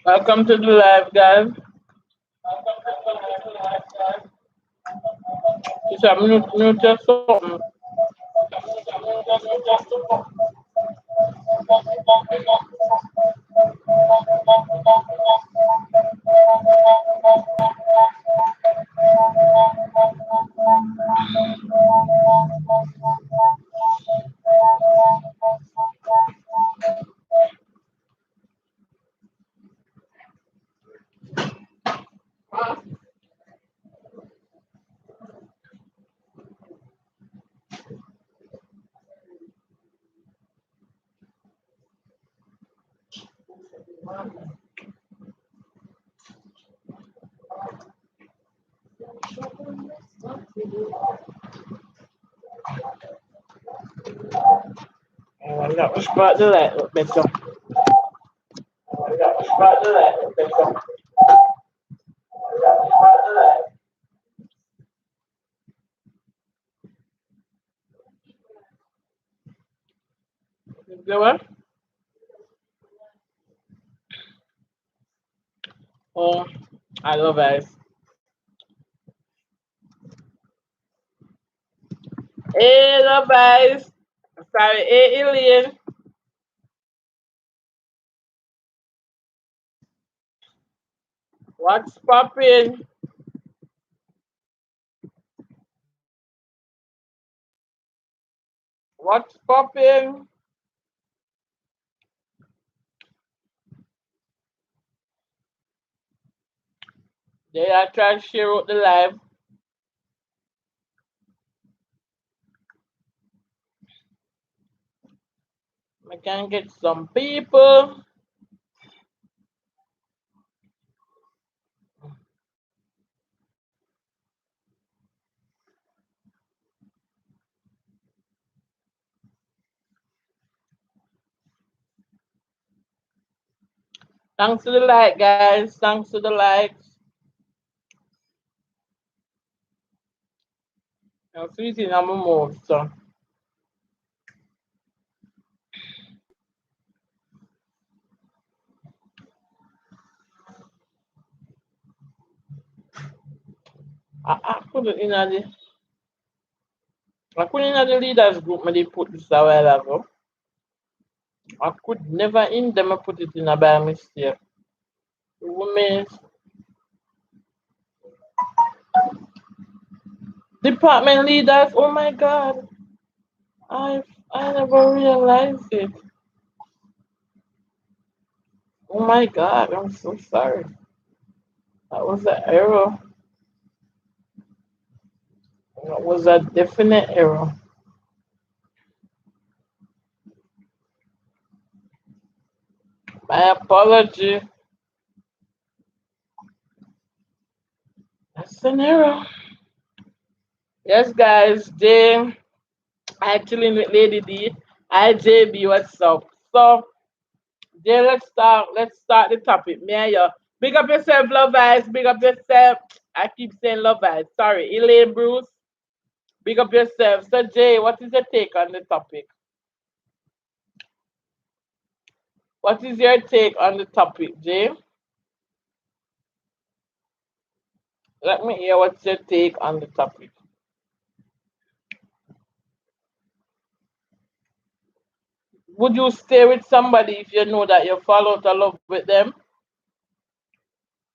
Welcome to the live, guys. Just a minute or something. That was about the light look better. The what? Oh, I love ice. Hey, love ice. Sorry, hey, Elaine. What's popping? What's popping? They are trying to share out the live. I can get some people. Thanks to the like, guys. Thanks to the likes. I'm sweeting on my mouth, so. I couldn't in the leaders group when they put this a while ago. I could never in them put it in a by mistake. Women's department leaders, oh my god. I I never realized it. Oh my god, I'm so sorry. That was an error. That was a definite error. My apology. That's an error. Yes, guys, Jay. I chilling with Lady D. Hi JB, what's up? So Jay, let's start the topic. Me and you. Big up yourself, love eyes. Big up yourself. I keep saying love eyes. Sorry, Elaine Bruce. Big up yourself. So Jay, what is your take on the topic? What is your take on the topic, Jay? Let me hear what's your take on the topic. Would you stay with somebody if you know that you fall out of love with them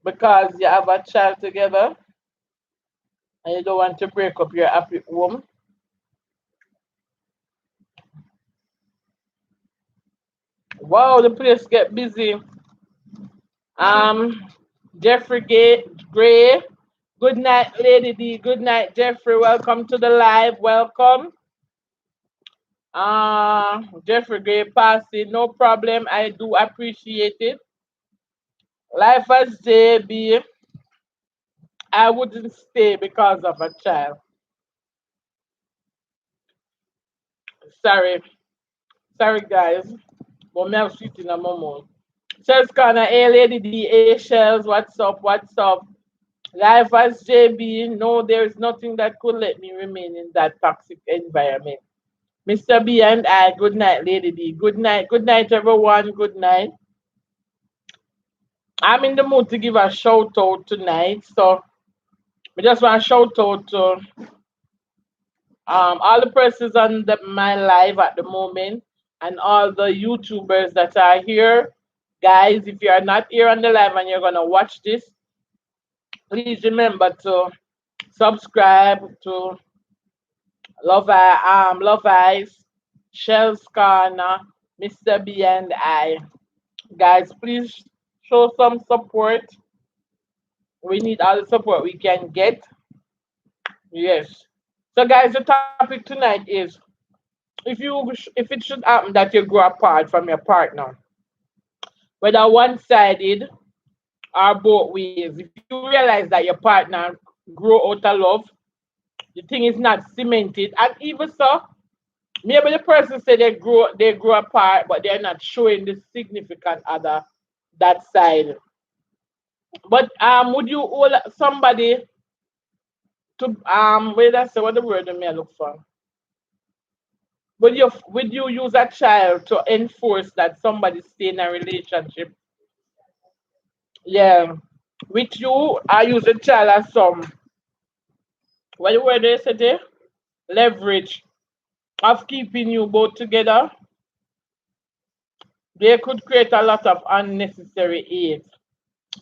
because you have a child together and you don't want to break up your happy home? Wow, the place get busy. Um, Jeffrey Gray. Good night, Lady D. Good night, Jeffrey. Welcome to the live. Welcome. Jeffrey Gray passing. No problem. I do appreciate it. Life as JB. I wouldn't stay because of a child. Sorry. Sorry, guys. But me have shit in a moment. Shells Corner, hey, Lady D, hey, Shells, what's up? What's up? Life as JB, no, there is nothing that could let me remain in that toxic environment. Mr. B and I, good night, Lady D. Good night, everyone. Good night. I'm in the mood to give a shout out tonight. So we just want to shout out to all the persons on my live at the moment and all the YouTubers that are here. Guys, if you are not here on the live and you're gonna watch this, please remember to subscribe to Love Eyes, Shell's Corner, Mr. B and I. Guys, please show some support. We need all the support we can get. Yes. So guys, the topic tonight is if it should happen that you grow apart from your partner, whether one-sided or both ways, if you realize that your partner grow out of love, the thing is not cemented, and even so, maybe the person said they grow apart, but they're not showing the significant other that side. But would you hold somebody to wait, that's what the word I may look for? Would you use a child to enforce that somebody stay in a relationship? Yeah. With you, I use a child as some what the word they say there? Leverage of keeping you both together. They could create a lot of unnecessary hate.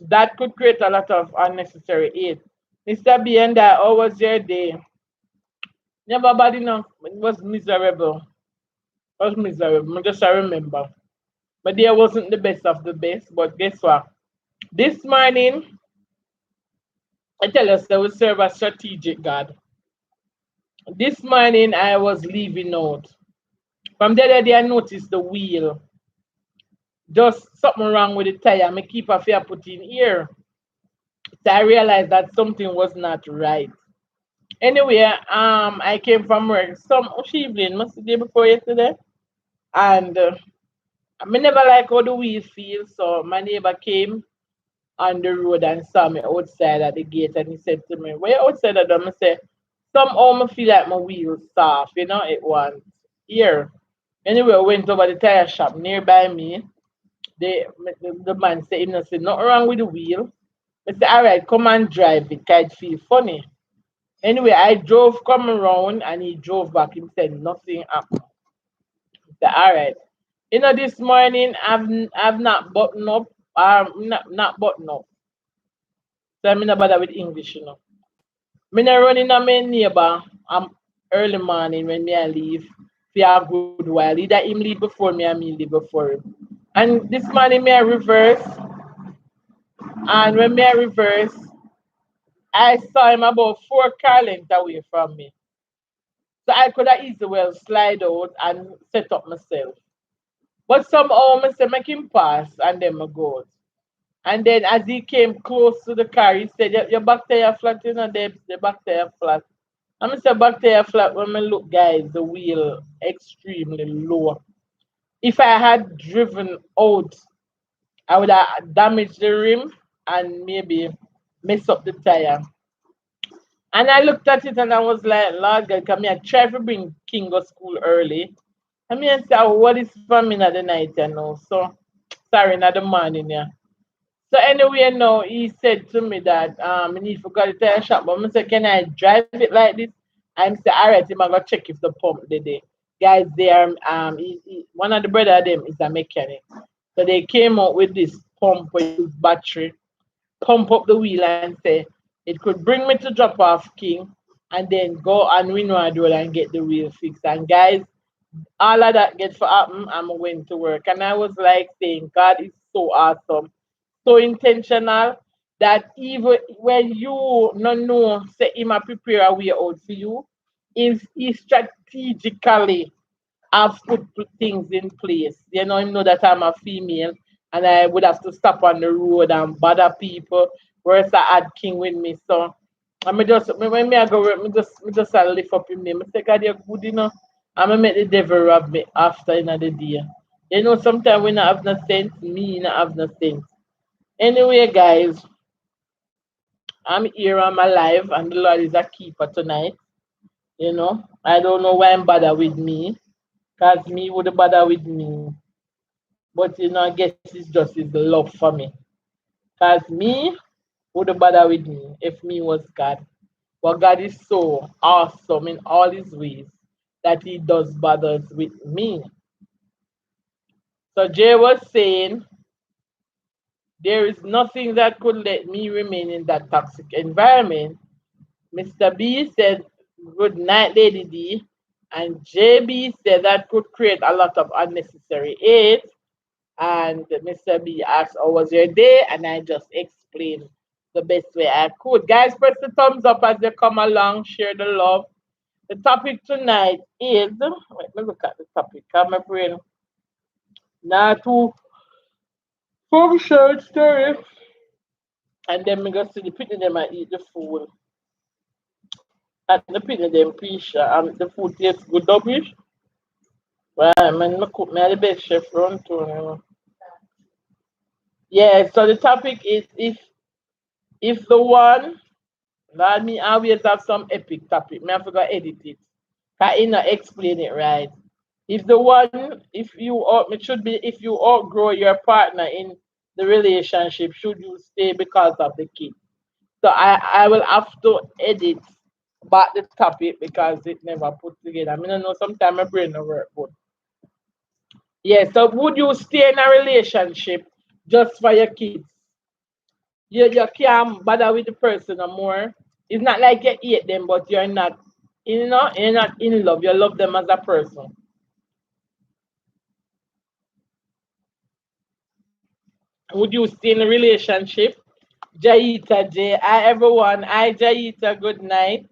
That could create a lot of unnecessary hate. Mr. B and I, how was your day? Never bad enough. It was miserable. It was miserable. I remember. My day wasn't the best of the best, but guess what? This morning, I tell us they will serve a strategic God. This morning, I was leaving out. From the other day, I noticed the wheel. Just something wrong with the tire. I keep a fair put in here. So I realized that something was not right. Anyway, I came from work some evening, must be the day before yesterday, and I never like how the wheel feels. So my neighbor came on the road and saw me outside at the gate, and he said to me, "Where you outside of them?" I said, "Somehow I feel like my wheels soft, it was here." Anyway, I went over the tire shop nearby me. The man said, "Him not say nothing wrong with the wheel." I said, "All right, come and drive it, 'cause it feel funny." Anyway, I drove come around and he drove back. He said nothing happened. I said, all right. This morning I've not buttoned up, not buttoned up. So I'm not bother with English. Me not running on my neighbor early morning when me I leave for a good while. Either him leave before me or me leave before him. And this morning me I reverse, and when me I reverse, I saw him about 4 car lengths away from me. So I could have easily well slide out and set up myself. But somehow I said make him pass and then I go out. And then as he came close to the car, he said, your back tire flat, the back tire flat. And I said back tire flat when I look guys, the wheel extremely low. If I had driven out, I would have damaged the rim and maybe mess up the tire. And I looked at it and I was like, Lord God, come here, try to bring King to school early. I mean, I said, oh, what is for me in the night, So, sorry, not the morning, yeah. So, anyway, no, he said to me that I need to go to the tire shop. But I said, can I drive it like this? I said, all right, I'm going to check if the pump they there. Guys, they are, one of the brother of them is a mechanic. So, they came out with this pump with this battery, pump up the wheel and say, it could bring me to drop off King and then go on Windward Road and get the wheel fixed. And guys, all of that gets for happen. I'm going to work. And I was like saying, God is so awesome, so intentional that even when you no know, say him a prepare a way out for you, he strategically have put things in place. Him know that I'm a female and I would have to stop on the road and bother people. Whereas I had King with me. So when me I go work, me just lift up him name. I say, God, you're good, I'm gonna make the devil rob me after another day. Sometimes we not have no sense, me not have no sense. Anyway, guys, I'm here, I'm alive, and the Lord is a keeper tonight. I don't know why I'm bother with me, because me would bother with me. But I guess it's just his love for me. Because me wouldn't bother with me if me was God. But God is so awesome in all his ways that he does bothers with me. So Jay was saying there is nothing that could let me remain in that toxic environment. Mr. B said, good night, Lady D. And JB said that could create a lot of unnecessary hate. And Mr. B asked, how was your day? And I just explained the best way I could. Guys, press the thumbs up as they come along, share the love. The topic tonight is, wait, let me look at the topic. I'm my brain now to function story. And then we go see the picnic them and eat the food. And the picnic them fish the food tastes good double. Well, man, me cook me the best chef run to. Yeah, so the topic is if the one let me always have some epic topic. Me have to go edit it. Cause I not explain it right. If the one if you it should be if you outgrow your partner in the relationship, should you stay because of the kid? So I will have to edit back the topic because it never put together. I mean I know sometimes my brain no work, but yeah, so would you stay in a relationship just for your kids? You can't bother with the person no more. It's not like you hate them, but you're not in love. You love them as a person. Would you stay in a relationship? Jaita J. Hi everyone. Hi Jaita, good night.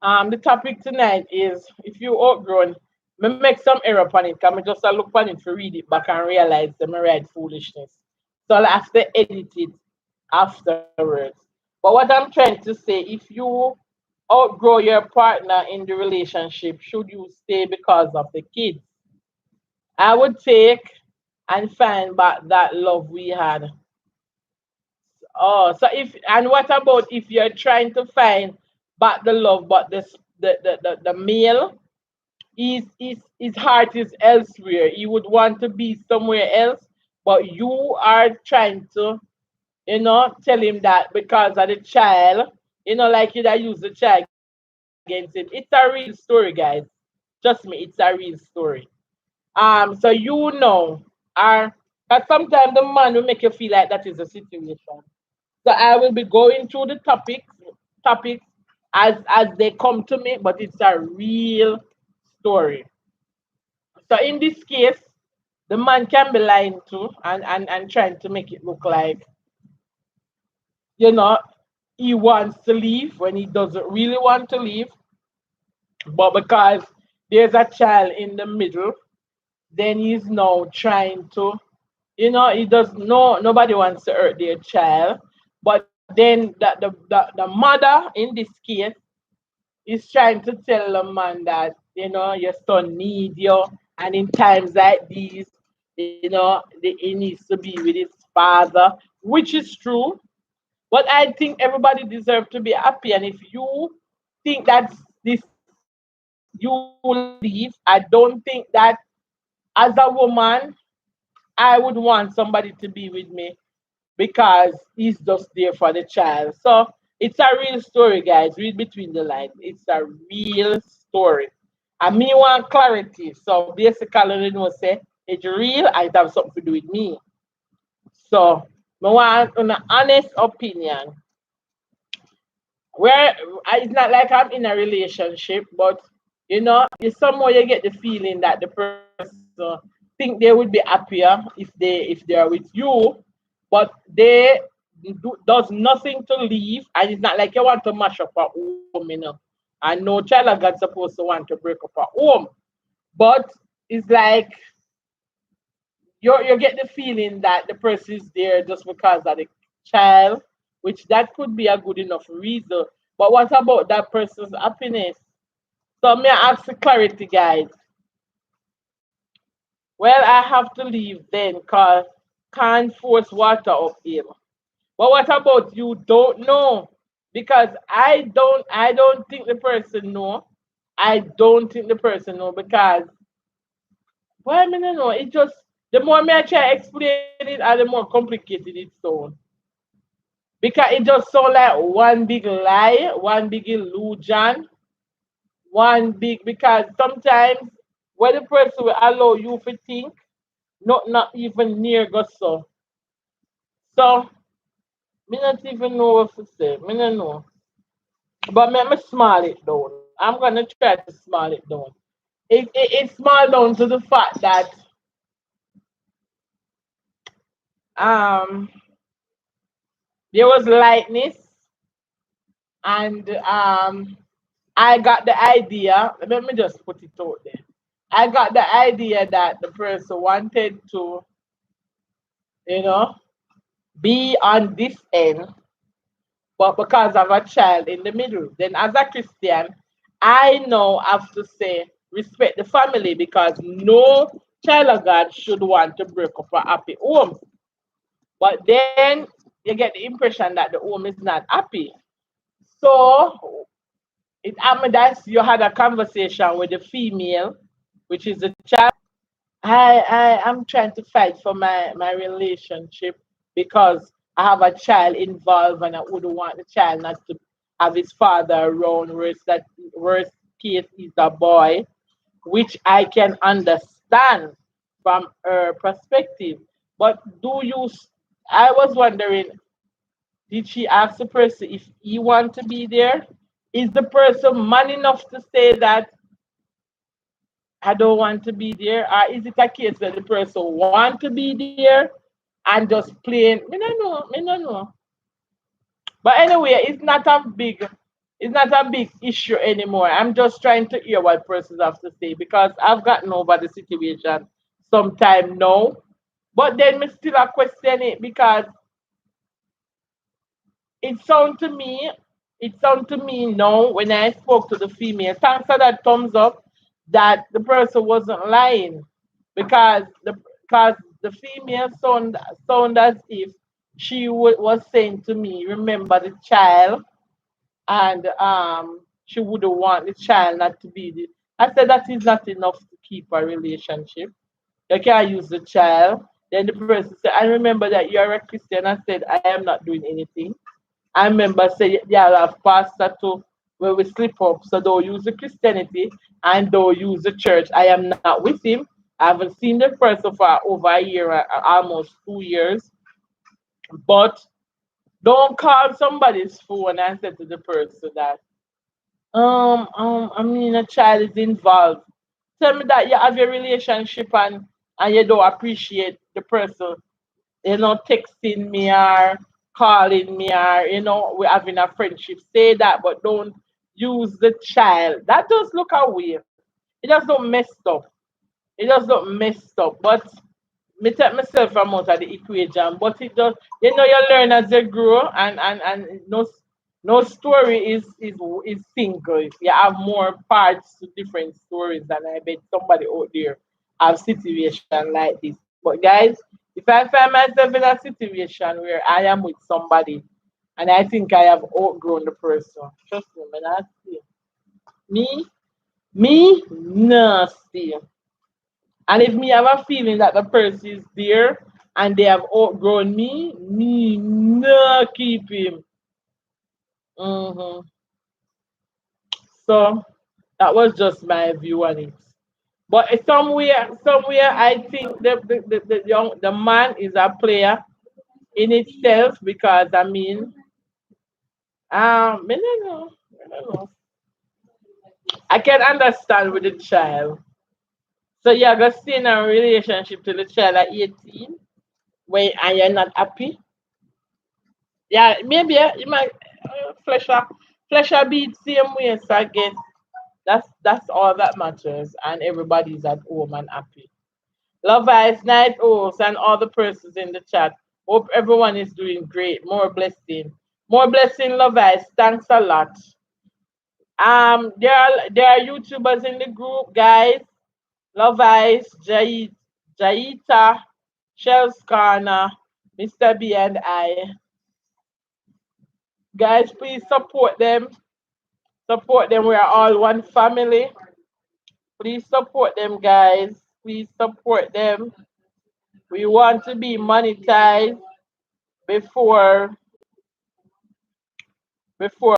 The topic tonight is if you outgrown, me make some error upon it, can I just look upon it to read it back and realize that I write foolishness. So I'll have to edit it afterwards. But what I'm trying to say, if you outgrow your partner in the relationship, should you stay because of the kids? I would take and find back that love we had. Oh, so if and what about if you're trying to find back the love, but the male his heart is elsewhere. He would want to be somewhere else, but you are trying to, tell him that because of the child, like you that use the child against him. It's a real story, guys. Trust me, it's a real story. So are that sometimes the man will make you feel like that is a situation. So I will be going through the topics as they come to me, but it's a real story. So in this case, the man can be lying too and trying to make it look like, you know, he wants to leave when he doesn't really want to leave, but because there's a child in the middle, then he's now trying to, he does no nobody wants to hurt their child, but then the mother in this case is trying to tell the man that your son needs you, and in times like these, he needs to be with his father, which is true. But I think everybody deserves to be happy, and if you think that this you will leave, I don't think that as a woman I would want somebody to be with me because he's just there for the child. So it's a real story, guys. Read between the lines. It's a real story. And me want clarity. So basically, say it's real and it have something to do with me. So I want an honest opinion. Where it's not like I'm in a relationship, but it's somehow you get the feeling that the person think they would be happier if they are with you, but they does nothing to leave, and it's not like you want to mash up a home. And no child of God supposed to want to break up a home, but it's like you get the feeling that the person is there just because of the child, which that could be a good enough reason. But what about that person's happiness? So may I ask for clarity, guys? Well, I have to leave then because can't force water uphill. But what about you don't know? Because I don't think the person know. I don't think the person know because well, I mean, no, it just The more me I try explain it, and the more complicated it sounds. Because it just sound like one big lie, one big illusion, one big because sometimes when the person will allow you to think, not even near go so. So me not even know what to say. Me not know. But let me small it down. I'm gonna try to small it down. It's small down to the fact that um there was lightness and I got the idea. Let me just put it out there. I got the idea that the person wanted to, you know, be on this end, but because of a child in the middle. Then, as a Christian, I now have to say respect the family because no child of God should want to break up a happy home. But then you get the impression that the home is not happy. So it happened that you had a conversation with the female, which is the child. I am trying to fight for my relationship because I have a child involved and I wouldn't want the child not to have his father around. Worst case is a boy, which I can understand from her perspective. But I was wondering, did she ask the person if he want to be there? Is the person man enough to say that I don't want to be there? Or is it a case that the person want to be there and just plain? Me no know. Me no know. But anyway, it's not a big issue anymore. I'm just trying to hear what persons have to say because I've gotten over the situation sometime now. But then me still a question it because it sound to me, it sound to me now when I spoke to the female. Thanks for that thumbs up that the person wasn't lying because the female sound as if was saying to me, remember the child, and she wouldn't want the child not to be the. I said that is not enough to keep a relationship. You can't use the child. Then the person said, I remember that you're a Christian. I said, I am not doing anything. I remember say yeah, I have pastor too where we slip up. So don't use the Christianity and don't use the church. I am not with him. I haven't seen the person for over a year, almost 2 years. But don't call somebody's phone and say to the person that I mean a child is involved. Tell me that you have a relationship and you don't appreciate the person, texting me or calling me or we're having a friendship. Say that, but don't use the child. That does look away. It just don't messed up. It just don't messed up. But me take myself from out of the equation. But it does, you learn as you grow, and no story is single. You have more parts to different stories, and I bet somebody out there have situation like this. But guys, if I find myself in a situation where I am with somebody and I think I have outgrown the person, trust me, man, I see me nasty. And if me have a feeling that the person is there and they have outgrown me no keep him. hmm So that was just my view on it. But somewhere, I think the man is a player in itself because I mean, I don't know, I don't know. I can understand with the child. So you're gonna stay in a relationship till the child at 18, when and you're not happy. Yeah, maybe you might flesh a beat same way. So I guess that's all that matters, and everybody's at home and happy. Love Ice, Night Owls, and all the persons in the chat. Hope everyone is doing great. More blessing. More blessing, Love Ice. Thanks a lot. There are YouTubers in the group, guys. Love Ice, Jaita, Shells Corner, Mr. B and I. Guys, please support them. Support them. We are all one family. Please support them, guys. Please support them. We want to be monetized before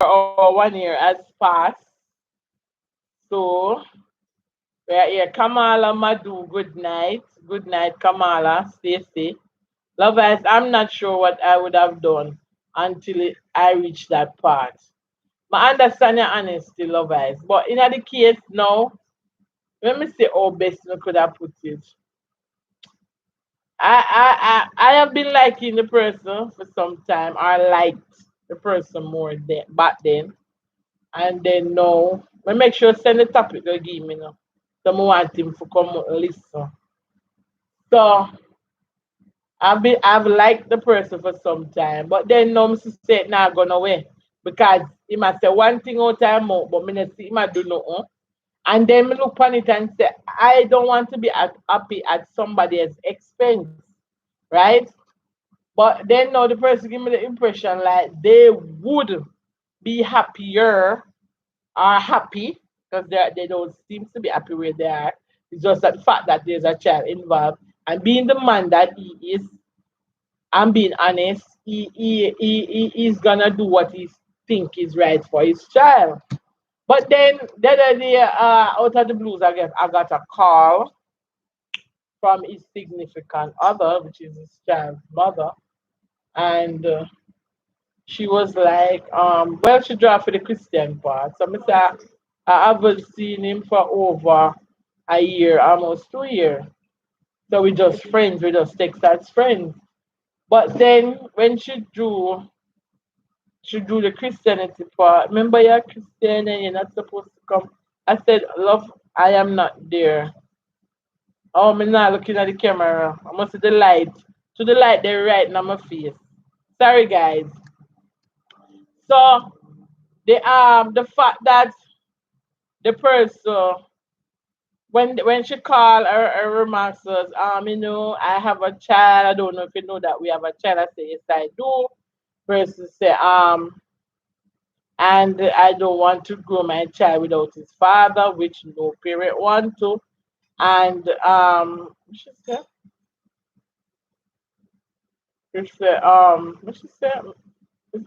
our 1 year has passed. So we are here. Kamala Madu, good night. Good night, Kamala. Stay safe. Love eyes, I'm not sure what I would have done until I reached that part. I understand your honesty, love eyes. But in the case now, let me say how best we could have put it. I have been liking the person for some time. I liked the person more then back then. And then now, I make sure send the topic they give me now. So I want him to come out and listen. So I've liked the person for some time, but then now Mr. say it now gone away because he must say one thing all time out, but me not see him a do nothing. And then me look on it and say I don't want to be happy at somebody else's expense, right? But then now the person give me the impression like they would be happier or happy because they don't seem to be happy where they are. It's just that fact that there's a child involved and being the man that he is, I'm being honest, he's gonna do what he think is right for his child. But then the other day, out of the blues, I got a call from his significant other, which is his child's mother, and she was like, well, she dropped for the Christian part. So I said, I haven't seen him for over a year, almost 2 years. So we just friends, we just text as friends. But then when she drew the Christianity part. Remember, you're Christian and you're not supposed to come. I said, love, I am not there. Oh, I'm not looking at the camera. I must see the light. To the light, they're right in my face. Sorry, guys. So the fact that the person when she called her remarks was, I have a child. I don't know if you know that we have a child. I say, yes, I do. Person say, and I don't want to grow my child without his father, which no parent want to. And what she said,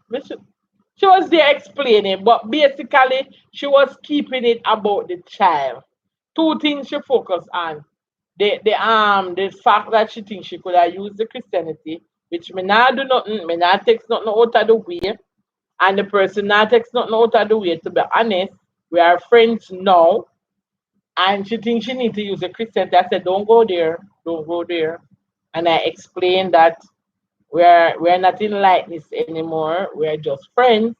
what she was there explaining, but basically she was keeping it about the child. Two things she focused on. The fact that she thinks she could have used the Christianity, which me not do nothing, me not takes nothing out of the way, and the person not takes nothing out of the way. To be honest, we are friends now, and she thinks she need to use the Christianity. I said, don't go there, don't go there, and I explained that we're not in likeness anymore. We're just friends.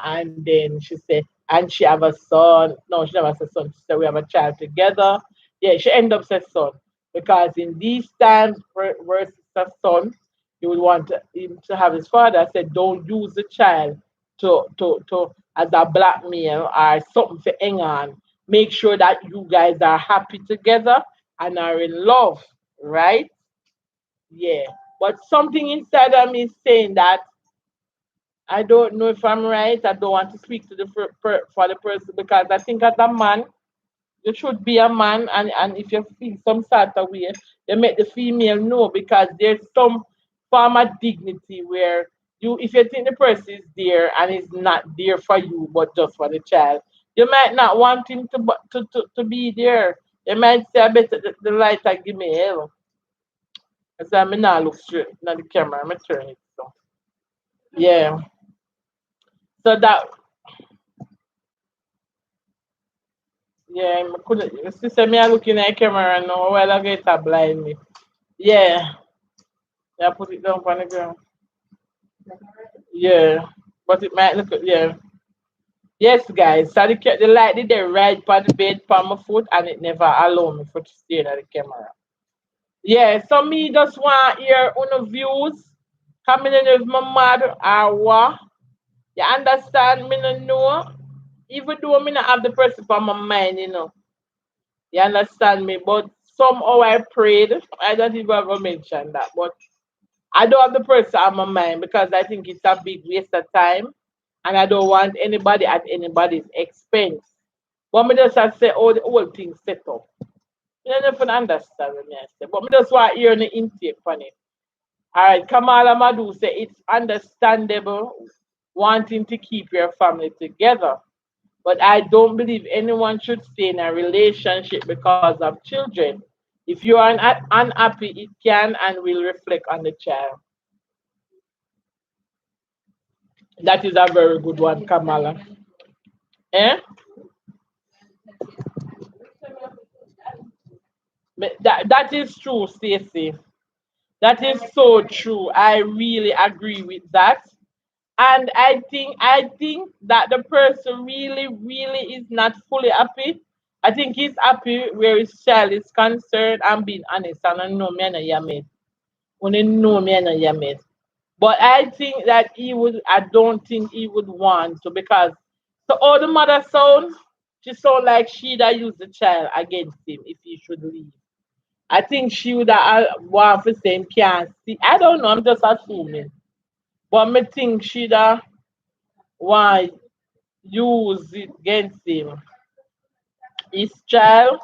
And then she said, and she have a son. No, she never said son. She said we have a child together. Yeah, she end up saying son because in these times versus a son, you would want him to have his father. I said, don't use the child to as a blackmail or something to hang on. Make sure that you guys are happy together and are in love, right? Yeah. But something inside of me is saying that I don't know if I'm right. I don't want to speak to for the person because I think as a man, you should be a man, and if you feel some sort of way, you make the female know because there's some form of dignity where if you think the person is there and is not there for you but just for the child, you might not want him to be there. You might say, I better the light I give me hell. I say, I'm not look straight at the camera, I'm turn it so. Yeah. So that yeah, I couldn't sister me I looking at the camera now while I get a blind me. Yeah. Yeah, put it down on the ground. Yeah. But it might look yeah. Yes, guys. So the light did the right on the bed for my foot and it never allow me for to stay at the camera. Yeah, so me just want hear on views. Coming in with my mother or what. You understand? Me no know. Even though me not have the person for my mind. You understand me? But somehow I prayed. I don't even ever mention that. But I don't have the person on my mind because I think it's a big waste of time. And I don't want anybody at anybody's expense. But me just have say, oh, the whole thing set up. You don't understand what I say. But me just want to hear the intake on it. Alright, Kamala Madu say it's understandable wanting to keep your family together. But I don't believe anyone should stay in a relationship because of children. If you are unhappy, it can and will reflect on the child. That is a very good one, Kamala. Eh? That is true, Stacey. That is so true. I really agree with that. And I think that the person really is not fully happy. I think he's happy where his child is concerned. I'm being honest, and I know me and Yamed. Only know me and Yamed. But I think that he would. I don't think he would want to because so all the mother sound, she sound like she that used the child against him if he should leave. I think she would want to say him can't see. I don't know. I'm just assuming. But me think she that want use it against him. His child.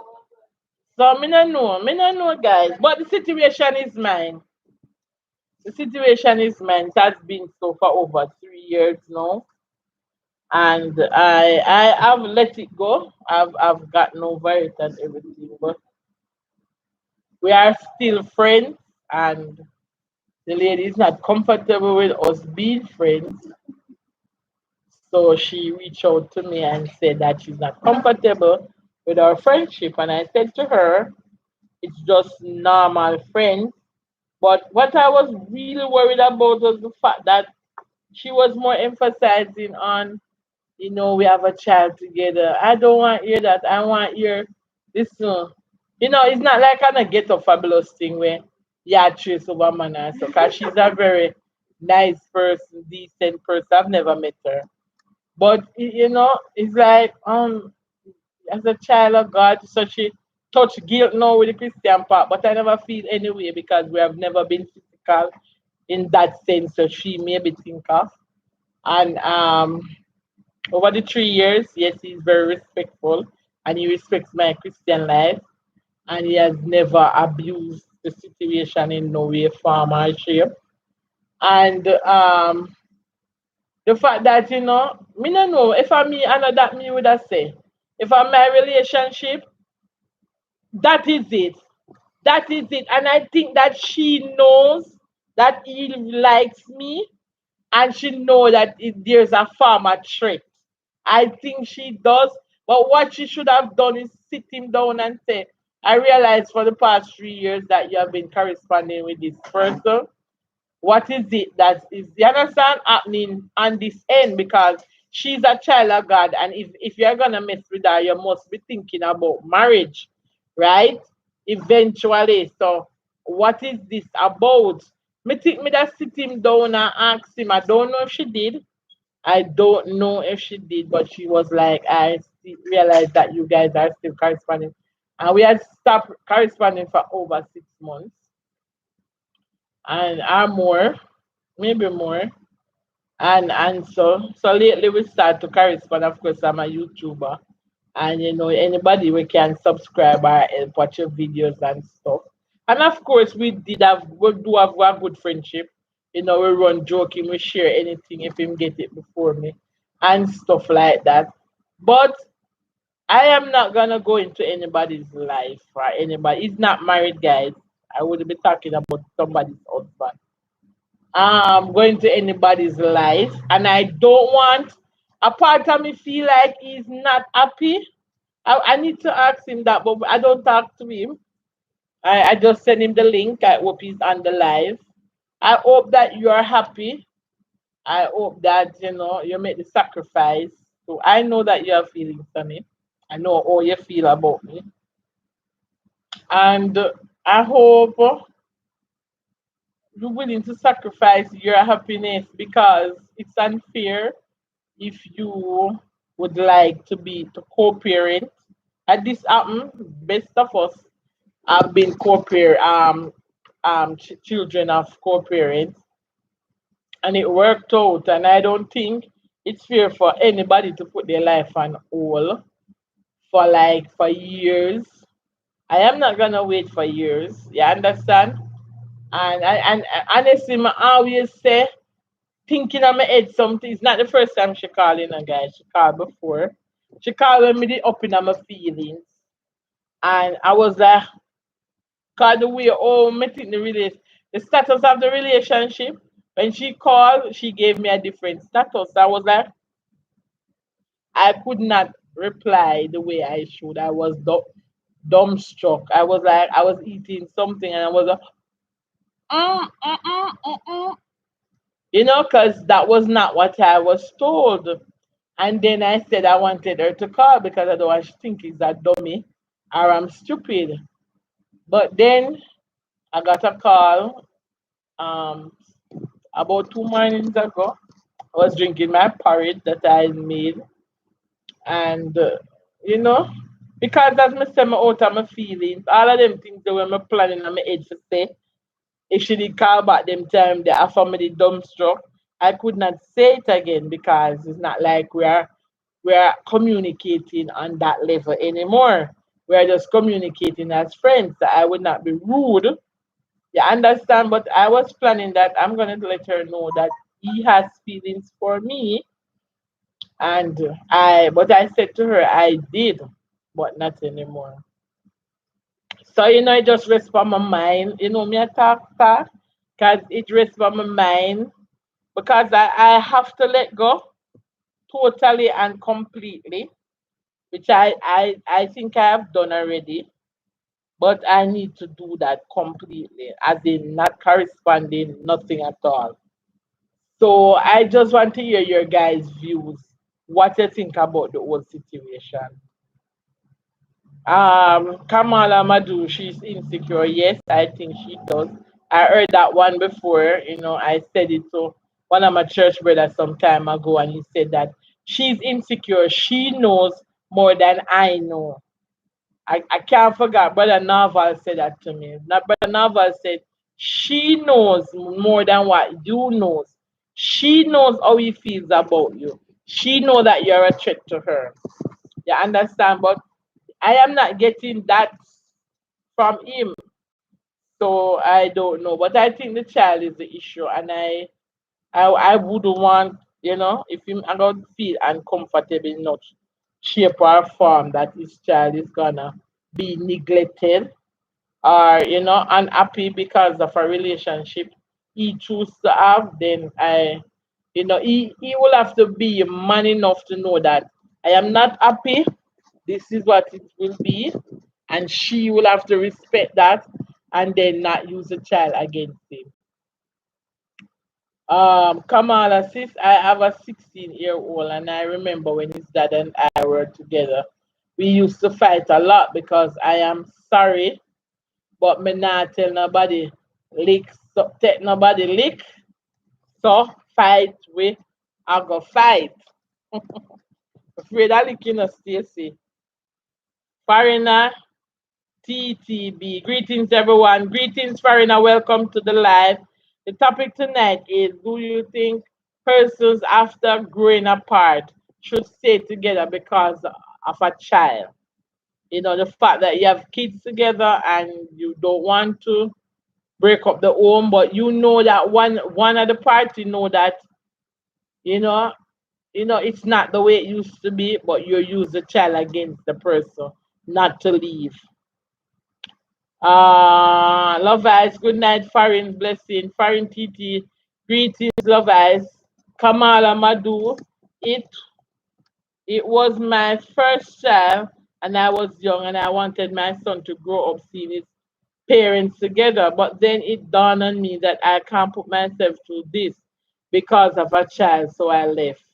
So me no know, guys. But the situation is mine. The situation is mine. It has been so for over 3 years now, and I have let it go. I've gotten over it and everything, but we are still friends, and the lady is not comfortable with us being friends. So she reached out to me and said that she's not comfortable with our friendship, and I said to her, it's just normal friends. But what I was really worried about was the fact that she was more emphasizing on, we have a child together. I don't want to hear that. I want to hear this. It's not like kind of get a fabulous thing where yeah, trace over man and so. Cause she's a very nice person, decent person. I've never met her, but it's like as a child of God, such a touch guilt now with the Christian part, but I never feel anyway because we have never been physical in that sense. So she maybe think of. And over the 3 years, yes, he's very respectful and he respects my Christian life and he has never abused the situation in no way, form, or shape. And the fact that, me no know, if I me, I know that me would have say, if I'm my relationship, that is it. That is it. And I think that she knows that he likes me and she know that there's a farmer threat. I think she does. But what she should have done is sit him down and say, I realize for the past 3 years that you have been corresponding with this person. What is it that is you understand happening on this end? Because she's a child of God, and if you're gonna mess with her, you must be thinking about marriage, right? Eventually. So what is this about? Me think me that sit him down and ask him. I don't know if she did. I don't know if she did, but she was like, realized that you guys are still corresponding. And we had stopped corresponding for over 6 months and are more, maybe more. And so lately we start to correspond. Of course, I'm a YouTuber, and anybody we can subscribe or help watch your videos and stuff. And of course, we do have a good friendship. We run joking, we share anything if him get it before me, and stuff like that. But I am not gonna go into anybody's life or anybody. He's not married, guys. I would be talking about somebody's husband going to anybody's life, and I don't want a part of me feel like he's not happy. I need to ask him that, but I don't talk to him. I just send him the link. I hope he's on the live. I hope that you are happy. I hope that you make the sacrifice. So I know that you are feeling for me. I know how you feel about me, and I hope you're willing to sacrifice your happiness because it's unfair if you would like to be to co-parent. And this happened, best of us have been co-parent children of co-parents and it worked out, and I don't think it's fair for anybody to put their life on hold for years I am not gonna wait for years. You understand? And honestly, I always say, thinking on my head something. It's not the first time she called in a guy. She called before. She called when me the up in my feelings. And I was like, cause the way me think the status of the relationship. When she called, she gave me a different status. I was like, I could not reply the way I should. I was dumbstruck. I was like, I was eating something and I was like, mm, mm, mm, mm. Because that was not what I was told. And then I said I wanted her to call because I don't want to think he's a dummy or I'm stupid. But then I got a call um, about 2 mornings ago. I was drinking my porridge that I made. And, because as me say, me out of my feelings, all of them things that were me planning on my head to say, if she did call back them time, they offer me the dumbstruck. I could not say it again because it's not like we are communicating on that level anymore. We are just communicating as friends. I would not be rude. You understand? But I was planning that I'm gonna let her know that he has feelings for me, and but I said to her I did, but not anymore. So it just rests on my mind. Me I talk fast, cause it rests on my mind because I have to let go totally and completely, which I think I have done already, but I need to do that completely, as in not corresponding, nothing at all. So I just want to hear your guys' views. What you think about the whole situation? Kamala Madu, she's insecure. Yes, I think she does. I heard that one before. I said it to one of my church brothers some time ago, and he said that she's insecure. She knows more than I know. I can't forget. Brother Naval said that to me. Now, Brother Naval said she knows more than what you knows. She knows how he feels about you. She knows that you're a threat to her. You understand? But I am not getting that from him. So I don't know. But I think the child is the issue. And I wouldn't want, if him I don't feel uncomfortable enough shape or form that his child is gonna be neglected or unhappy because of a relationship he chooses to have, then he will have to be man enough to know that I am not happy. This is what it will be, and she will have to respect that and then not use the child against him. Kamala, sis, I have a 16-year-old, and I remember when his dad and I were together, we used to fight a lot because I am sorry, but me not tell nobody lick, so take nobody lick, so fight we, I go fight. Afraid of licking us, Stacy. Foreigner, TTB. Greetings, everyone. Greetings, foreigner. Welcome to the live. The topic tonight is: do you think persons after growing apart should stay together because of a child? The fact that you have kids together and you don't want to break up the home, but you know that one of the party know that you know it's not the way it used to be, but you use the child against the person not to leave. Love eyes, good night, Farin blessing, Farin TT, greetings, love eyes. Kamala Madu, it it was my first child, and I was young, and I wanted my son to grow up seeing his parents together. But then it dawned on me that I can't put myself through this because of a child, so I left.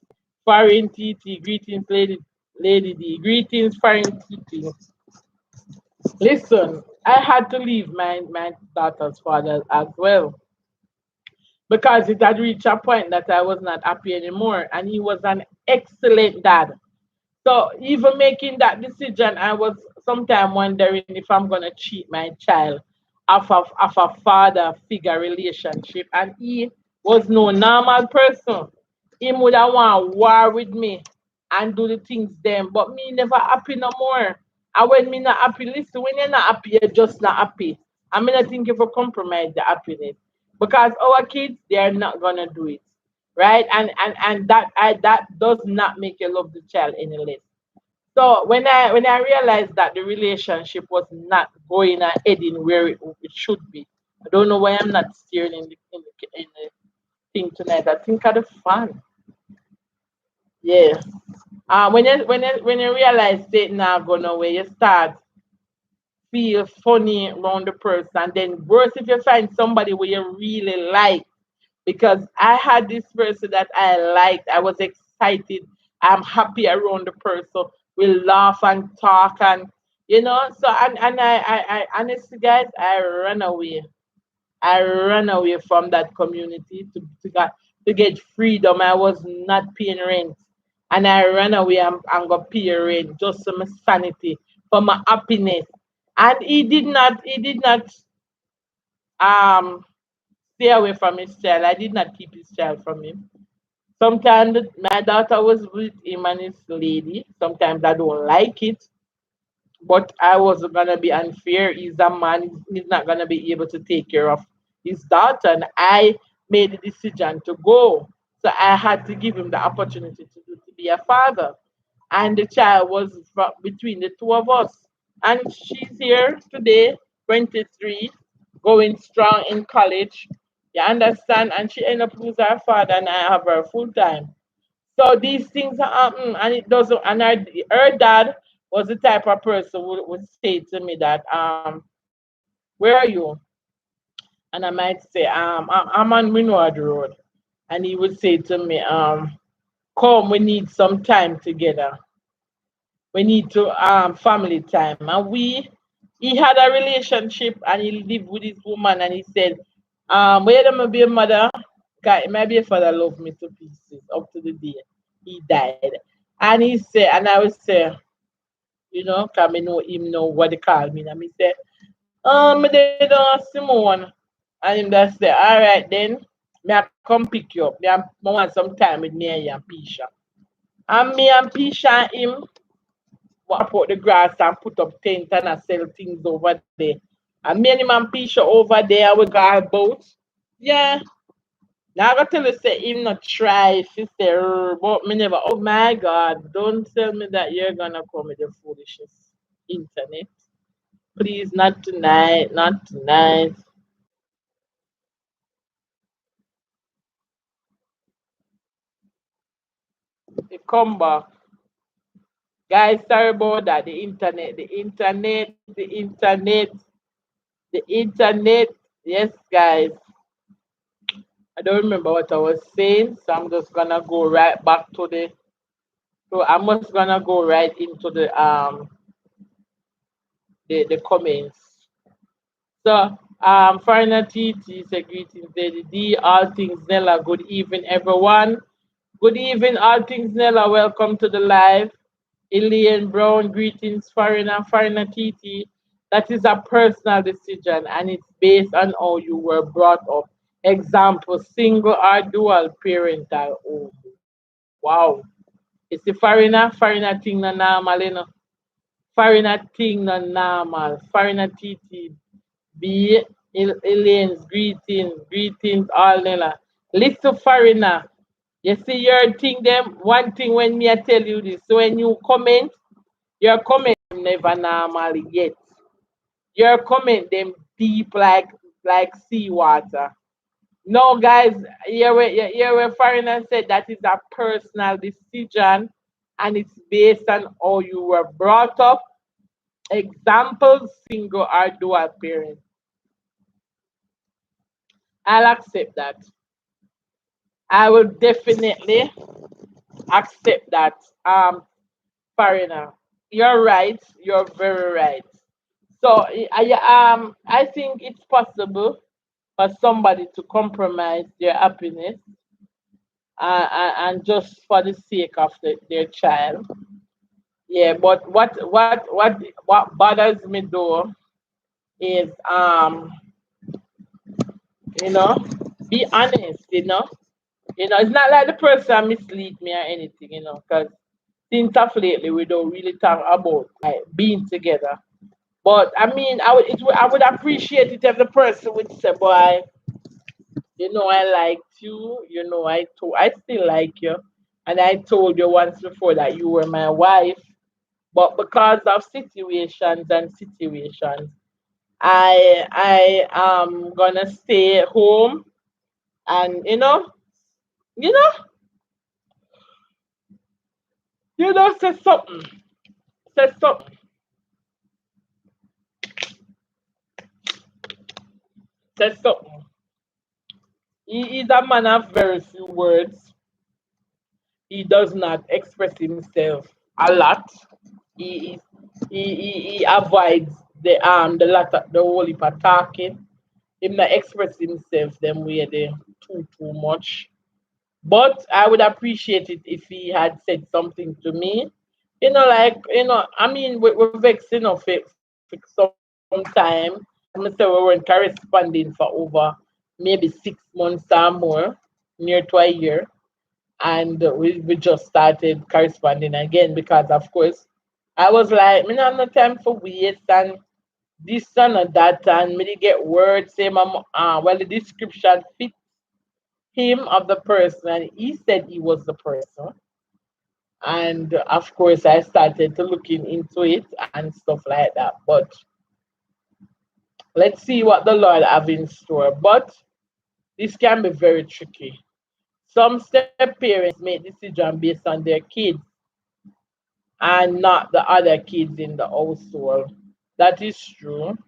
Farin TT, greetings, Lady D, greetings, Farin TT. Listen, I had to leave my daughter's father as well because it had reached a point that I was not happy anymore, and he was an excellent dad. So even making that decision, I was sometimes wondering if I'm gonna cheat my child of a father figure relationship. And he was no normal person. He would have want war with me and do the things them, but me never happy no more. And when me not happy, listen, when you're not happy, you're just not happy. I mean, I think if you compromise the happiness, because our kids, they're not gonna do it, right? And that does not make you love the child any less. So when I realized that the relationship was not going and heading where it should be, I don't know why I'm not steering in the thing tonight. I think of the fun. Yeah. When you realize Satan not going away, you start feel funny around the person. Then worse if you find somebody where you really like. Because I had this person that I liked. I was excited. I'm happy around the person. We laugh and talk and. So and I honestly guys, I ran away. I ran away from that community to get freedom. I was not paying rent. And I ran away and got pay rent just for my sanity, for my happiness. And he did not um stay away from his child. I did not keep his child from him. Sometimes my daughter was with him and his lady. Sometimes I don't like it, but I wasn't gonna be unfair. He's a man, he's not gonna be able to take care of his daughter, and I made the decision to go. So I had to give him the opportunity to be a father. And the child was between the two of us. And she's here today, 23, going strong in college. You understand? And she ended up losing her father, and I have her full time. So these things happen, and it doesn't. And her dad was the type of person who would say to me that, "Where are you?" And I might say, I'm on Winward Road," and he would say to me, "Come, we need some time together. We need to family time." And he had a relationship, and he lived with his woman, and he said, "Where am I be a mother? My be father love me to pieces up to the day he died." And he said, and I would say, cause me know him know what they call me. And me say, me they don't Simone. And him just say, all right then, me I come pick you up. Me want some time with me and you and Pisha. And me and Pisha and him walk out the grass and put up tent and I sell things over there. And me and him and Pisha over there, we got about. Yeah. Now I gotta tell you, say him not try. She say, but me never. Oh my God! Don't tell me that you're gonna come with the foolishness. Internet, please, not tonight, not tonight. They come back, guys. Sorry about that. The internet. Yes, guys. I don't remember what I was saying, so I'm just gonna go right back to the. So I'm just gonna go right into the comments. So, Foreigner TT say greetings, Lady D. All things Nella. Good evening, everyone. Good evening, all things Nella. Welcome to the live. Elaine Brown, greetings, Foreigner TT. That is a personal decision and it's based on how you were brought up. Example, single or dual parental home. Wow. It's the foreigner thing no normal, Foreigner thing no normal. Foreigner TT. Be Elaine's greetings, all Nella. Listen, foreigner. You see your thing them one thing when me I tell you this. So when you comment, your comment never normal yet. Your comment them deep like seawater. No guys, here where foreigner said that is a personal decision and it's based on how you were brought up. Example, single or dual parent. I'll accept that. I will definitely accept that. Foreigner, you're right. You're very right. So I think it's possible for somebody to compromise their happiness and just for the sake of their child. Yeah, but what bothers me though is you know be honest. It's not like the person mislead me or anything, because since of lately we don't really talk about like being together. But I mean, I would appreciate it if the person would say, "Boy, you know I liked you. You know I still like you, and I told you once before that you were my wife. But because of situations and situations, I am gonna stay home and you know, say something, say something, say something. He is a man of very few words. He does not express himself a lot. He is he avoids the lot of the whole heap of talking. Him not express himself them way they too much. But I would appreciate it if he had said something to me. Like I mean we're vexing of it for some time. I'm say we weren't corresponding for over maybe 6 months or more, near to a year. And we just started corresponding again because of course I was like, me not have no time for waste and this and that and me dey get words say well the description fit him of the person and he said he was the person. And of course I started to looking into it and stuff like that. But let's see what the Lord have in store. But this can be very tricky. Some step parents make decisions based on their kids and not the other kids in the household. That is true.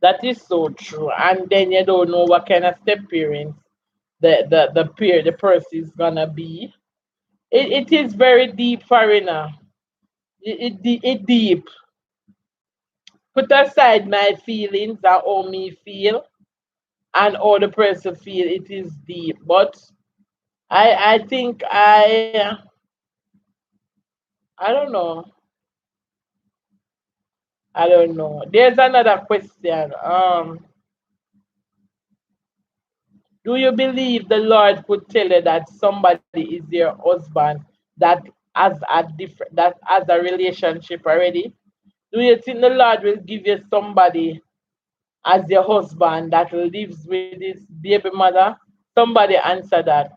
That is so true. And then you don't know what kind of step parents the person is gonna be. It is very deep, Farina. It deep. Put aside my feelings and how me feel and how the person feel. It is deep, but I think I don't know. I don't know. There's another question. Do you believe the Lord could tell you that somebody is your husband that that has a relationship already? Do you think the Lord will give you somebody as your husband that lives with his baby mother? Somebody answer that.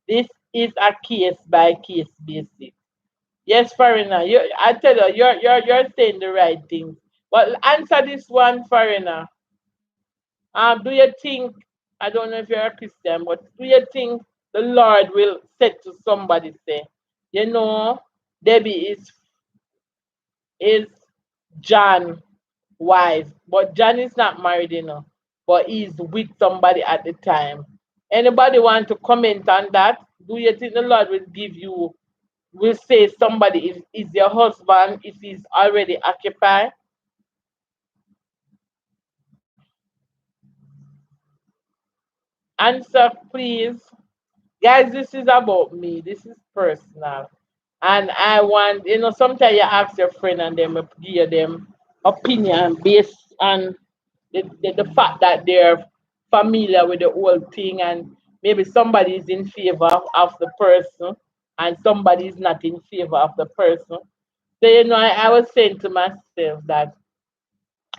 This is a case by case basis. Yes, Farina, I tell you, you're saying the right thing. But answer this one, Farina. Do you think, I don't know if you're a Christian, but do you think the Lord will say to somebody, say, you know, Debbie is John wife, but John is not married, but he's with somebody at the time. Anybody want to comment on that? Do you think the Lord will say somebody is your husband if he's already occupied? Answer, please. Guys, this is about me. This is personal. And I want, sometimes you ask your friend and them give you them opinion based on the fact that they're familiar with the whole thing and maybe somebody is in favor of the person and somebody is not in favor of the person. So, I was saying to myself that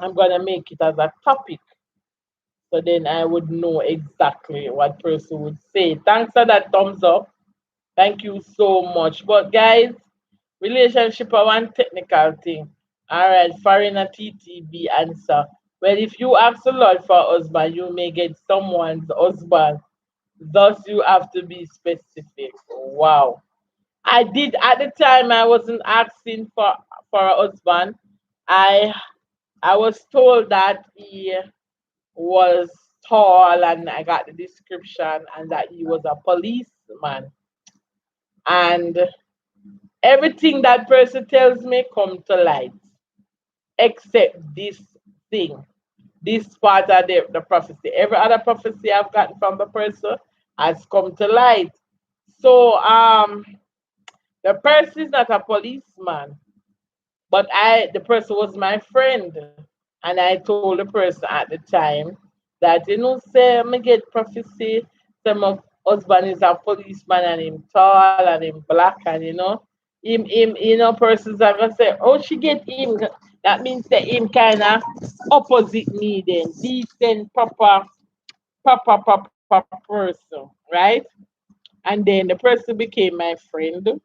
I'm going to make it as a topic so then I would know exactly what person would say. Thanks for that thumbs up. Thank you so much. But guys, relationship are one technical thing. All right, foreigner TTB answer. Well, if you ask the Lord for a husband, you may get someone's husband. Thus, you have to be specific. Wow. I did at the time. I wasn't asking for a husband. I I was told that he was tall, and I got the description, and that he was a policeman. And everything that person tells me come to light, except this thing, this part of the prophecy. Every other prophecy I've gotten from the person has come to light. So the person is not a policeman, but the person was my friend. And I told the person at the time that, say, me get prophecy, say my husband is a policeman and him tall and him black and persons are gonna say, oh, she get him. That means that him kind of opposite me then, decent, proper person, right? And then the person became my friend.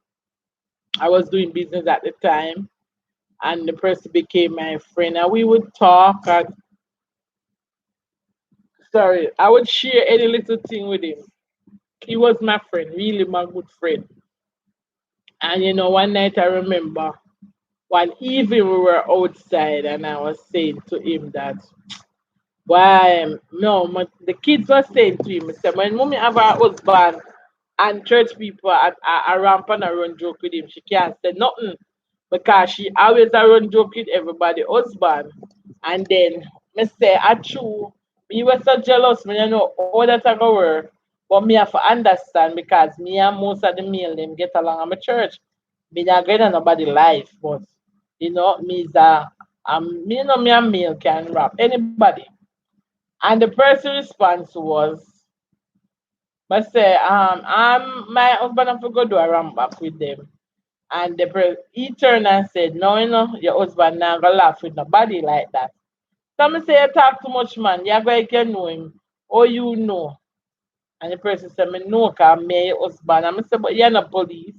I was doing business at the time, and the person became my friend, and we would talk. And sorry, I would share any little thing with him. He was my friend, really my good friend. And one night I remember one evening we were outside, and I was saying to him that why no, the kids were saying to him, say, when mommy have her husband and church people are ramp and a run joke with him, she can't say nothing because she always a run joke with everybody husband. And then me say, I true, me was so jealous when all that I go work, but me have to understand because me and most of the male them get along at my church. Me not get on nobody life, but me is a me a male can rap anybody. And the person response was, but say, my husband have to go do a ramp back with them. And he turned and said, no, your husband not gonna laugh with nobody like that. Some say you talk too much, man. You're going to know him. Or you know. And the person said, me know, because me your husband. And I said, but you're not police.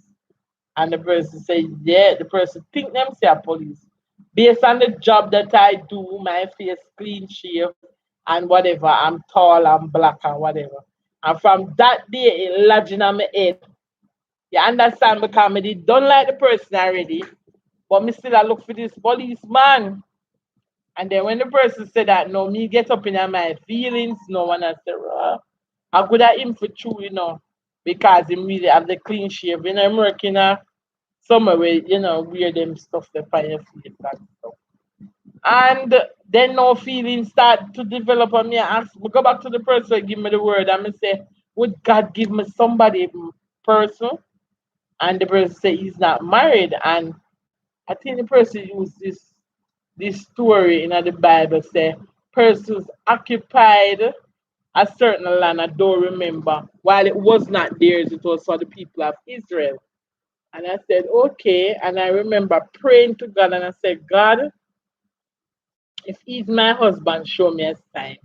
And the person said, yeah. The person think them say a police. Based on the job that I do, my face clean shave and whatever. I'm tall, I'm black and whatever. And from that day, it lodging on my head. You understand? Because I did don't like the person already. But me still I look for this policeman. And then when the person said that, no, me get up in my feelings, no one has said, I could have him for true, because him really have the clean shave. I'm working somewhere where, wear them stuff the fire face and stuff. And then no feelings start to develop on me. I ask, go back to the person, give me the word. I'm say, would God give me somebody person? And the person say he's not married. And I think the person used this story in the Bible say persons occupied a certain land I don't remember. While it was not theirs, it was for the people of Israel. And I said, okay. And I remember praying to God and I said, God, if he's my husband, show me a sign.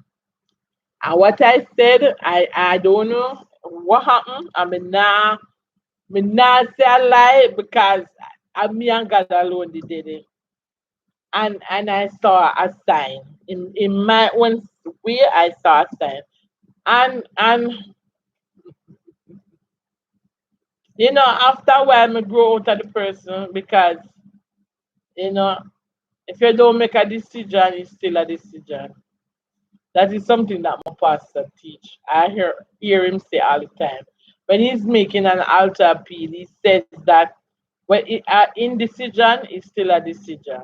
And what I said, I don't know what happened. Me nah say a lie because me and God alone did it. And I saw a sign in my own way. I saw a sign, and after a while, I grow out of the person because you know if you don't make a decision, it's still a decision. That is something that my pastor teach. I hear him say all the time. When he's making an altar appeal, he says that when indecision is still a decision.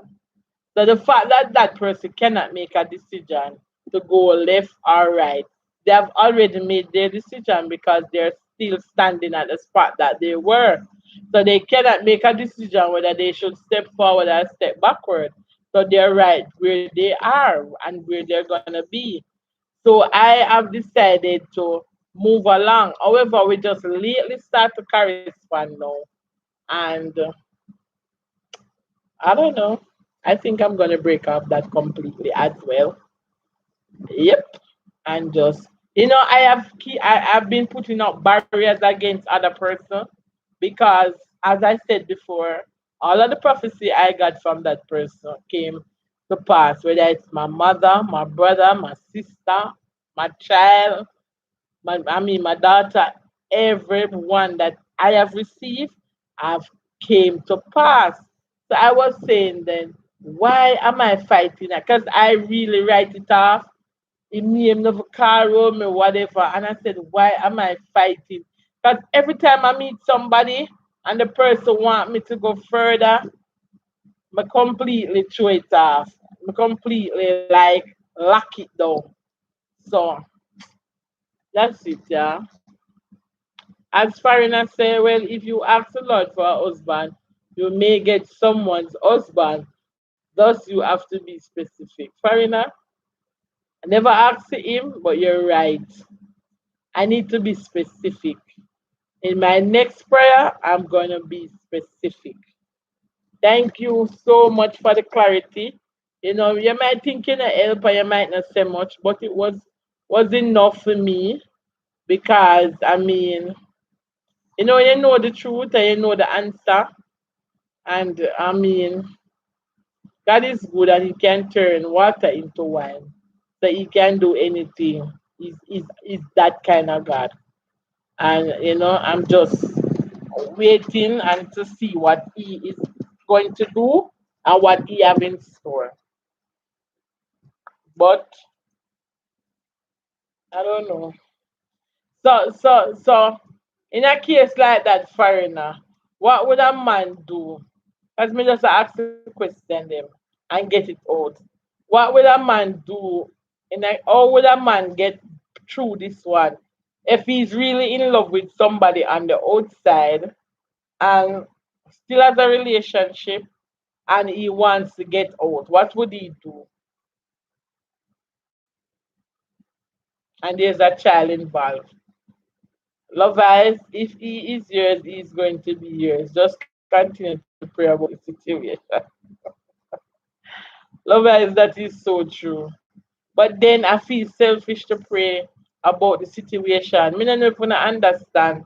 So the fact that that person cannot make a decision to go left or right, they have already made their decision because they're still standing at the spot that they were. So they cannot make a decision whether they should step forward or step backward. So they're right where they are and where they're gonna be. So I have decided to move along. However, we just lately start to correspond now. And I don't know. I think I'm gonna break up that completely as well. Yep. And just I've been putting up barriers against other person because as I said before, all of the prophecy I got from that person came to pass, whether it's my mother, my brother, my sister, my child, my daughter, everyone that I have received have came to pass. So I was saying then, why am I fighting? Because I really write it off. In name of Carol, me whatever. And I said, why am I fighting? Because every time I meet somebody and the person want me to go further, I completely throw it off. I completely like lock it down. So that's it, yeah. As Farina say, well, if you ask the Lord for a husband, you may get someone's husband. Thus, you have to be specific. Farina, I never asked him, but you're right. I need to be specific. In my next prayer, I'm going to be specific. specific. Thank you so much for the clarity. You might think you know help and you might not say much, but it was enough for me because you know the truth and you know the answer. And God is good and He can turn water into wine. So He can do anything. He's that kind of God. And I'm just waiting and to see what He is going to do and what He have in store. But I don't know. So in a case like that, foreigner, what would a man do? Let me just ask the question them and get it out. What would a man do how would a man get through this one if he's really in love with somebody on the outside and still has a relationship and he wants to get out? What would he do? And there's a child involved. Love eyes, if he is yours, he's going to be yours. Just continue to pray about the situation. Love eyes, that is so true. But then I feel selfish to pray about the situation. Me no know if you understand.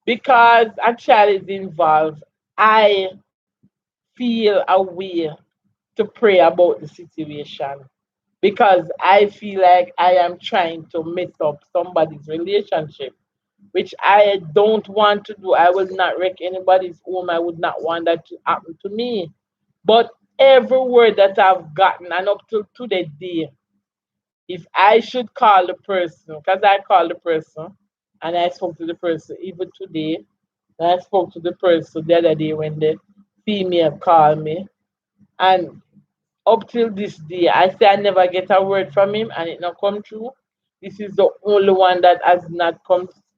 Because a child is involved, I feel a way to pray about the situation. Because I feel like I am trying to mess up somebody's relationship, which I don't want to do. I will not wreck anybody's home. I would not want that to happen to me. But every word that I've gotten, and up to the day, if I should call the person, because I called the person and I spoke to the person even today, and I spoke to the person the other day when the female called me, and up till this day, I say I never get a word from him and it not come true. This is the only one that has not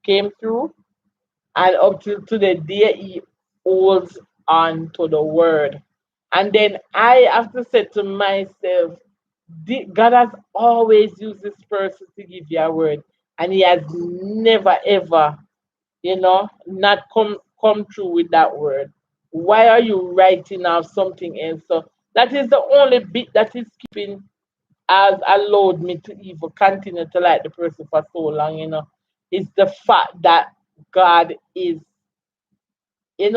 came through, and up till to the day he holds on to the word. And then I have to say to myself, God has always used this person to give you a word, and He has never ever, not come through with that word. Why are you writing off something else? So that is the only bit that is keeping has allowed me to even continue to like the person for so long. Is the fact that God is, he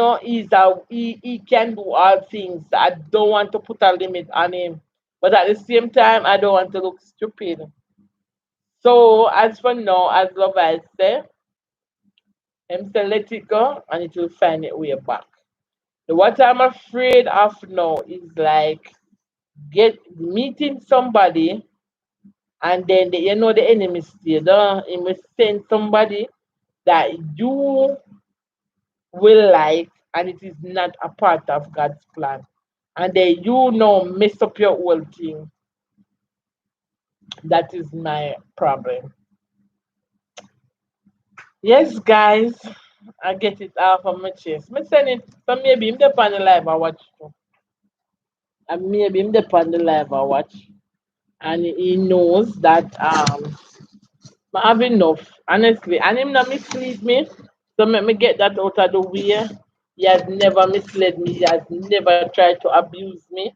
can do all things. I don't want to put a limit on him, but at the same time, I don't want to look stupid. So as for now, as love I say, him say let it go and it will find its way back. What I'm afraid of now is like get meeting somebody and then the enemy still he will send somebody that you will like and it is not a part of God's plan. And then mess up your whole thing. That is my problem. Yes, guys, I get it off of my chest. Me send it, so maybe him dey on the live I watch too. And maybe him dey on the live I watch. And he knows that I have enough, honestly. And him not mislead me. So let me get that out of the way. He has never misled me. He has never tried to abuse me.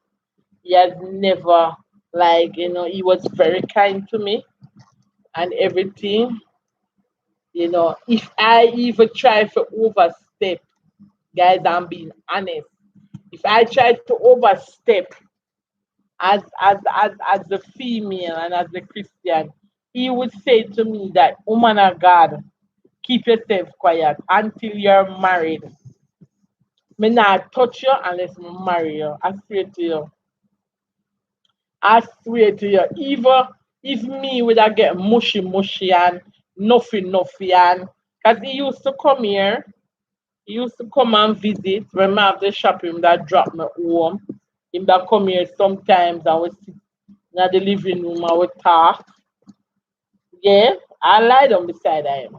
He has never he was very kind to me and everything. If I even try to overstep, guys, I'm being honest. If I try to overstep as the female and as the Christian, he would say to me that, woman of God, keep yourself quiet until you're married. Me not touch you unless me marry you. I swear to you. I swear to you. Even if me would I get mushy and nothing and because he used to come here. He used to come and visit when I have the shop him that drop me home. Him that come here sometimes I would sit in the living room, I would talk. Yeah, I lie down beside him.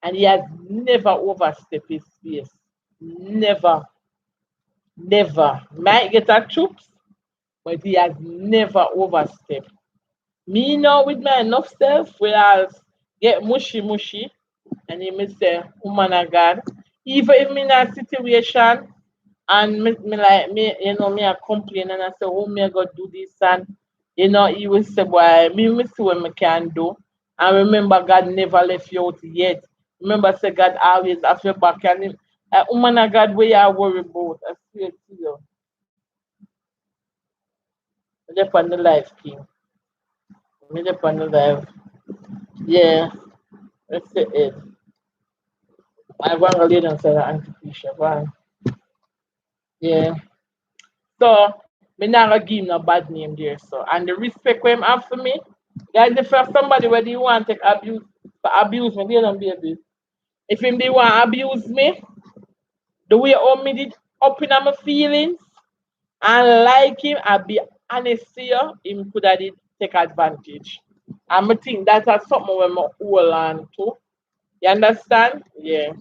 And he has never overstepped his space. Never, never. Might get a troops, but he has never overstepped. Me now with my enough self, where I get mushy, and he may say, woman of God, Even if me in a situation and me like me, me a complain and I say, oh me I go do this and he will say, boy, me see what me can do. And remember God never left you out yet. Remember say God always have your back and woman of God where you worry about. I swear to you. Me dey on the life king. Me dey on the life. Yeah, that's it. I'm gonna lay down say that Auntie Fisher. Go on. Yeah. So me not gonna give him no bad name there. So and the respect him have for me, guys, if for somebody whether you want to take abuse for abuse me, they don't be abuse. If him they want abuse me, the way how me did up in my feelings and like him, I be honest to you, him could have did take advantage. And I think that's something when I hold on to. You understand? Yeah.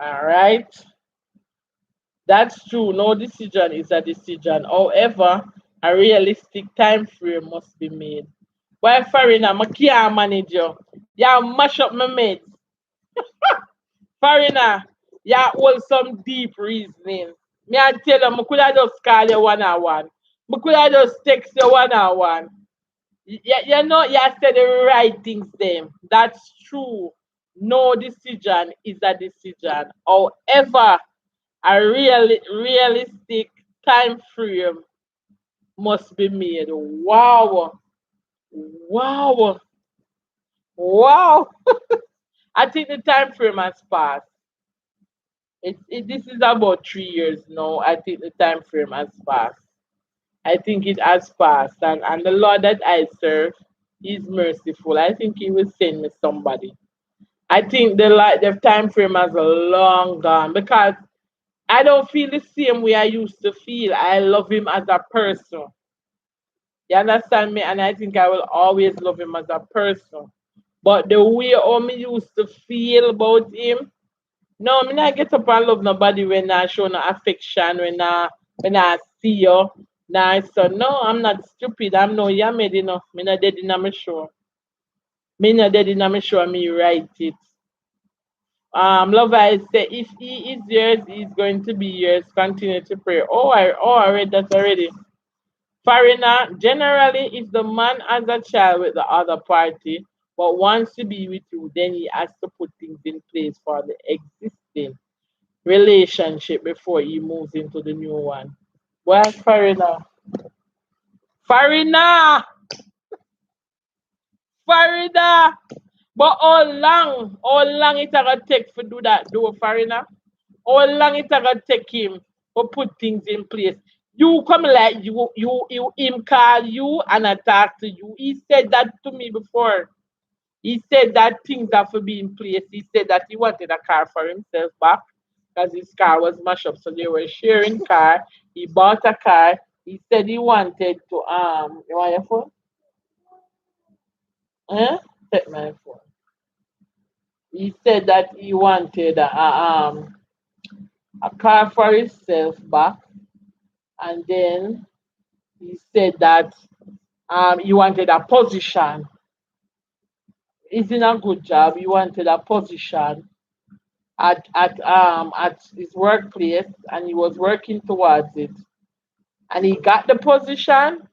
All right. That's true. No decision is a decision. However, a realistic time frame must be made. Why foreigner, I can't manage you. You mash up my mates. Foreigner, you hold some deep reasoning. Me I tell you, I could have just call you one on one. I could have just text you one on one. You know, you said the right things then. That's true. No decision is a decision. However, a realistic time frame must be made. Wow. Wow. Wow. I think the time frame has passed. This is about 3 years now. I think the time frame has passed. I think it has passed. And the Lord that I serve is merciful. I think He will send me somebody. I think the time frame has long gone because I don't feel the same way I used to feel. I love him as a person. You understand me? And I think I will always love him as a person. But the way how me used to feel about him, no, me not get up and love nobody when I show no affection, when I see you. Nah, so no, I'm not stupid. I'm no yammed enough. Me not dead in my show. Me not dead in my show. Me write it. Lover, I say if he is yours, he's going to be yours. Continue to pray. I read that already. Foreigner, generally, if the man has a child with the other party but wants to be with you, then he has to put things in place for the existing relationship before he moves into the new one. Well, foreigner, foreigner, foreigner. But how long it gonna take to do that, do a foreigner? How long it gonna take him to put things in place? You come like you him call you and attack to you. He said that to me before. He said that things have to be in place. He said that he wanted a car for himself back because his car was mashed up. So they were sharing car. He bought a car. He said he wanted to you want your phone? Huh? Take my phone. He said that he wanted a car for himself back, and then he said that he wanted a position. He's in a good job. He wanted a position at his workplace, and he was working towards it. And he got the position,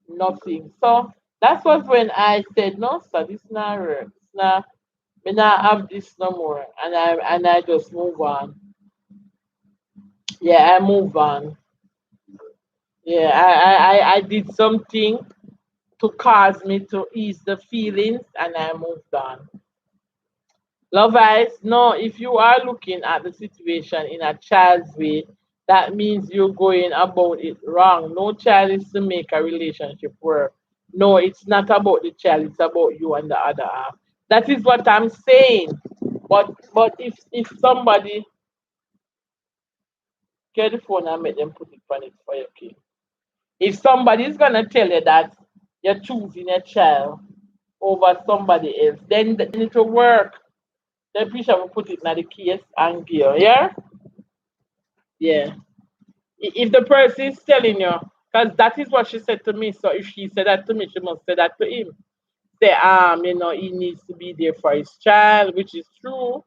nothing. So that was when I said, no, sir, this not work. It's not. Me not have this no more, and I just move on. Yeah, I move on. Yeah, I did something to cause me to ease the feelings and I moved on. Love eyes, no, if you are looking at the situation in a child's way, that means you're going about it wrong. No child is to make a relationship work. No, it's not about the child, it's about you and the other half. That is what I'm saying. But if somebody get the phone and make them put it on it for your kid. If somebody is gonna tell you that you're choosing a child over somebody else, then it will work. The bishop will put it in the case and give. Yeah? Yeah. If the person is telling you, because that is what she said to me. So if she said that to me, she must say that to him. Say, he needs to be there for his child, which is true.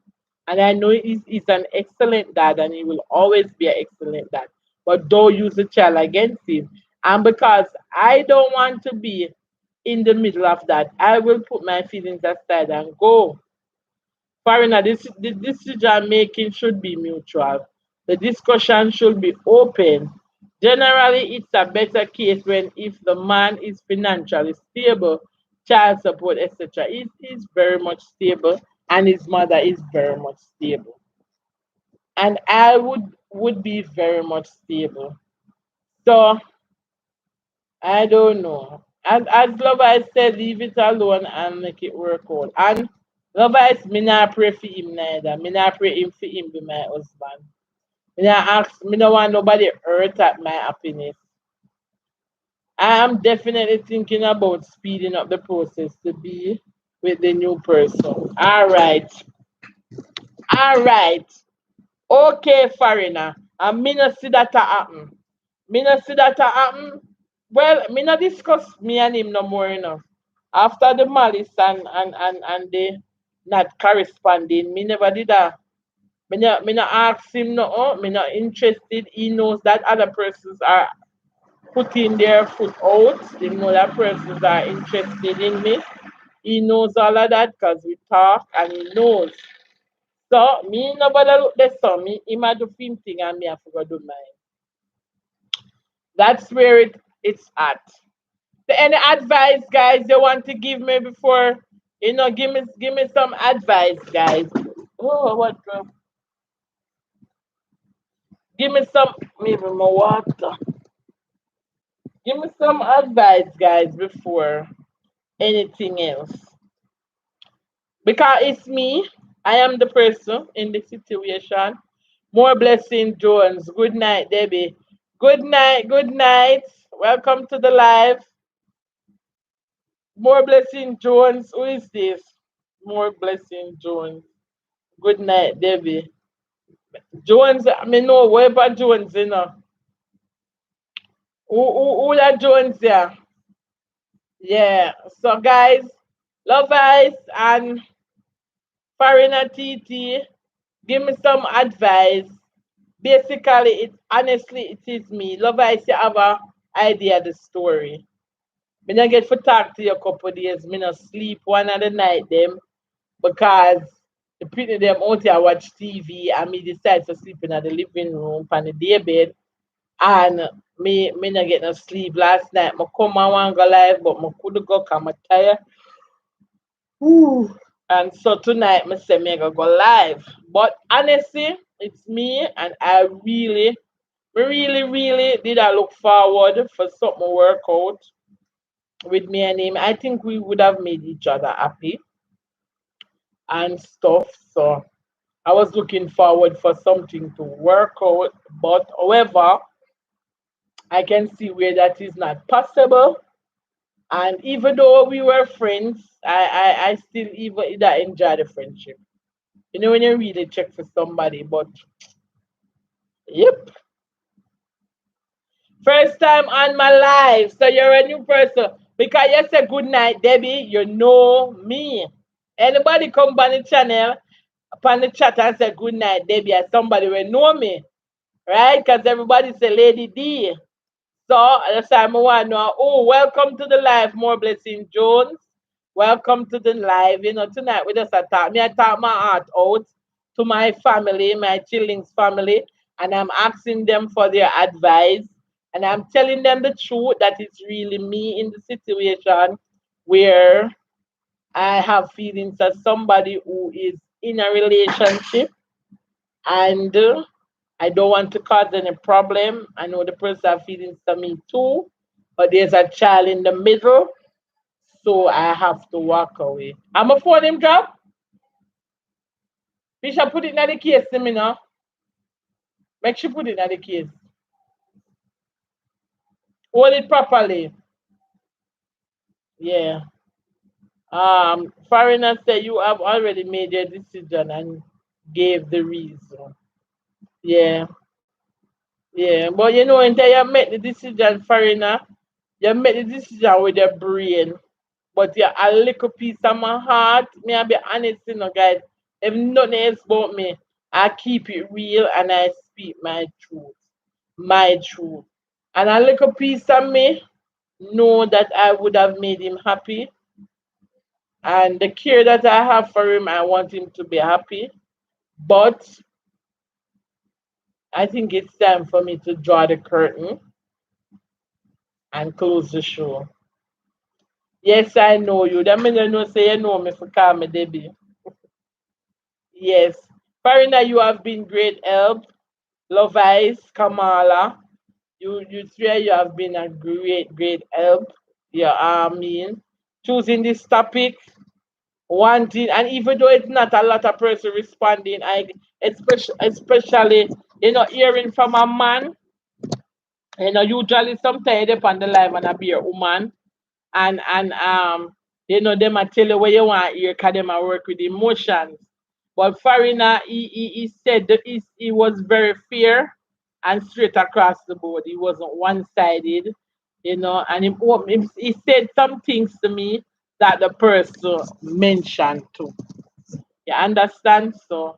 And I know he's an excellent dad and he will always be an excellent dad. But don't use the child against him. And because I don't want to be in the middle of that, I will put my feelings aside and go. Farina, the decision making should be mutual. The discussion should be open. Generally, it's a better case when if the man is financially stable, child support, etc. Is very much stable, and his mother is very much stable. And I would be very much stable. So I don't know. As Love I said, leave it alone and make it work out. And Love I me not pray for him neither. Me not pray him for him be my husband. Me not ask me no want nobody hurt at my happiness. I am definitely thinking about speeding up the process to be with the new person. All right. All right. Okay, Farina. And me not see that a happen. Me not see that a happen. Well, me not discuss me and him no more enough. After the malice and the not corresponding, me never did that. Me not ask him no, me not interested. He knows that other persons are putting their foot out. They know that persons are interested in me. He knows all of that because we talk and he knows. So me nobody look the so me him a do film thing and me I forgot do mine. That's where it's at. So any advice, guys, you want to give me before give me some advice, guys. Oh, what? Give me some, maybe more water. Give me some advice, guys, before anything else. Because it's me. I am the person in the situation. More blessing, Jones. Good night, Debbie. Good night. Good night. Welcome to the live. More blessing, Jones. Who is this? More blessing, Jones. Good night, Debbie. Jones, I mean, no, where about Jones, you know? Who that Jones there? Yeah. So, guys, Love Ice and Farina TT, give me some advice. Basically, it is me. Love Ice, you have a idea of the story. Me not get for talk to you a couple of days. Me not sleep one of the night them because the people them out here watch TV and me decide to sleep in the living room on the day bed and me not get no sleep last night. Me come and want go live but me couldn't go because I'm tired. Ooh. And so tonight me say me go live. But honestly, it's me and really did I look forward for something work out with me and him. I think we would have made each other happy and stuff. So I was looking forward for something to work out. But however, I can see where that is not possible. And even though we were friends, I still even that enjoy the friendship. You know when you really check for somebody, but yep. First time on my life. So you're a new person. Because you say good night, Debbie, you know me. Anybody come on the channel, upon the chat and say good night, Debbie, and somebody will know me. Right? Because everybody say Lady D. So that's why I want to know. Oh, welcome to the live, more blessing Jones. Welcome to the live. You know, tonight we just talk. Me, I talk my heart out to my family, my chillings family, and I'm asking them for their advice. And I'm telling them the truth that it's really me in the situation where I have feelings as somebody who is in a relationship and I don't want to cause any problem. I know the person have feelings to me too, but there's a child in the middle, so I have to walk away. I'm a phone him drop. Bishop put it in the case to me now. Make sure put it in the case. Hold it properly. Yeah. Foreigner said you have already made your decision and gave the reason. Yeah. Yeah. But you know, until you make the decision, foreigner, you make the decision with your brain. But yeah, a little piece of my heart, me I be honest, guys. If nothing else about me, I keep it real and I speak my truth. My truth. And a little piece of me know that I would have made him happy. And the care that I have for him, I want him to be happy. But I think it's time for me to draw the curtain and close the show. Yes, I know you. That means you know say you know me for call me Debbie. Yes. Farina, you have been great help. Love Eyes, Kamala. You three you have been a great help. Yeah, I mean choosing this topic, wanting and even though it's not a lot of person responding, I especially hearing from a man, usually sometimes they on the live and I be a woman and them I tell you what you want here because them I work with emotions. But Farina, he said that he was very fair and straight across the board. He wasn't one-sided, and he said some things to me that the person mentioned too. You understand? So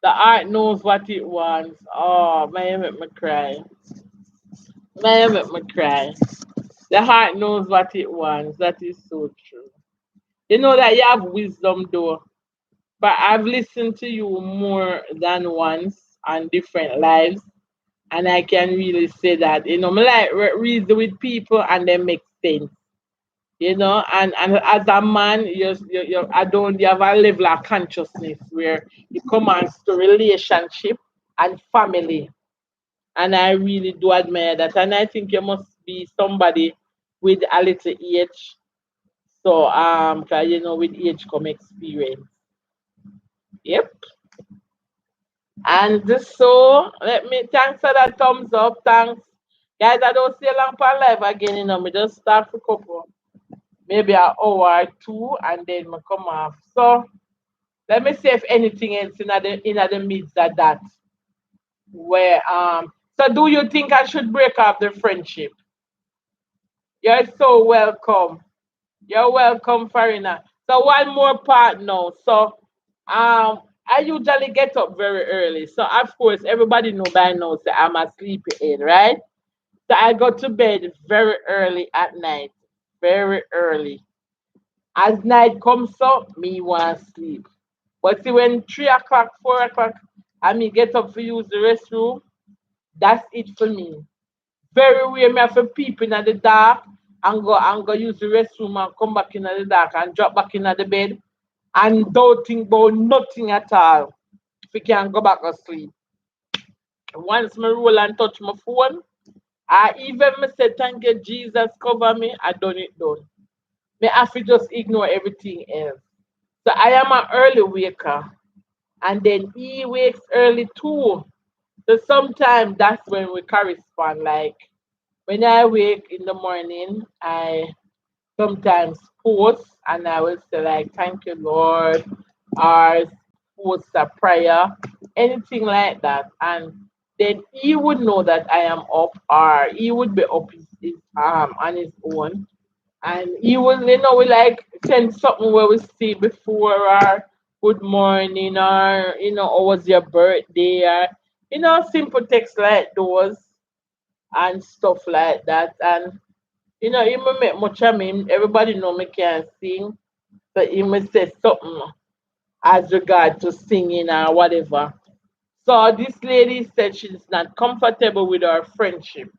the art knows what it wants. Oh, man, make me cry. Man, make me cry. The heart knows what it wants. That is so true. You know that you have wisdom though, but I've listened to you more than once on different lives, and I can really say that me like reason with people and they make sense. And as a man, I don't you have a level of consciousness where you come on to relationship and family, and I really do admire that, and I think you must be somebody with a little age. So 'cause, with age come experience. Yep. And so let me thanks for that thumbs up. Thanks. Guys, I don't stay long for live again, me just start for couple, maybe an hour or two, and then me come off. So let me see if anything else in the midst of that. Where so do you think I should break off the friendship? You're so welcome. You're welcome, Farina. So one more part now. So I usually get up very early. So of course everybody know by now that I'm a sleepyhead, right? So I go to bed very early at night. Very early. As night comes up, me want sleep. But see when 3 o'clock, 4 o'clock, I me get up to use the restroom, that's it for me. Very weird me have to peep in the dark and go use the restroom and come back in the dark and drop back in the bed and don't think about nothing at all. If you can go back to sleep. Once me roll and touch my phone, I even me say thank you Jesus cover me, I done it done. Me have to just ignore everything else. So I am an early waker and then he wakes early too. So sometimes that's when we correspond. Like when I wake in the morning, I sometimes post and I will say like thank you Lord or post a prayer, anything like that. And then he would know that I am up or he would be up his on his own. And he will we like send something where we see before or good morning or how was your birthday or simple text like those and stuff like that. And he may make much of me. Everybody know me can sing. So he may say something as regard to singing or whatever. So this lady said she's not comfortable with our friendship.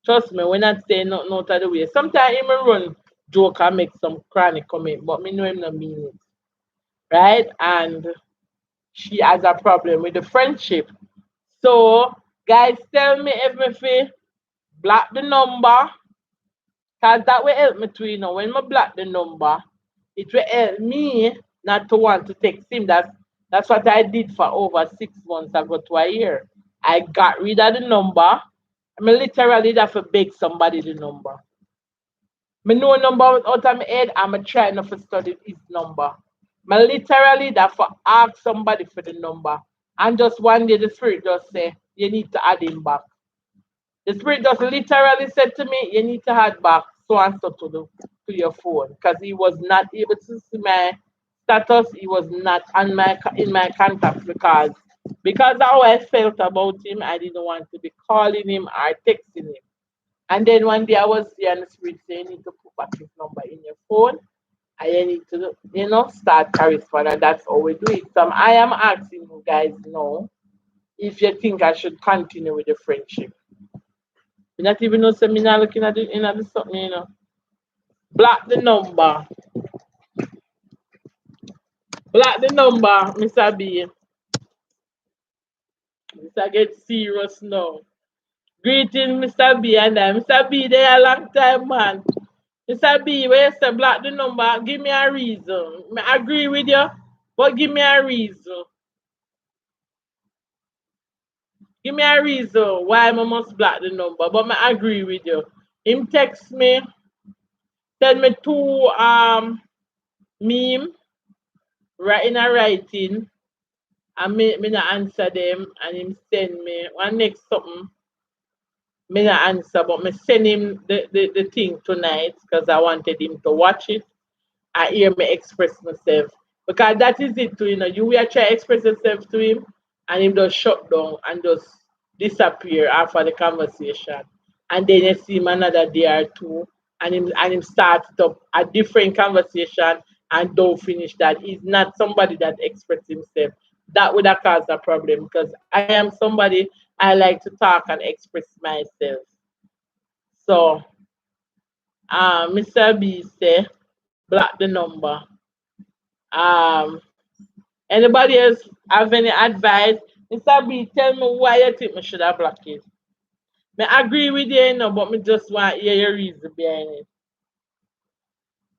Trust me, we're not saying nothing out of the way. Sometimes he may run joke and make some chronic comment, but me know him not mean it. Right? And she has a problem with the friendship. So guys tell me if me fi block the number. Cause that will help me to, when I block the number, it will help me not to want to text him. That's what I did for over 6 months ago to a year. I got rid of the number. I mean, literally have to beg somebody the number. Me know number out of my head, I'm trying not to study his number. Me literally that for ask somebody for the number. And just one day the spirit just say, you need to add him back. The spirit just literally said to me, you need to add back so and so to do. to your phone because he was not able to see my status. He was not on my in my contacts because how I felt about him. I didn't want to be calling him or texting him. And then one day I was there and the spirit saying you need to put back his number in your phone and you need to, start corresponding. That's how we do it. So I am asking you guys now if you think I should continue with the friendship. You not even know seminar looking at the something. Block the number. Block the number, Mr. B. Mr. Get serious now. Greeting Mr. B and I. Mr. B, they a long time, man. Mr. B, where you say block the number, give me a reason. I agree with you, but give me a reason. Give me a reason why I must block the number, but I agree with you. Him text me, send me two meme, right in a writing, and me not answer them, and him send me one next something. Me not answer, but me send him the thing tonight because I wanted him to watch it. I hear me express myself. Because that is it too, you will try to express yourself to him and him just shut down and just disappear after the conversation. And then you see him another day or two and him start up a different conversation and don't finish that. He's not somebody that expresses himself. That would have caused a problem because I am somebody I like to talk and express myself. So Mr. B say block the number. Um, Anybody else have any advice? Mr. B, tell me why you think me should have blocked it. I agree with you, but me just want to hear your reason behind it.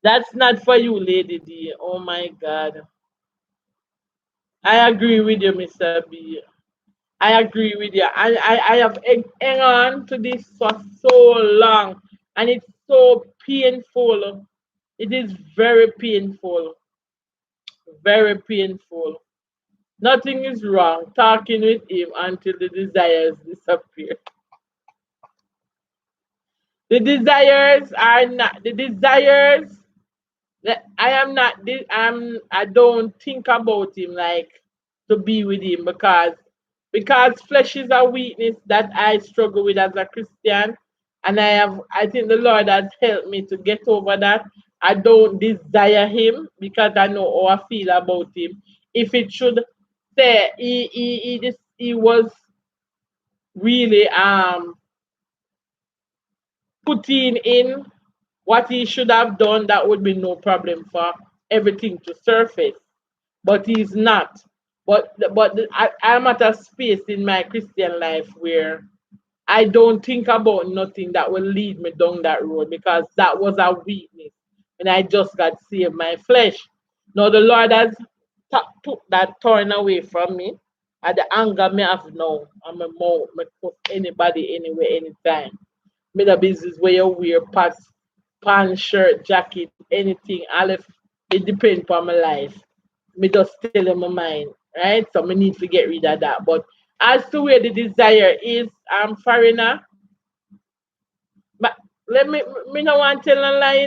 That's not for you, Lady D. Oh my God. I agree with you, Mr. B. I agree with you. I have hang on to this for so long, and it's so painful. It is very painful. Very painful. Nothing is wrong talking with him until the desires disappear. The desires are not the desires that I am not I don't think about him like to be with him because flesh is a weakness that I struggle with as a Christian, and I think the Lord has helped me to get over that. I don't desire him because I know how I feel about him. If it should say he was really putting in what he should have done, that would be no problem for everything to surface. But he's not. I'm at a space in my Christian life where I don't think about nothing that will lead me down that road because that was a weakness. And I just got saved my flesh. Now the Lord has took that thorn away from me. And the anger me have now. I'm a mouth, me put anybody anywhere, anytime. Me the business where you wear pants, shirt, jacket, anything. All of it depends on my life. Me just tell in my mind, right? So me need to get rid of that. But as to where the desire is, I'm foreigner. But let me no want to tell a lie,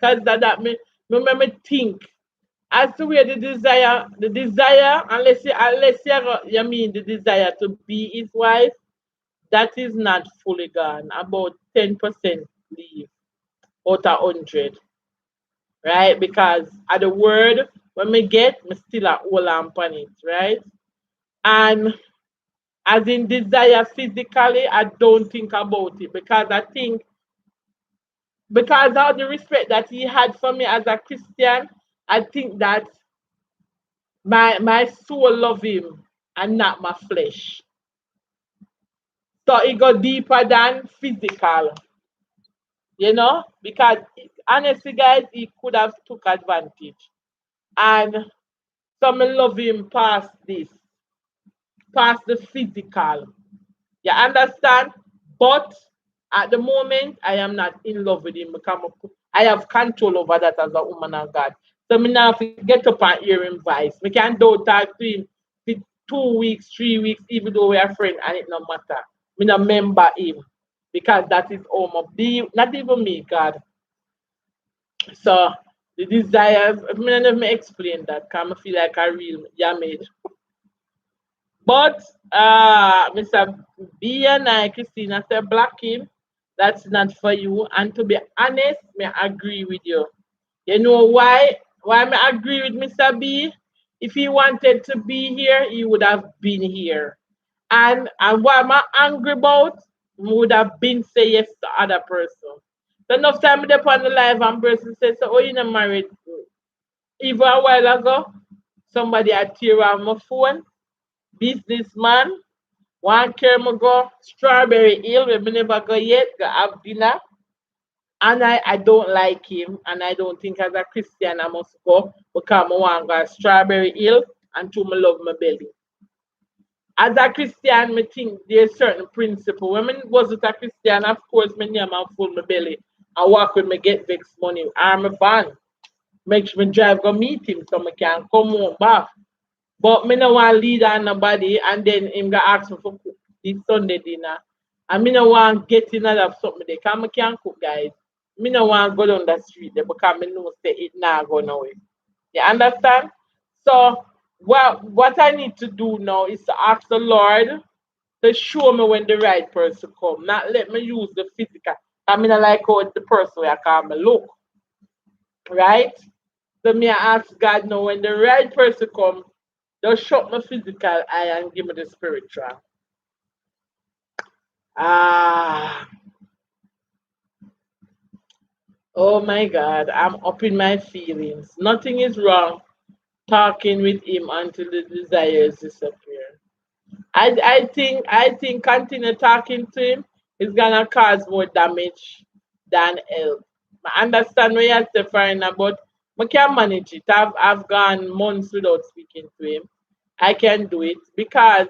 cause that me think. As to where the desire, you mean the desire to be his wife, that is not fully gone. About 10% leave out of 100, right? Because at the word when me get, me still a hold on it, right? And as in desire physically, I don't think about it because I think because of the respect that he had for me as a Christian, I think that my soul love him and not my flesh. So it go deeper than physical, because honestly, guys, he could have took advantage. And some love him past this, past the physical. You understand? But at the moment, I am not in love with him because I have control over that as a woman of God. So me now get up and hear him voice. We can do talk to him for 2 weeks, 3 weeks, even though we are friends, and it no matter. Me not remember him because that is home of the not even me, God. So the desires, I mean, I never explain that. Cause I feel like I real yamid. But Mr. B and I, Christina said, block him. That's not for you. And to be honest, me agree with you. You know why? Why me agree with Mr. B? If he wanted to be here, he would have been here. And what am I angry about? Would have been say yes to other person. So enough time they on the live and person says, so oh you not married. Even a while ago, somebody had tear on my phone, businessman, one care me go Strawberry Hill, we never go yet, go have dinner. And I don't like him, and I don't think as a Christian I must go because I want to go Strawberry Hill and to me love my belly. As a Christian, me think there's certain principle. When I wasn't a Christian, of course, me name and full my belly. I walk with me get vex money. I'm a van. Make sure me drive go meet him so I can come home back. But me no want lead on nobody and then him go ask me for cook this Sunday dinner. And me no want get in of something there. Cause me can cook, guys. Me no want go down the street there because me know say it not go nowhere. You understand? So what I need to do now is to ask the Lord to show me when the right person come. Not let me use the physical. I mean I like how the person I call me look. Right? So me I ask God now when the right person come, just shut my physical eye and give me the spiritual. Ah, oh my God, I'm up in my feelings. Nothing is wrong talking with him until the desires disappear. I think continue talking to him is gonna cause more damage than help. I understand what you're saying, but I can manage it. I've gone months without speaking to him. I can do it because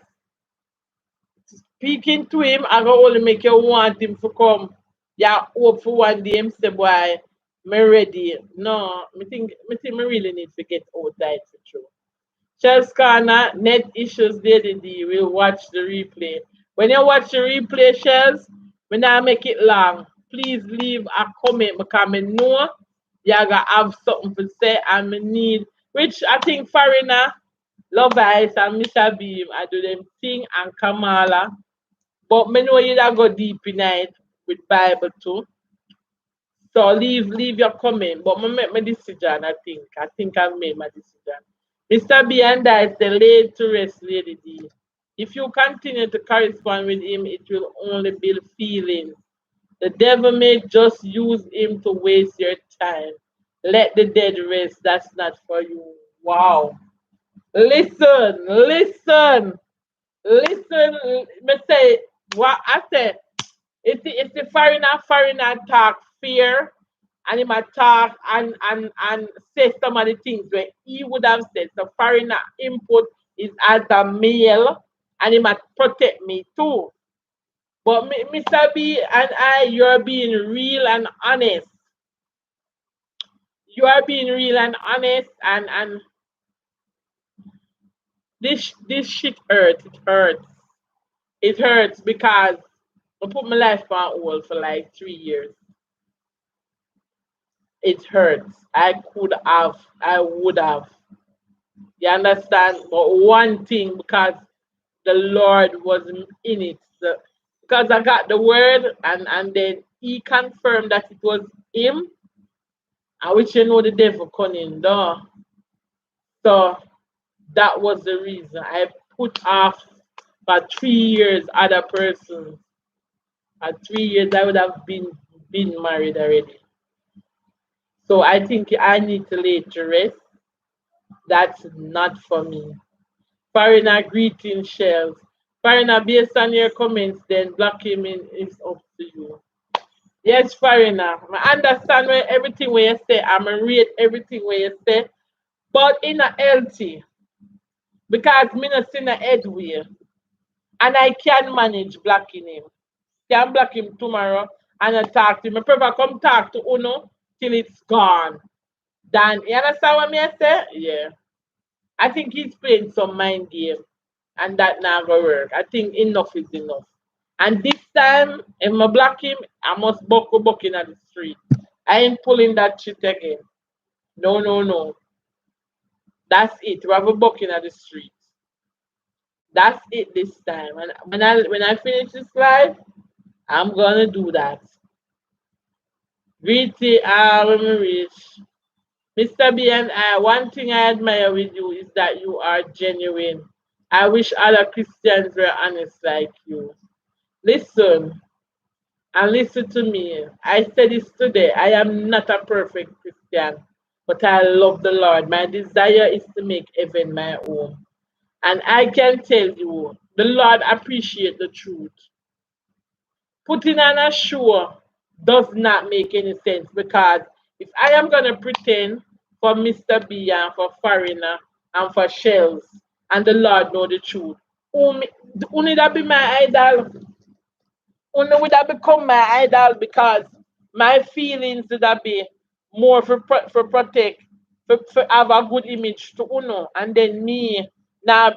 speaking to him, I go only make you want him to come. Yeah, hope for one day him say, boy, me ready. No, me think me really need to get outside for true. Chelsea Corner, net issues Lady D will watch the replay. When you watch the replay, Shells, when I make it long, please leave a comment because I know you gonna have something to say and me need, which I think Farina, Love Ice and Mr. Beam, I do them thing and Kamala. But me know you that go deep in it with Bible too. So leave your comment. But me make my decision, I think. I think I've made my decision. Mr. B and I is the laid to rest Lady D. If you continue to correspond with him, it will only build feelings. The devil may just use him to waste your time. Let the dead rest. That's not for you. Wow. Listen, me say what I say. It's the foreigner talk fear and he might talk and say some of the things where he would have said. So foreigner input is as a male and he might protect me too. But Mr. B and I, you're being real and honest. You are being real and honest and this shit hurts. It hurts. It hurts because I put my life on hold for like 3 years. It hurts. I would have. You understand? But one thing, because the Lord was in it. Because I got the word and then he confirmed that it was him, and which you know the devil cunning down. So that was the reason I put off for 3 years other persons. At 3 years I would have been married already. So I think I need to lay to rest. That's not for me. Farina greeting shells. Farina, based on your comments, then block him in is up to you. Yes, Farina. I understand everything where you say. I'm going to read everything where you say. But in a healthy, because me not in a headway. And I can manage blocking him. Can block him tomorrow and I talk to him. I prefer come talk to Uno till it's gone. Then you understand what me I say? Yeah. I think he's playing some mind game and that not gonna work. I think enough is enough. And this time, if I block him, I must buckle in the street. I ain't pulling that shit again. No, no, no. That's it. We have a buck in the streets. That's it this time. And when I finish this live, I'm gonna do that. VTR when we reach. Mr. B and I, one thing I admire with you is that you are genuine. I wish other Christians were honest like you. Listen, and listen to me. I said this today. I am not a perfect Christian, but I love the Lord. My desire is to make heaven my home. And I can tell you, the Lord appreciates the truth. Putting on a show does not make any sense because if I am gonna pretend for Mr. B and for Foreigner and for Shells and the Lord know the truth, only that be my idol. Only would that become my idol because my feelings would that be more for protect for have a good image to Uno and then me now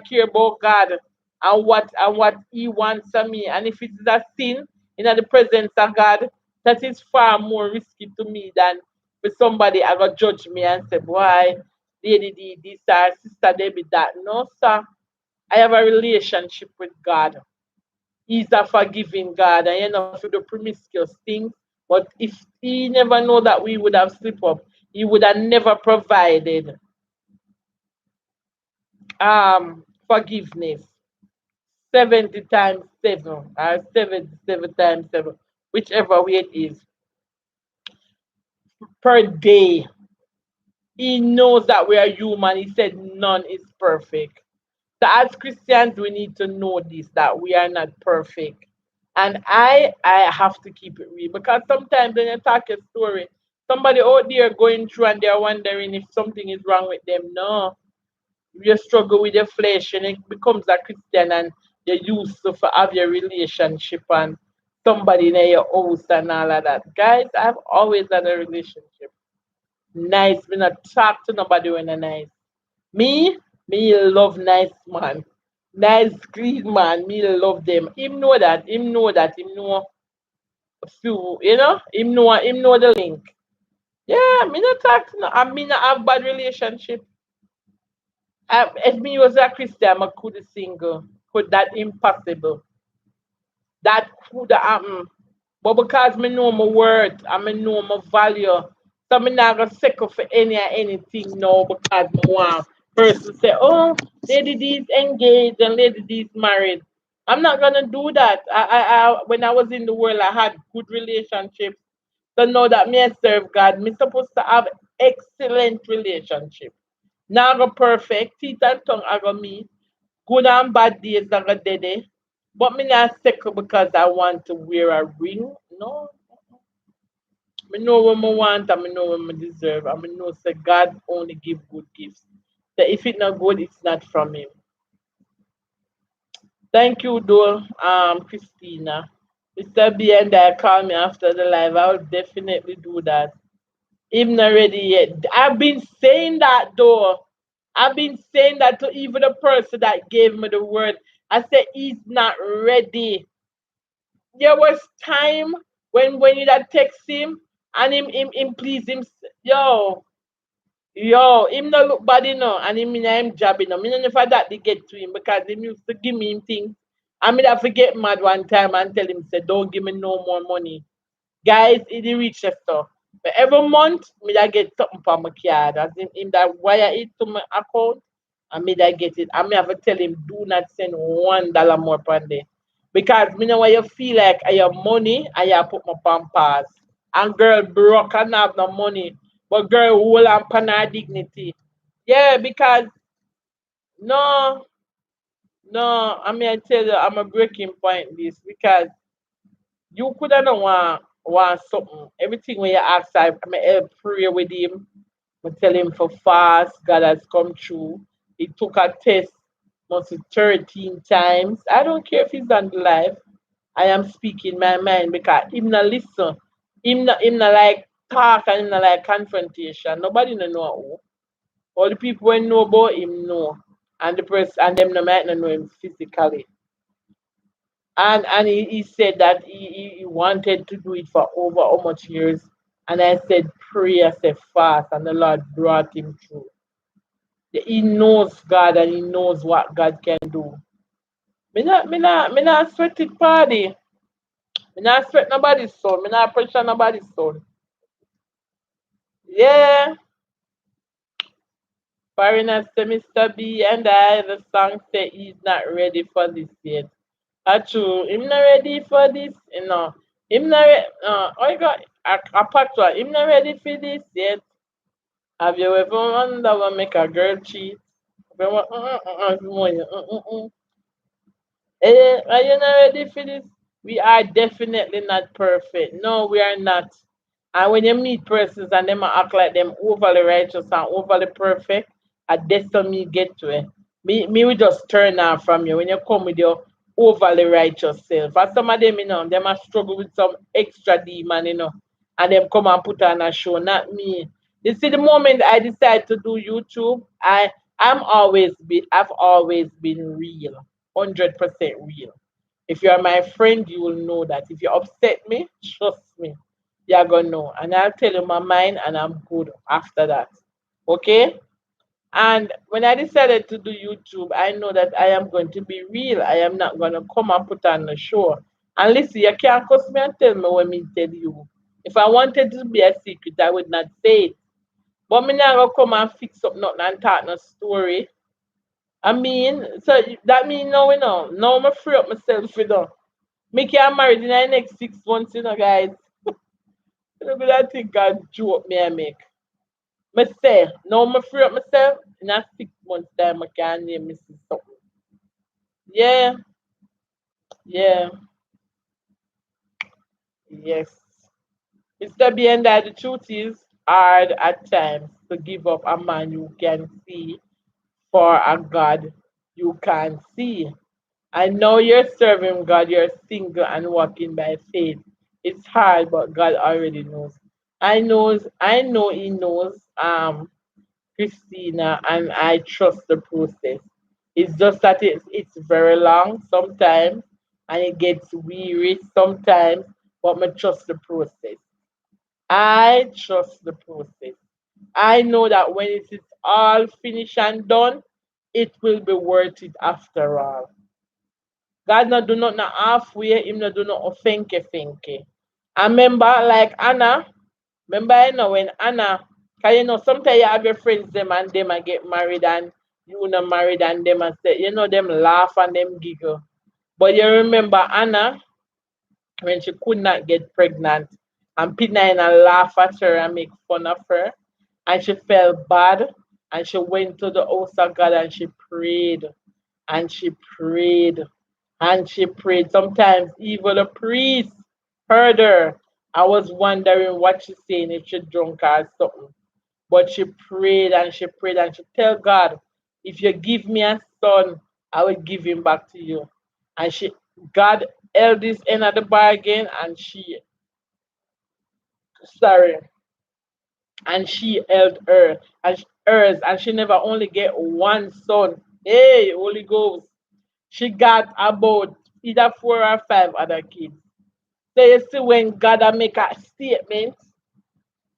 care about God and what he wants of me. And if it is a sin in the presence of God, that is far more risky to me than for somebody I got judge me and say, boy, lady this or sister Debbie that. No, sir. I have a relationship with God. He's a forgiving God, and you know, for the promiscuous things. But if he never know that we would have slipped up, he would have never provided forgiveness 70 times 7 or 77 times 7, whichever way it is, per day. He knows that we are human. He said none is perfect. So as Christians, we need to know this that we are not perfect. And I have to keep it real because sometimes when you talk a story, somebody out there going through and they're wondering if something is wrong with them. No, you struggle with your flesh and it becomes a Christian and you used to have your relationship and somebody in your house and all of that. Guys, I've always had a relationship. Nice. Me not talk to nobody when I nice. Me love nice man. Nice clean man. Me love them. Him know that. Him know that. Him know few. Him know the link. Yeah, me not talk to no. I mean not have bad relationship. If me was a Christian, I could single. Could that impossible? That could happen. But because me know my worth and me know my value, so me not gonna settle for any or anything now because me want person say, oh, lady D's engaged and lady D's married. I'm not gonna do that. When I was in the world, I had good relationships. So now that me I serve God, me supposed to have excellent relationship. Not go perfect, teeth and tongue I go me. Good and bad days I go dead. But me not second because I want to wear a ring. No. I know what I want and I know what I deserve. And I know say God only give good gifts. So if it's not good, it's not from him. Thank you though, Christina. Mr. B and I call me after the live. I will definitely do that. Even not ready yet. I've been saying that though. I've been saying that to even the person that gave me the word. I said he's not ready. There was time when you that text him and him please him yo him no look bad and him jabbing me no never that they get to him because him used to give me him things. I mean I forget mad one time and tell him say don't give me no more money. Guys, it the reach stuff. But every month me that get something for my card. As him that wire it to my account and me that get it. And me have to tell him do not send $1 more per day. Because me know why you feel like I have money and you put my pampas. And girl broke and have no money. But girl hold on pan her dignity. Yeah, because no, no, I mean I tell you I'm a breaking point this because you could have want something. Everything when you ask I mean help pray with him. I tell him for fast, God has come true. He took a test must 13 times. I don't care if he's on the live. I am speaking my mind because him not listen. Him not like talk and him not like confrontation. Nobody no know who. All the people who know about him know. And the person and them no might not know him physically. And he said that he wanted to do it for over how much years? And I said, pray, I said, fast, and the Lord brought him through. He knows God and he knows what God can do. Me not sweat it party. Me not sweat nobody's son. Me not pressure nobody's son. Yeah. Foreigner say Mr. B and I, the song say he's not ready for this yet. True, him not ready for this, you know. Him not oh my god, a patois, him not ready for this yet. Have you ever wondered what make a girl cheat? Have you are you not ready for this? We are definitely not perfect. No, we are not. And when you meet persons and them act like them overly righteous and overly perfect, that's how me get to it. Me will just turn off from you when you come with your overly righteous self. And some of them, them a struggle with some extra demon, and them come and put on a show, not me. You see, the moment I decide to do YouTube, I've always been real, 100% real. If you are my friend, you will know that. If you upset me, trust me, you're gonna know. And I'll tell you my mind, and I'm good after that. Okay? And when I decided to do YouTube, I know that I am going to be real. I am not going to come and put on a show. And listen, you can't cuss me and tell me when me tell you. If I wanted to be a secret, I would not say it. But me not gonna come and fix up nothing and talk no story. I mean, so that mean now, now I'm free up myself, Me can married in the next 6 months, guys. Look at that thing God joke me I make. Me say, now I'm free up myself, in a 6 months time I can name Mrs. Something. Yeah, yeah, yes. Mr. Bien that the truth is hard at times to give up a man you can see for a God you can't see. I know you're serving God, you're single and walking by faith. It's hard, but God already knows. I know He knows Christina, and I trust the process. It's just that it's very long sometimes and it gets weary sometimes, but I trust the process. I trust the process. I know that when it is all finished and done, it will be worth it after all. God not do not halfway, him not do not finky. I remember like Anna, remember when Anna, cause sometimes you have your friends them and them and get married and you not married and them and say, them laugh and them giggle. But you remember Anna when she could not get pregnant and Pina laugh at her and make fun of her and she felt bad and she went to the house of God and she prayed and she prayed and she prayed. Sometimes even the priest heard her. I was wondering what she's saying, if she drunk or something. But she prayed and she prayed and she tell God, if you give me a son, I will give him back to you. And God held this end of the bargain and sorry, and she held hers and she never only get one son. Hey, Holy Ghost. She got about either 4 or 5 other kids. So you see, when God a make a statement,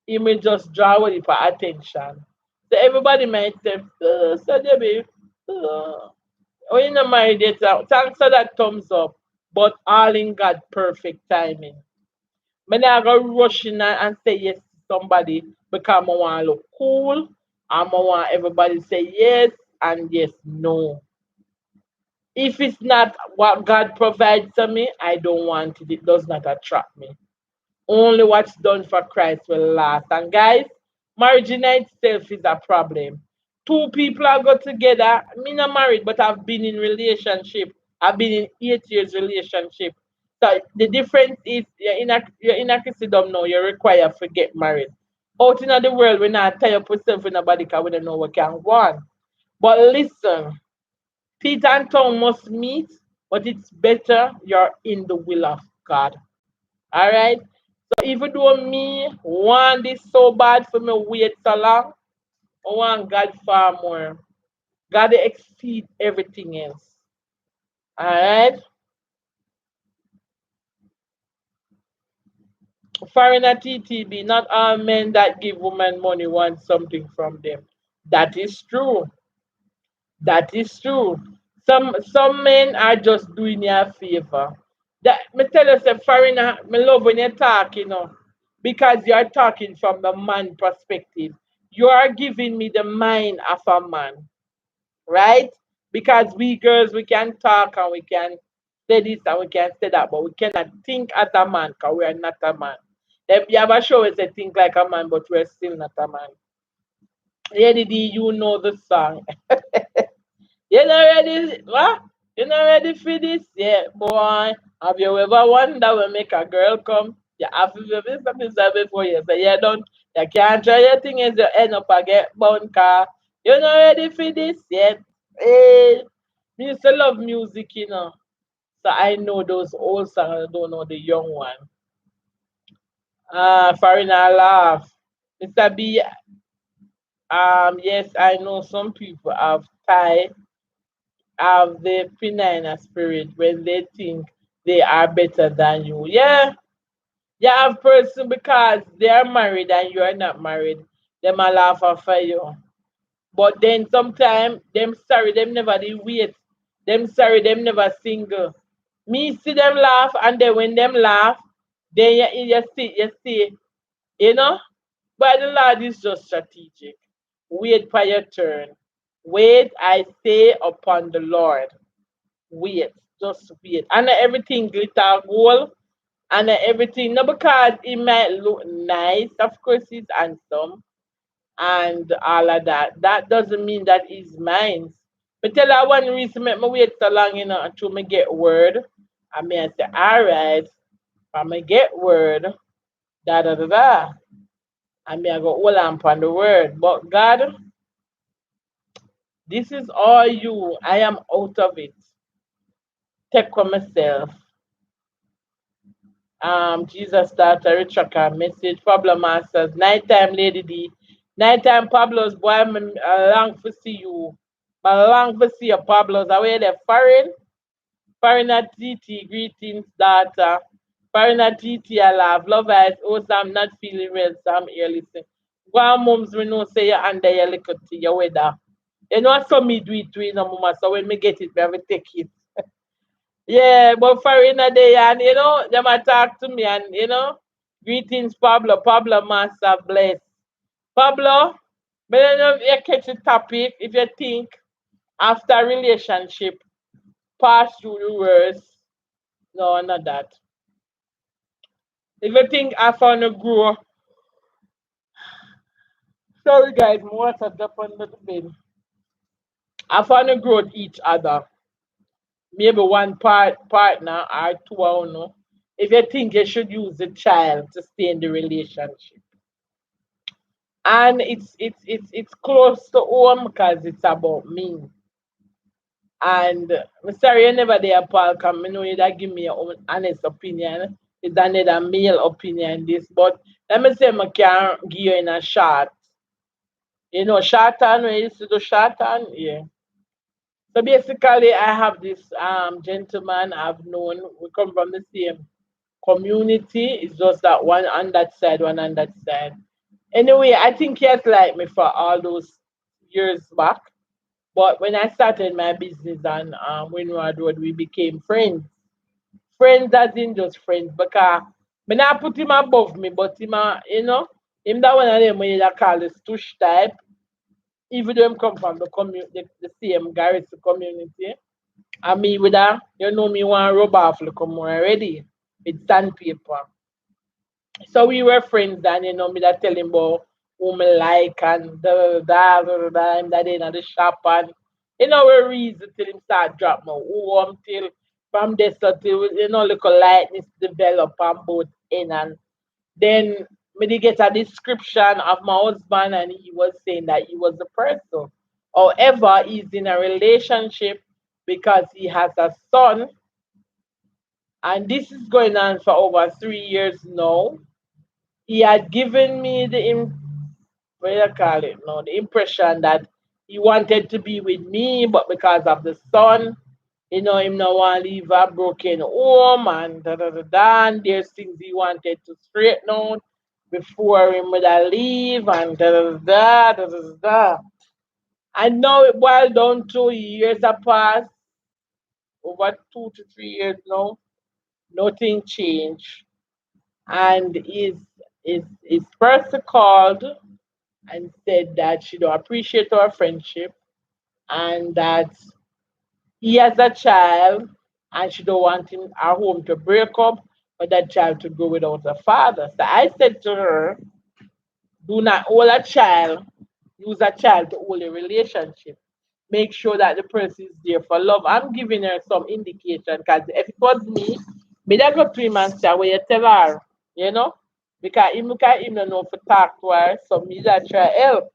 he may just draw away for attention. So everybody might say, so Debbie, when you're not married yet, thanks for that thumbs up, but all in God perfect timing. Me not go rush in and say yes to somebody because I want to look cool and I want everybody to say yes and yes, no. If it's not what God provides to me, I don't want it. It does not attract me. Only what's done for Christ will last. And guys, marriage in itself is a problem. Two people are got together. Me not married, but I've been in relationship. I've been in 8 years relationship. So the difference is you're in a Christendom now. You're required to get married. Out in the world, we're not tie up ourselves with nobody because we don't know what can go on. But listen, Peter and tongue must meet, but it's better you're in the will of God. All right. So even though me want this so bad for me wait so long, I want God far more. God exceed everything else. All right. Foreigner TTB, not all men that give women money want something from them. That is true. That is true. Some men are just doing you a favor. That me tell you, say foreigner, me love when you talk, because you are talking from the man perspective. You are giving me the mind of a man, right? Because we girls, we can talk and we can say this and we can say that, but we cannot think as a man because we are not a man. Then you have a show where they think like a man, but we're still not a man. Lady D, you know the song. You not ready? What? You not ready for this? Yeah, boy. Have you ever wondered when make a girl come? You have to be something before you say you don't. You can't try your thing as you end up and get bone car. You not ready for this yet? Hey, me used to love music, So I know those old songs. I don't know the young one. Farina laugh. Mr. B, yes, I know some people have the penile spirit when they think they are better than you. Yeah, you have person because they are married and you are not married. Them a laugh for you. But then sometimes them sorry them never they wait. Them sorry them never single. Me see them laugh and then when them laugh, then you see, you know. But the Lord is just strategic. Wait for your turn. Wait, I say upon the Lord. Wait, just wait. And everything glitter gold and everything. No, because it might look nice. Of course, it's handsome and all of that. That doesn't mean that it's mine. But tell her one reason make me wait so long, until me get word. I mean, I say, all right, I may get word, da da da da. I mean, I go hold on upon the word. But God, this is all you. I am out of it. Take for myself. Jesus started a tracker message. Pablo Masters. Nighttime Lady D. Nighttime Pablo's boy, I long for see you. I long for see you, Pablo's. Away there, foreign. Foreign at TT. Greetings, daughter. Foreign at TT, I love. Love eyes. Oh, so I'm not feeling well, so I'm here listening. Go on, mums, we know say you're under your little tea, your weather. You know, so me do it to you, mama. So when me get it, me have to take it. Yeah, but for in a day, and them a talk to me, and greetings, Pablo. Pablo, master, bless. Pablo, but I don't know if you catch the topic, if you think after relationship, pass through the worst. No, not that. If you think after no grow, sorry guys, more water drop on the bed. After no grow each other, maybe one partner or two, I don't know. If you think you should use the child to stay in the relationship. And it's close to home because it's about me. And I'm sorry you never there, Paul, because I know you that give me your own honest opinion. It's another male opinion, this. But let me say I can give you in a short. Short on, when you used to do short on, yeah. So basically I have this gentleman I've known. We come from the same community. It's just that one on that side, one on that side. Anyway, I think he has liked me for all those years back. But when I started my business on Windward Road, we became friends. Friends as in just friends because me not put him above me, but him that one of them when you call the stush type, even though him come from the same Garrison community. And me with that, me want rub off look more already with sandpaper. So we were friends then, me that tell him about who me like and him that in the shop and we reason till him start drop my home till from this till little lightness develop and both in and then me did get a description of my husband and he was saying that he was the person. However, he's in a relationship because he has a son and this is going on for over 3 years now. He had given me what do you call it no, the impression that he wanted to be with me, but because of the son, Him no want to leave a broken home and da da da da. And there's things he wanted to straighten out before him would leave and da da da da da da da. I know it boiled down to years have passed, over 2 to 3 years now. Nothing changed. And his person called and said that she don't appreciate our friendship and that he has a child and she don't want him our home to break up or that child to go without a father. So I said to her, do not hold a child, use a child to hold a relationship. Make sure that the person is there for love. I'm giving her some indication because if it was me that go to him and say where you tell her, you know? Because him don't know for talk to her, so me that try help.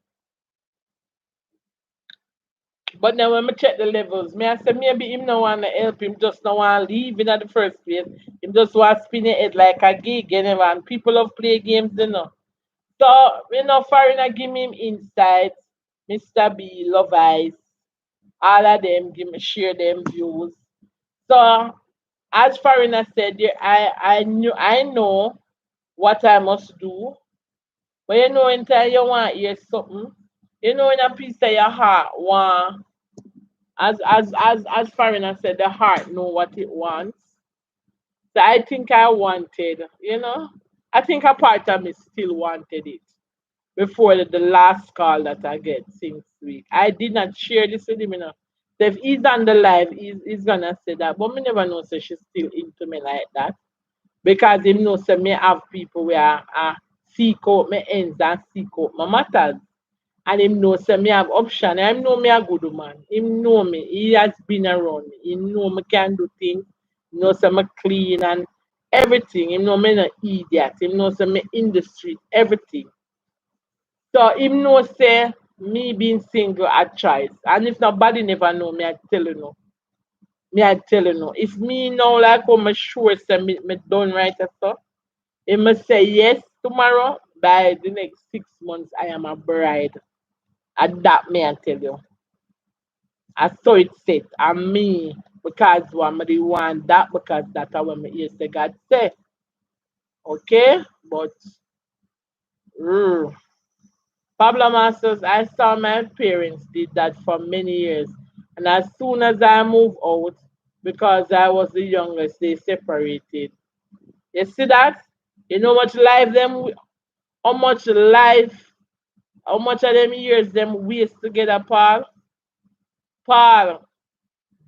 But now when I check the levels, me I say maybe him no want to help him, just no want to leave in at the first place. Him just want to spin it like a gig, and people love play games, you know. So, Farina give me insights, Mr. B, Love Eyes, all of them give me share them views. So, as Farina said, I know what I must do. But in time you want to hear something, in a piece of your heart want as Farina said, the heart know what it wants. So I think I wanted, I think a part of me still wanted it before the last call that I get since week. I did not share this with him, So if he's on the live, he's gonna say that. But me never know so she's still into me like that. Because him know say me have people where I seek out my ends and seek out my matters. And him know say me have option. Him know me a good man. Him know me. He has been around me. He know me can do things. He know say me clean and everything. Him know me not idiot. Him know say me in the street, everything. So him know say me being single a choice. And if nobody never know me, I tell you no. Me I tell you no. If me know like how me sure say me done right or so, he must say yes tomorrow. By the next 6 months, I am a bride. And that me I tell you. I saw it set and me because one the want that because that's what me hear say God say. Okay? But mm, Pablo Masters, I saw my parents did that for many years. And as soon as I moved out, because I was the youngest, they separated. You see that? You know much life them how much life, how much of them years them waste together, Paul? Paul,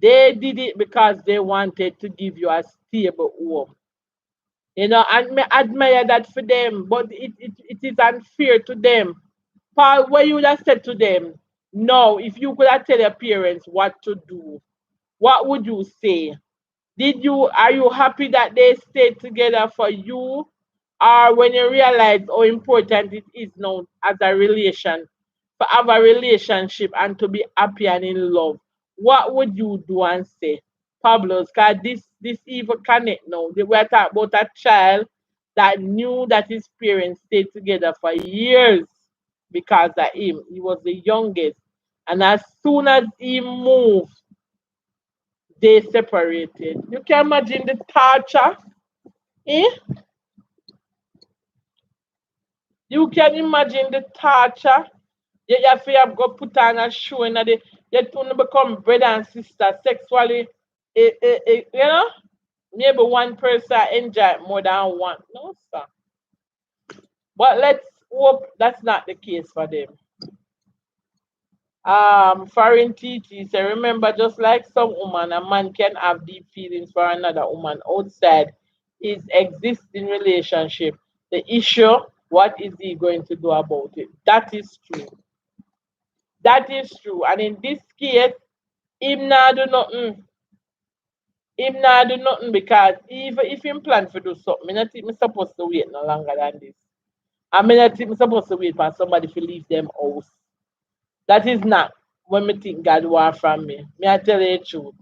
they did it because they wanted to give you a stable home. And me admire that for them, but it is unfair to them. Paul, what you would have said to them? No, if you could have tell your parents what to do, what would you say? Are you happy that they stayed together for you? Or when you realize how important it is now as a relation, to have a relationship and to be happy and in love, what would you do and say? Pablo's, because this even connect now. They were talking about a child that knew that his parents stayed together for years because of him. He was the youngest. And as soon as he moved, they separated. You can imagine the torture. Eh? You can imagine the torture. You have to have go put on a show and they two become brother and sister sexually. Maybe one person enjoy it more than one. No, sir. But let's hope that's not the case for them. Foreign TT say, remember, just like some woman, a man can have deep feelings for another woman outside his existing relationship. The issue, what is he going to do about it? That is true. That is true. And in this case, him not do nothing. Him not do nothing because even if him plan to do something, I not think me supposed to wait no longer than this. I mean, I think me supposed to wait for somebody to leave them house. That is not what me think God want from me. Me I tell you the truth.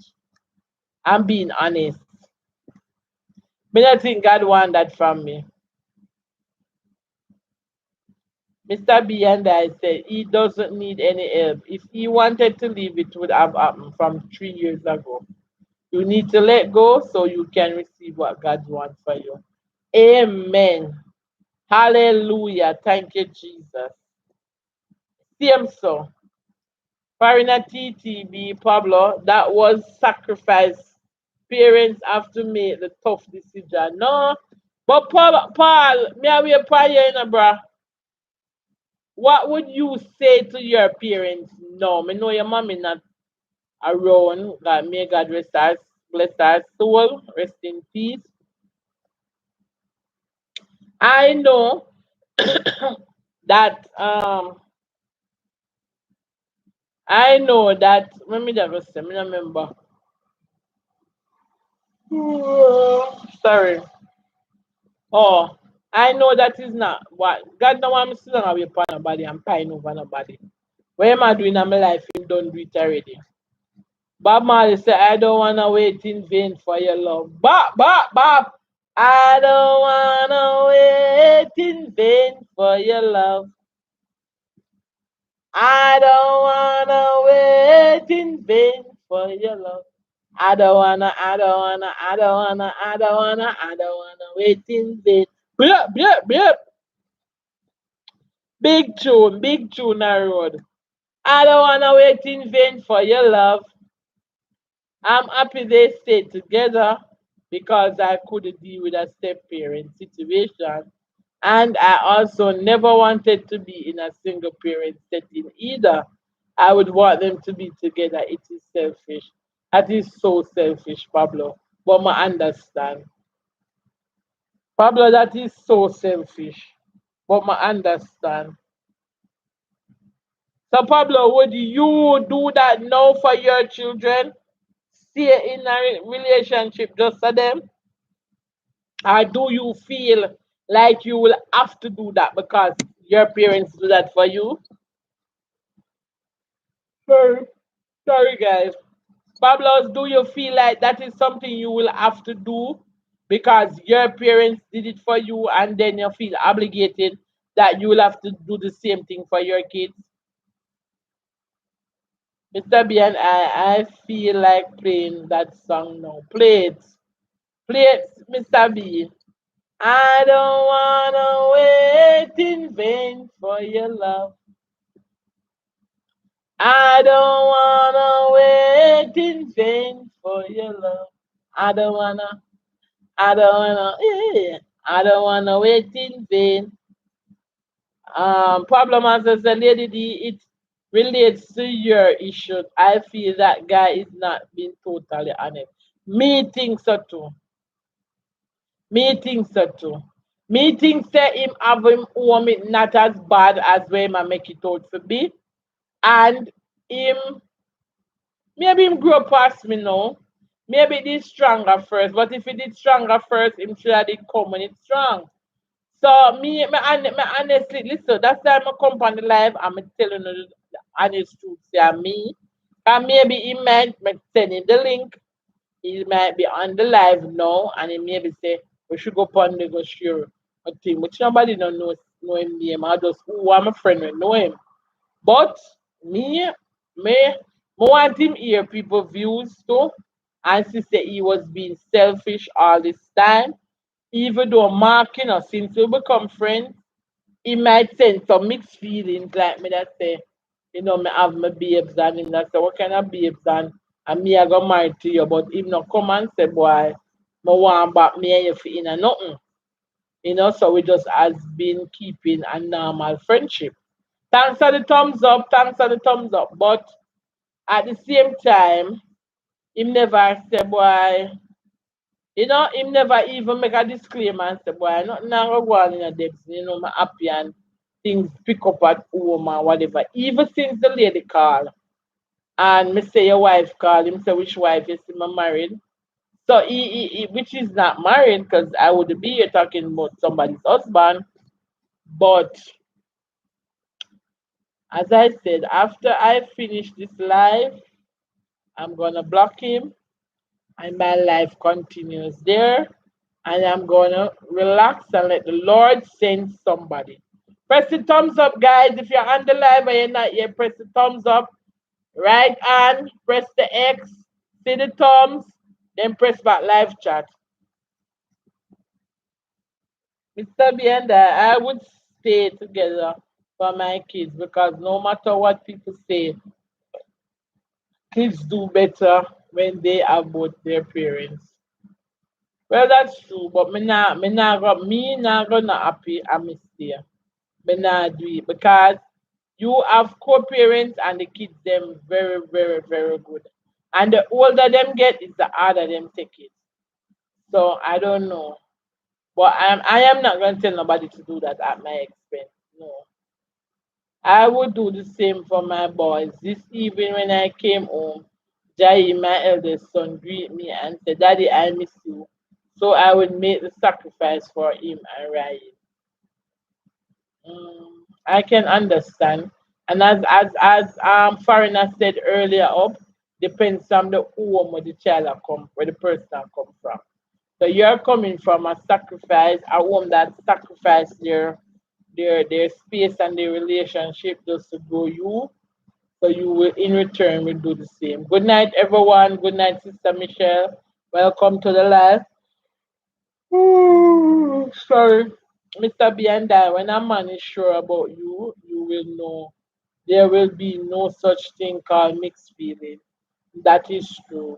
I'm being honest. Me not think God want that from me. Mr. B and I said he doesn't need any help. If he wanted to leave, it would have happened from 3 years ago. You need to let go so you can receive what God wants for you. Amen. Hallelujah. Thank you, Jesus. Same so. Farina TTB Pablo, that was sacrifice. Parents have to make the tough decision. No, but Paul, me have a prayer, bruh. What would you say to your parents? No, me know your mommy not around. God, may God rest her, bless her soul, rest in peace. I know that I know that let me just say, me no remember. Sorry. Oh, I know that is not what God don't want me to sit down away upon nobody and pine over nobody. What am I doing in my life? Him don't do it already. Bob Marley said, I don't wanna wait in vain for your love. Bob. I don't wanna wait in vain for your love. I don't wanna wait in vain for your love. I don't wanna wait in vain. Blip. Big tune I road. I don't wanna wait in vain for your love. I'm happy they stayed together because I couldn't deal with a step parent situation. And I also never wanted to be in a single parent setting either. I would want them to be together. It is selfish. That is so selfish, Pablo. But I understand. Pablo, that is so selfish. But I understand. So, Pablo, would you do that now for your children? Stay in a relationship just for them? Or do you feel like you will have to do that because your parents do that for you? Sorry, sorry guys. Pablos, do you feel like that is something you will have to do because your parents did it for you and then you feel obligated that you will have to do the same thing for your kids? Mr. B and I feel like playing that song now. Play it, Mr. B. I don't wanna wait in vain for your love. I don't wanna wait in vain for your love. I don't wanna, I don't wanna wait in vain. Problem as a lady D, it relates to your issue. I feel that guy is not being totally honest. Me think so too. Me think so too. Me think say him have him home it not as bad as where him a make it out to be. And him maybe him grow past me now. Maybe it is stronger first, but if it is stronger first, him should have did come when it's strong. So me honestly, listen, that's why I'm come on the live. I'm telling you the honest truth. Say me, and maybe he might me send him the link. He might be on the live now, and he maybe say we should go upon negotiate a thing, which nobody don't know him name. I just who I'm a friend with know him. But me want him hear people views too, and she say he was being selfish all this time. Even though Mark, since we become friends, he might send some mixed feelings like me that say, me have my babes and him that say, what kind of babes and me I got married to you, but him not come and say, boy, me want back me and you for in a nothing. So we just has been keeping a normal friendship. Thanks for the thumbs up, thanks for the thumbs up. But at the same time, him never say, boy, him never even make a disclaimer and say, boy, nothing now go on in a depth, I'm happy and things pick up at home or whatever. Even since the lady call and me say your wife called him, say which wife is him married. So which is not married because I would be here talking about somebody's husband. But as I said, after I finish this live, I'm gonna block him and my life continues there. And I'm gonna relax and let the Lord send somebody. Press the thumbs up, guys. If you're on the live and you're not yet, press the thumbs up. Right hand, press the X, see the thumbs, Then press back live chat. Mr. B and I would stay together for my kids because no matter what people say, kids do better when they have both their parents. Well, that's true, but me not gonna happy I miss there. Me not do it because you have co-parents and the kids them very, very, very good. And the older them get, is the harder them take it. So I don't know. But I am not gonna tell nobody to do that at my expense. No. I would do the same for my boys. This evening when I came home, Jai, my eldest son, greeted me and said, Daddy, I miss you. So I would make the sacrifice for him and Ryan. I can understand. And as foreigner said earlier up, depends on the home where the child are come where the person are come from. So you're coming from a sacrifice, a home that sacrifice their space and their relationship just to grow you. So you will in return will do the same. Good night everyone. Good night, Sister Michelle. Welcome to the live. Ooh, sorry. Mr. Bianda, when a man is sure about you, you will know there will be no such thing called mixed feeling. That is true.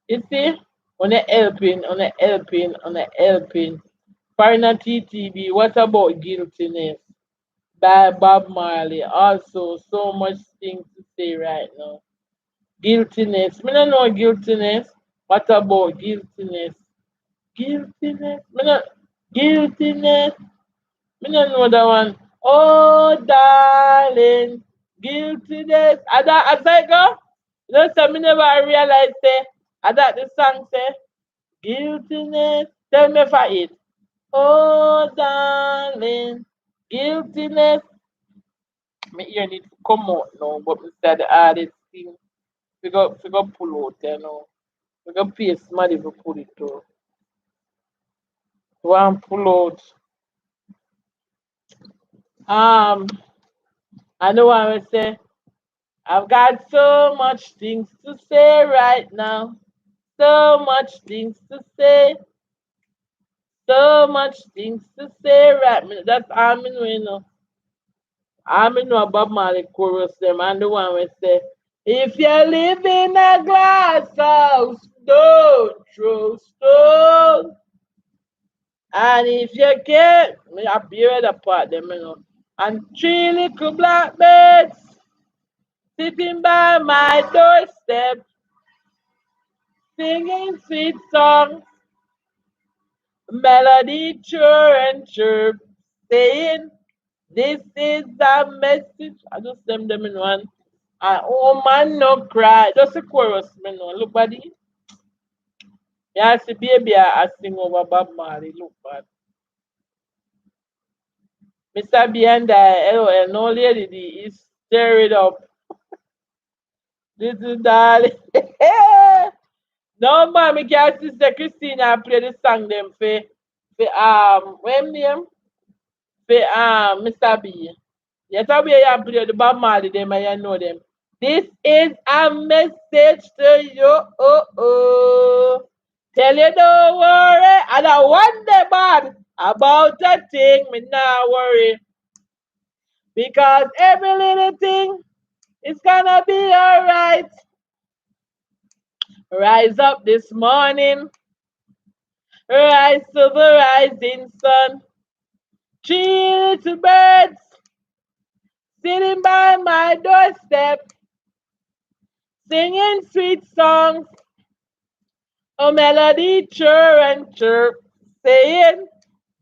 You see, on a helping. Foreigner TTB, what about guiltiness? By Bob Marley. Also, so much things to say right now. Guiltiness. Me don't know guiltiness. What about guiltiness? Guiltiness. Me not guiltiness. Me don't know that one. Oh, darling, guiltiness. As I go, you know, so me never realize say, that the song say, guiltiness. Tell me for it. Oh, darling, guiltiness. My ear need to come out now, but instead the hardest thing, we go pull out, you know. We go pay somebody to pull it through. One pull out. Um, I know I will say, I've got so much things to say right now. So much things to say. So much things to say right now. That's Armin, you know. Armin know Bob Marley chorus them and the one will say, if you live in a glass house, don't throw stones. And if you can't, me happy with the part them, you know. And three little blackbirds sitting by my doorstep, singing sweet songs, melody sure and sure, saying, this is the message. I just send them in one. And oh man, no cry. Just a chorus, me no. Look, buddy. Yeah, see, baby, I sing over Bob Marley. Look, bad. Mr. Behind LOL, no lady, D is stir it up. Little darling. No, man, me can't sister Christina play the song them for when name? For Mr. B. Yes, I will you play the Bob Marley them and you know them. This is a message to you. Oh, oh. Tell you don't worry. I don't wonder bad about a thing. Me not worry. Because every little thing is gonna be alright. Rise up this morning. Rise to the rising sun. Three little birds sitting by my doorstep, singing sweet songs, a melody chirp and chirp, saying,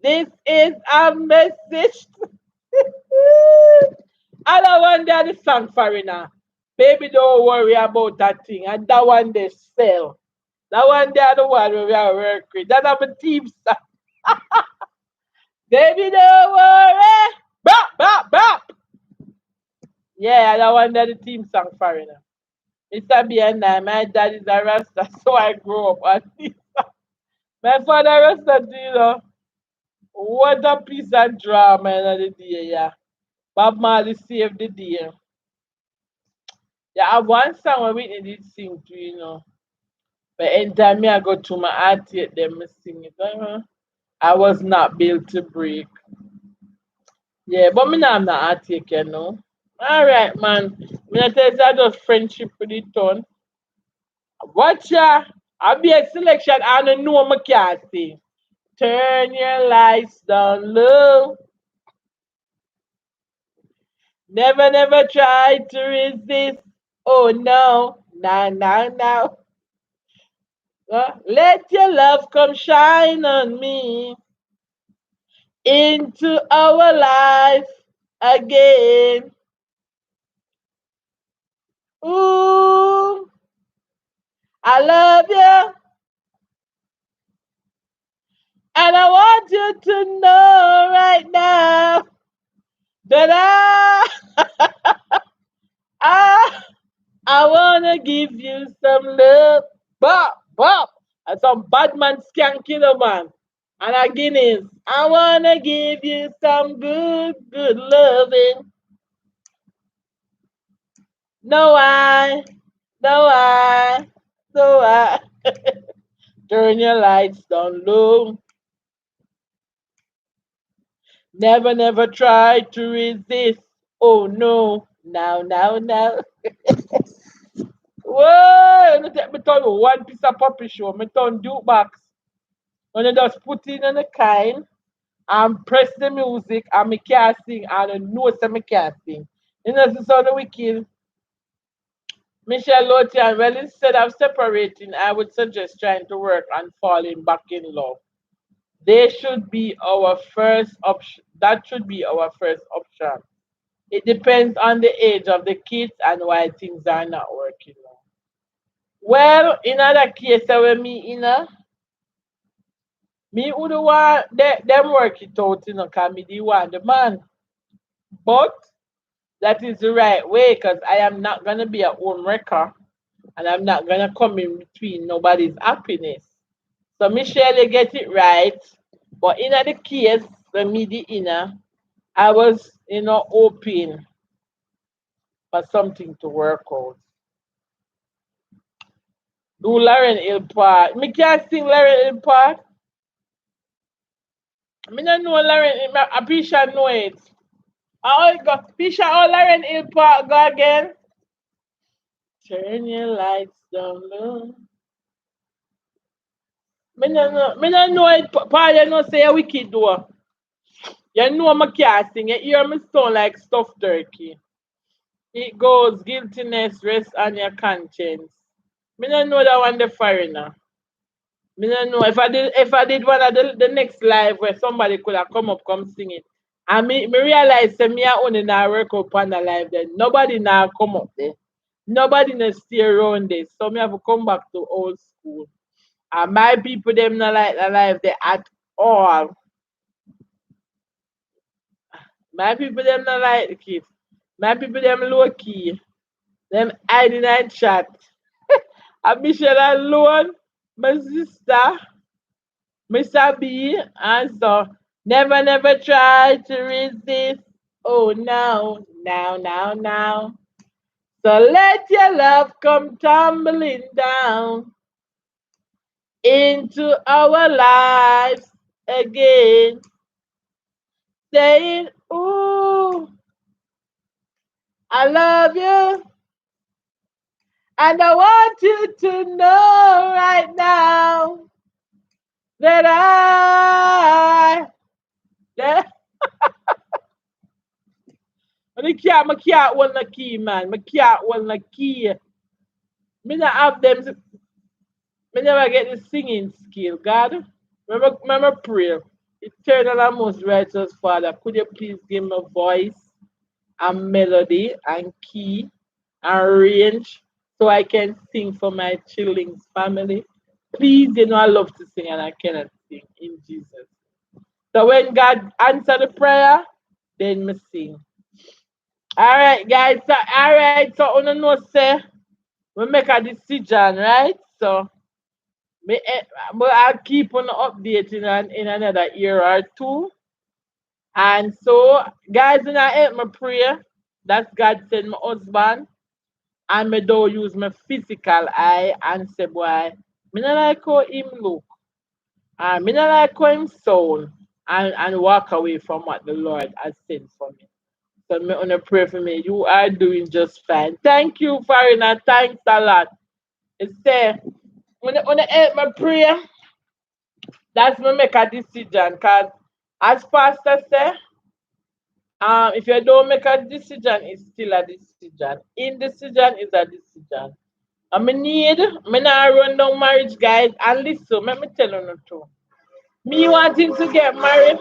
this is a message. I don't want that song foreigner. Baby, don't worry about that thing. And that one they sell. That one they are the one we are working with. That's our team song. Baby, don't worry. Bop, bop, bop. Yeah, that one that the team song foreigner. Mr. B&I, my dad is a Rasta, so I grew up on this. My father Rasta, you know. What a piece of drama in the day, yeah. Bob Marley saved the day. Yeah, I have one song where Whitney did sing to, you know. But anytime me I go to my heartache, them me sing it. I was not built to break. Yeah, but me not have no heartache, you know. Alright, man. Me not tell you I just friendship with the ton. Watch ya. I be a selection I don't know me can't sing. Turn your lights down low. Never, never try to resist. Oh no. Now, now, now. Let your love come shine on me into our life again. Ooh, I love you, and I want you to know right now that I, I wanna give you some love. Bop, bop. And some bad man skanky the man. And a Guinness. I wanna give you some good, good loving. No, no, no, turn your lights down low. Never, never try to resist. Oh no, now, now, now. Whoa, let me tell you one piece of puppy show. Me turn jukebox. When you just put in on the kind and press the music and me can't sing and I know say me can't sing. You know, this is how the wicked Michelle Lotian, well, instead of separating, I would suggest trying to work on falling back in love. They should be our first option. That should be our first option. It depends on the age of the kids and why things are not working out. Well, in other case, when me would want them work it out, cause me the one the man. But that is the right way, cause I am not gonna be a home wrecker and I'm not gonna come in between nobody's happiness. So Michelle, you get it right. But in the case, the me the inner, I was, hoping for something to work out. Do Lauren Hill part. Me can't sing Lauren Hill part. Me don't know Lauren Hill. Pisha know it. How it go? Pisha, how Lauren Hill part go again? Turn your lights down low. Me no know it. Part you know say a wicked door. You know me can't sing. You hear me sound like stuffed turkey. It goes guiltiness rests on your conscience. Me don't know that one the foreigner. Me don't know if I did one of the next live where somebody could have come up come sing it. And me realize say me I only now work up on the live then. Nobody now come up there. Nobody now stay around this. So me have to come back to old school. And my people them not like the live there at all. My people them not like the kids. My people them low key. Them hiding and chat. And Michelle alone, my sister, Mr. B, and so never, never try to resist. Oh, no, now, now, now. So let your love come tumbling down into our lives again, saying, ooh, I love you, and I want you to know right now that that me can't hold the key, man. Me can't hold the key. Me not have them. Me never get the singing skill. God, remember pray. Eternal and most righteous Father, could you please give me voice and melody and key and range so I can sing for my chillings family? Please, I love to sing and I cannot sing in Jesus. So when God answer the prayer, then me sing. All right, guys. So all right. So on know say we make a decision, right? So me, but I'll keep on updating in another year or two. And so, guys, when I help my prayer, that's God send my husband, and me don't use my physical eye and say, boy, Me not like how him look. Me not like how him sound and walk away from what the Lord has sent for me. So me wanna pray for me. You are doing just fine. Thank you, Farina. Thanks a lot. It's there. When I help my prayer, that's me make a decision. Cause as Pastor say, if you don't make a decision, it's still a decision. Indecision is a decision. Me not run down marriage, guys. And listen, let me tell you the truth. Me wanting to get married,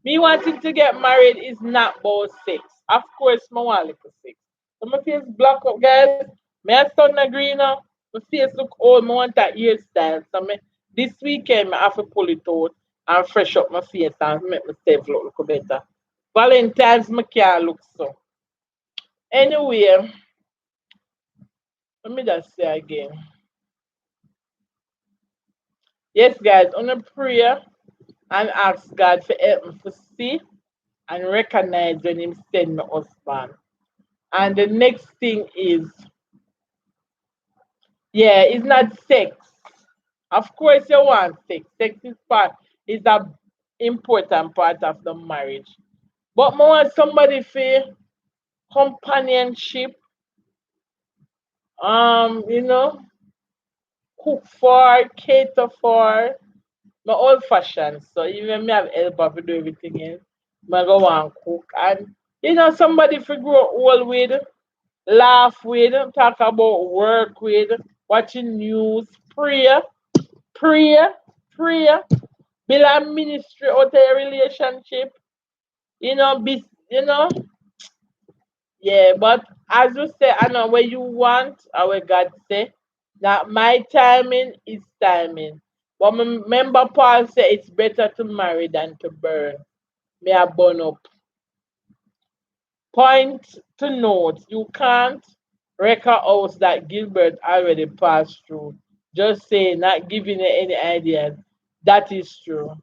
me wanting to get married is not about sex. Of course, I want little sex. So my face black up, guys. My sun na green now. My face look old. I want that hairstyle. So this weekend, I have to pull it out and fresh up my face and make myself look better. Valentine's, I can't look so. Anyway, let me just say again. Yes, guys, on a prayer and ask God for help me to see and recognize when Him send me husband. And the next thing is, yeah, it's not sex. Of course, you want sex. Sex is a important part of the marriage. But I want somebody for companionship. You know, cook for, cater for. My old fashioned, so even me have help to do everything else. I go and cook and somebody for grow old with, laugh with, talk about work with, watching news, prayer, prayer, prayer, build a ministry out of a relationship, be yeah, but as you say, I know what you want, our God say, that my timing is timing. But remember Paul said it's better to marry than to burn. May I burn up. Point to note, you can't wreck a house that Gilbert already passed through. Just say, not giving you any ideas. That is true.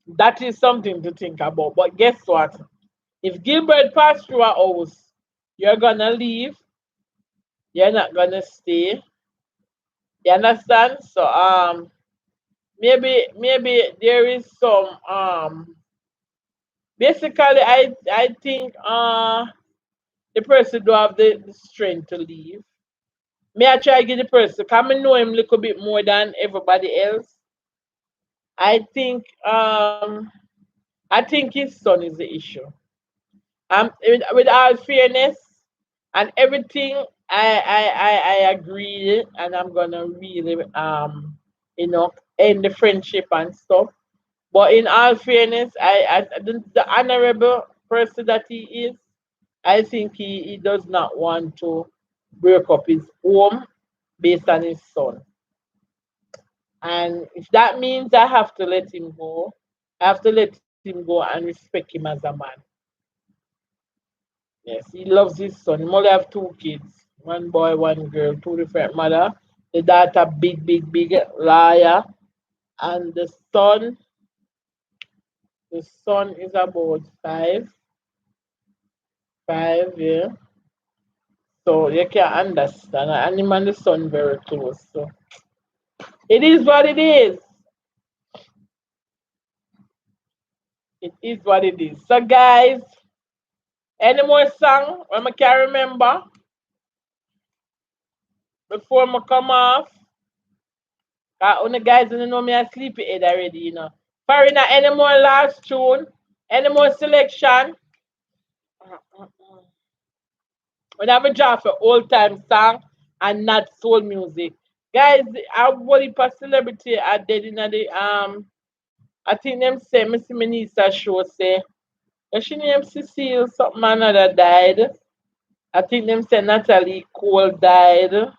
That is something to think about. But guess what? If Gilbert passed through a house, you're gonna leave, you're not gonna stay. You understand? So maybe there is some basically I think the person do have the strength to leave. May I try to give the person come and know him a little bit more than everybody else. I think I think his son is the issue. With all fairness and everything, I agree, and I'm gonna really end the friendship and stuff. But in all fairness, the honorable person that he is, I think he does not want to break up his home based on his son. And if that means I have to let him go, I have to let him go and respect him as a man. Yes, he loves his son. He only have two kids, one boy, one girl, two different mother. The daughter big liar, and the son is about five, yeah. So you can understand. And him and the son very close. So it is what it is. It is what it is. So guys, any more song when I can remember before I come off? When the guys don't know me a sleepy head already. Farina, any more last tune? Any more selection? When I have a job for old time song and not soul music. Guys, I believe a celebrity are dead in the I think them say Missy Minister show say she named Cecile something another died. I think them say Natalie Cole died.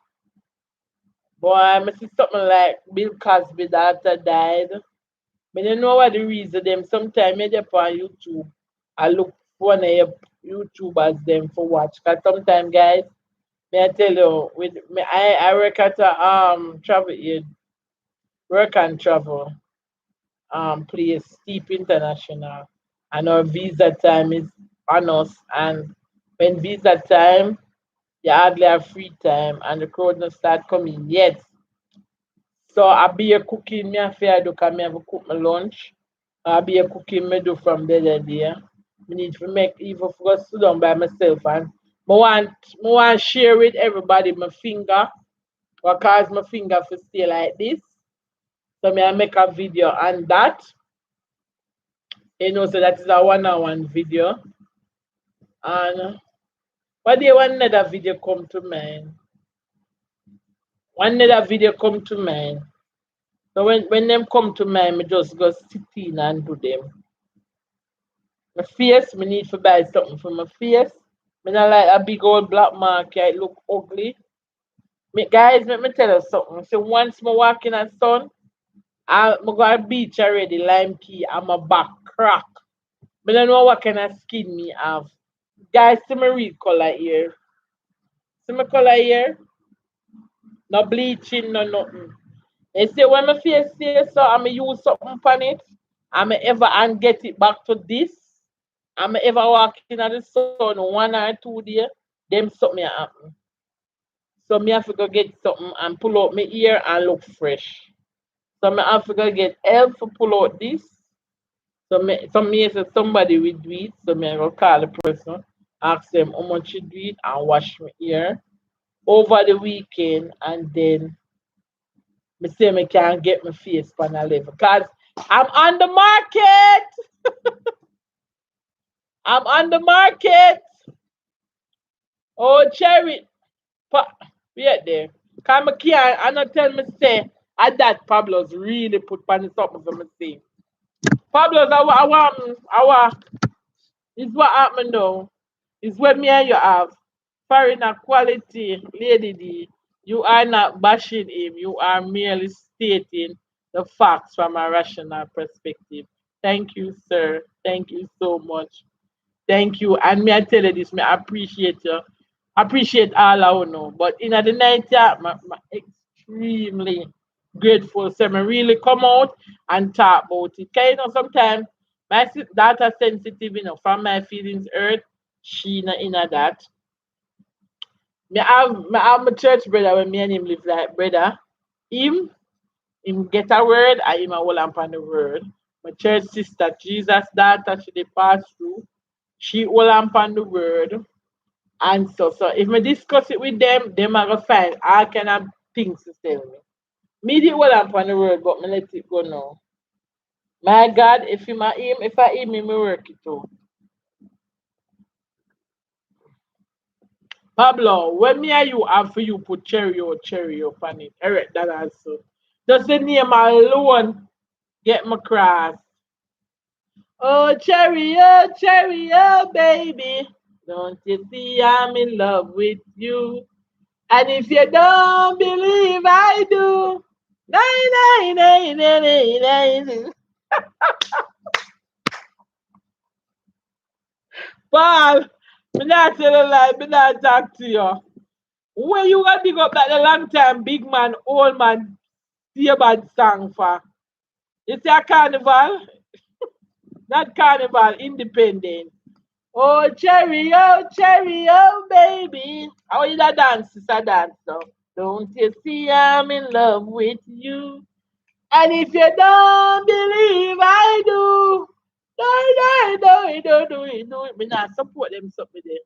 Boy, I see something like Bill Cosby daughter died. But you know what the reason them sometimes me up on YouTube. I look for one of your YouTubers them for watch. Cause sometimes guys, may I tell you, with me I work at a travel aid, work and travel place Steep International. And our visa time is on us, and when visa time You hardly have free time and the crowd not start coming yet. So I be a cooking me affair do cause me have to cook my lunch. I be a cooking me do from there. Me need to make even for sit down by myself and me want share with everybody my finger what cause my finger to stay like this. So me I make a video on that. So that is a one-on-one video. And what day one another video come to mind? One another video come to mind. So when them come to mind, me just go sit in and do them. My face, me need to buy something for my face. Me not like a big old black mark, it look ugly. Guys, let me tell you something. So once me walk in the sun, I go to beach already, lime key, and my back crack. Me don't know what kind of skin me have. Guys, see my real color here. See my color here? No bleaching, no nothing. They say when my face say so, I'ma use something on it, I'ma ever and get it back to this. I'ma ever walk in the sun 1 or 2 days, them something happen. So me have to go get something and pull out my ear and look fresh. So me have to go get help to pull out this. So me say somebody will do it. So me I go call the person, ask them how much you do it and wash my ear over the weekend and then me say me can get my face on a level. Cause I'm on the market. I'm on the market. Oh cherry. Wait there. Cause me can't I not tell me say at that Pablo's really put on something for me say. Pablo's I want is what happened now. Is what me and you have. Foreigner quality, Lady D. You are not bashing him. You are merely stating the facts from a rational perspective. Thank you, sir. Thank you so much. Thank you. And me I tell you this, me I appreciate you. Appreciate all I know. But in the night, yeah, extremely grateful. So me really come out and talk about it. Cause sometimes my daughter sensitive, from my feelings hurt. She not in that. Me have my church brother when me and him live like brother. Him him get a word, I him a hold on the word. My church sister, Jesus daughter, she dey pass through. She hold on the word. And so if me discuss it with them are gonna find all kind of things to tell me. Me did hold on the word, but me let it go now. My God, if I aim him, me work it too. Pablo, when me and you have for you put cherry on it. Eric, that also. Just the name alone get my cross. Cherry, oh, baby. Don't you see I'm in love with you? And if you don't believe I do, nay, nay, nay, nay, nay, nay. Paul, me not tell a lie, me not talk to you. When you gonna dig up that a long time, big man, old man, see a bad song for? It's a carnival, not carnival, independent. Cherry, oh, baby. How you that dance, sister dance now? Don't you see I'm in love with you? And if you don't believe I do, do it. Me not support them something there.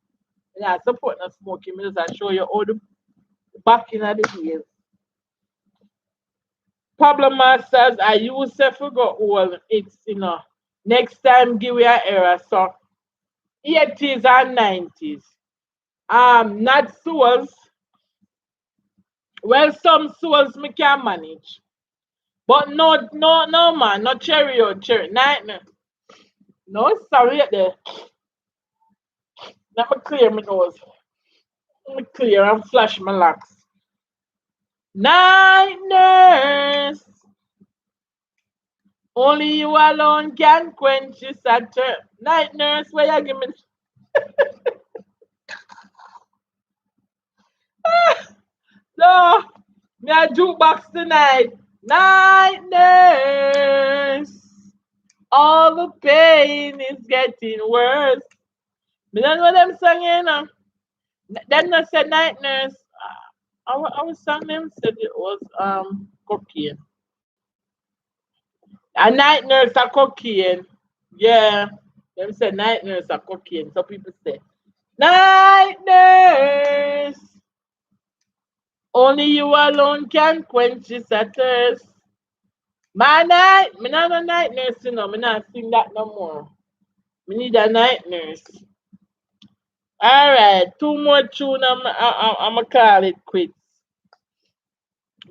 Me not support no smoking. Me just show you all the back in the days. Pablo Masters, I use to forgot all it's next time give you an era. So 80s and 90s. Not souls. Well, some souls me can manage. But no man, no cherry or cherry. Nightmare. No, sorry at there. Let me clear my nose. Let me clear and flash my locks. Night nurse. Only you alone can quench this at night nurse, where you give me? No, me a jukebox tonight. Night nurse. All the pain is getting worse. Me don't know them singing. Them not said night nurse. Our son them said it was cocaine. A night nurse a cocaine. Yeah. Them said night nurse a cocaine. So people say night nurse. Only you alone can quench this thirst. My night, me not a night nurse, you know. Me not sing that no more. Me need a night nurse. All right, two more tune. I'm call it quits.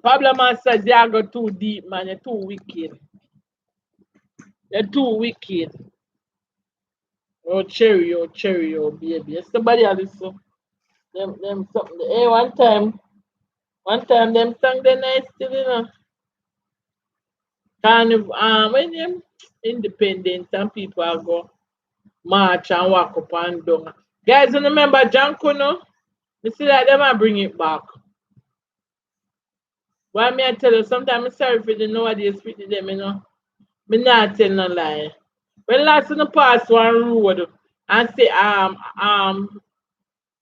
Pablo man said they are go too deep, man. They're too wicked. They're too wicked. Oh cherry, oh baby. Yes, somebody else so. Them something. Hey, one time them song they nice still, you know. Kind of when them independent and people are go march and walk up and down. Guys, you remember Janko, no? You see that them I bring it back. Why me I tell you, sometimes I'm sorry for the nowadays speak to them, you know. Me not tell no lie. When last in the past one road and say and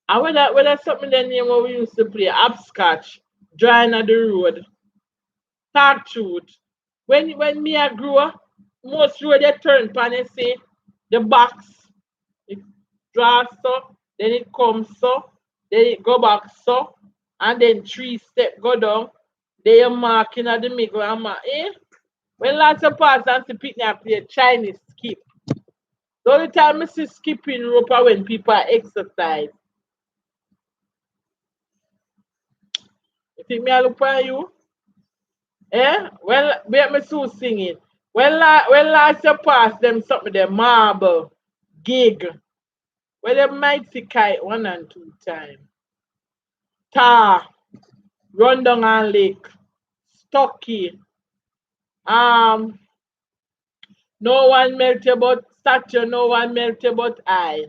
whether something the name what we used to play, hopscotch, drawing at the road, talk truth. When me I grew up, most road they turn pan and say the box, it draws so, then it comes so, then it go back so, and then three step go down. They are marking at the middle and when lots of parts and to pick up play Chinese skip. The only time I see skipping rope are when people are exercise. You think me I look for you? Eh? Well, wait me so singing. When last you pass them something the marble gig. Well they might see kite one and two times. Tar, run down and lake, stocky. Um, no one melt your but statue, no one melt your but eye.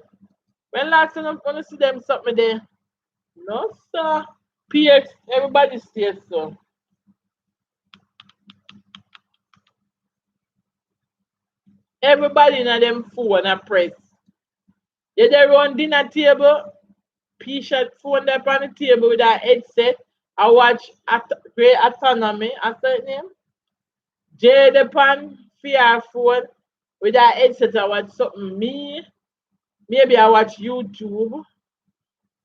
When last time I'm gonna see them something there? No sir. PX, everybody stays so. Everybody in them phone a press. You they run dinner table, P-shirt phone there on the table with a headset. I watch Great Autonomy, I said name. J the pan fear phone with a headset. I watch something me. Maybe I watch YouTube.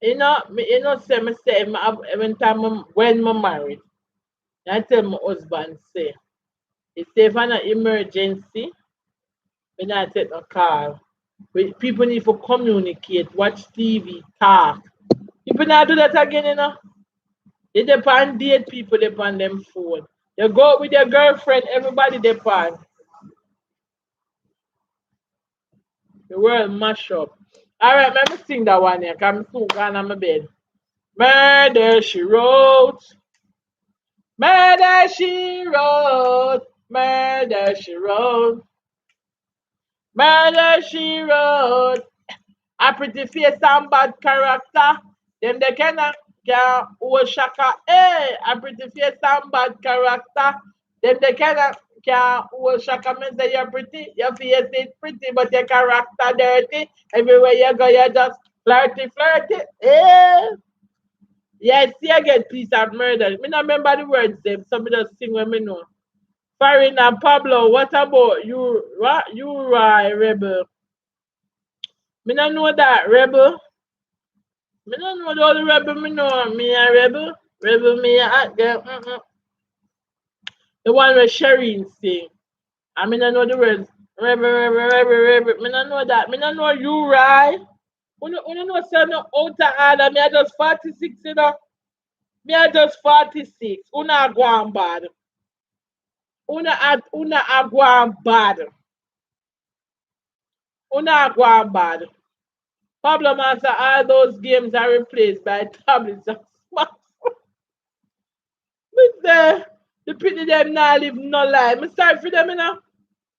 Say me say when time when me married. I tell my husband say, he say if an emergency, when I take a call. People need to communicate, watch TV, talk. People not do that again, you know. They depend date people depend them phone. You go out with your girlfriend, everybody depend. The world mash up. Alright, let me sing that one here. Cause I'm soon gone on my bed. Murder she wrote. Murder she wrote. Murder she wrote. Murder she wrote. A pretty face and bad character. Them they cannot can hold shaka. Hey, a pretty face and bad character. Them they cannot can hold shaka. Me say you're pretty, your face is pretty, but your character dirty. Everywhere you go, you just flirty. Hey. Yes, you get peace of murder. Me not remember the words them. Somebody just sing when me know. Farina Pablo, what about you? What you right, rebel? Me not know that rebel. Me don't know all the rebel me know. Me a rebel. Rebel me a hot girl. The one where Shireen sing. I mean I know the words. Rebel. Me don't know that. Me don't know you right. You know say no out of order. Me a just 46, you know. Me a just 46. Una go on bad. Una a go on bad. Una a go on bad. Problem answer all those games are replaced by tablets and smartphones. But the pretty them not live no life. Me sorry for them, you know.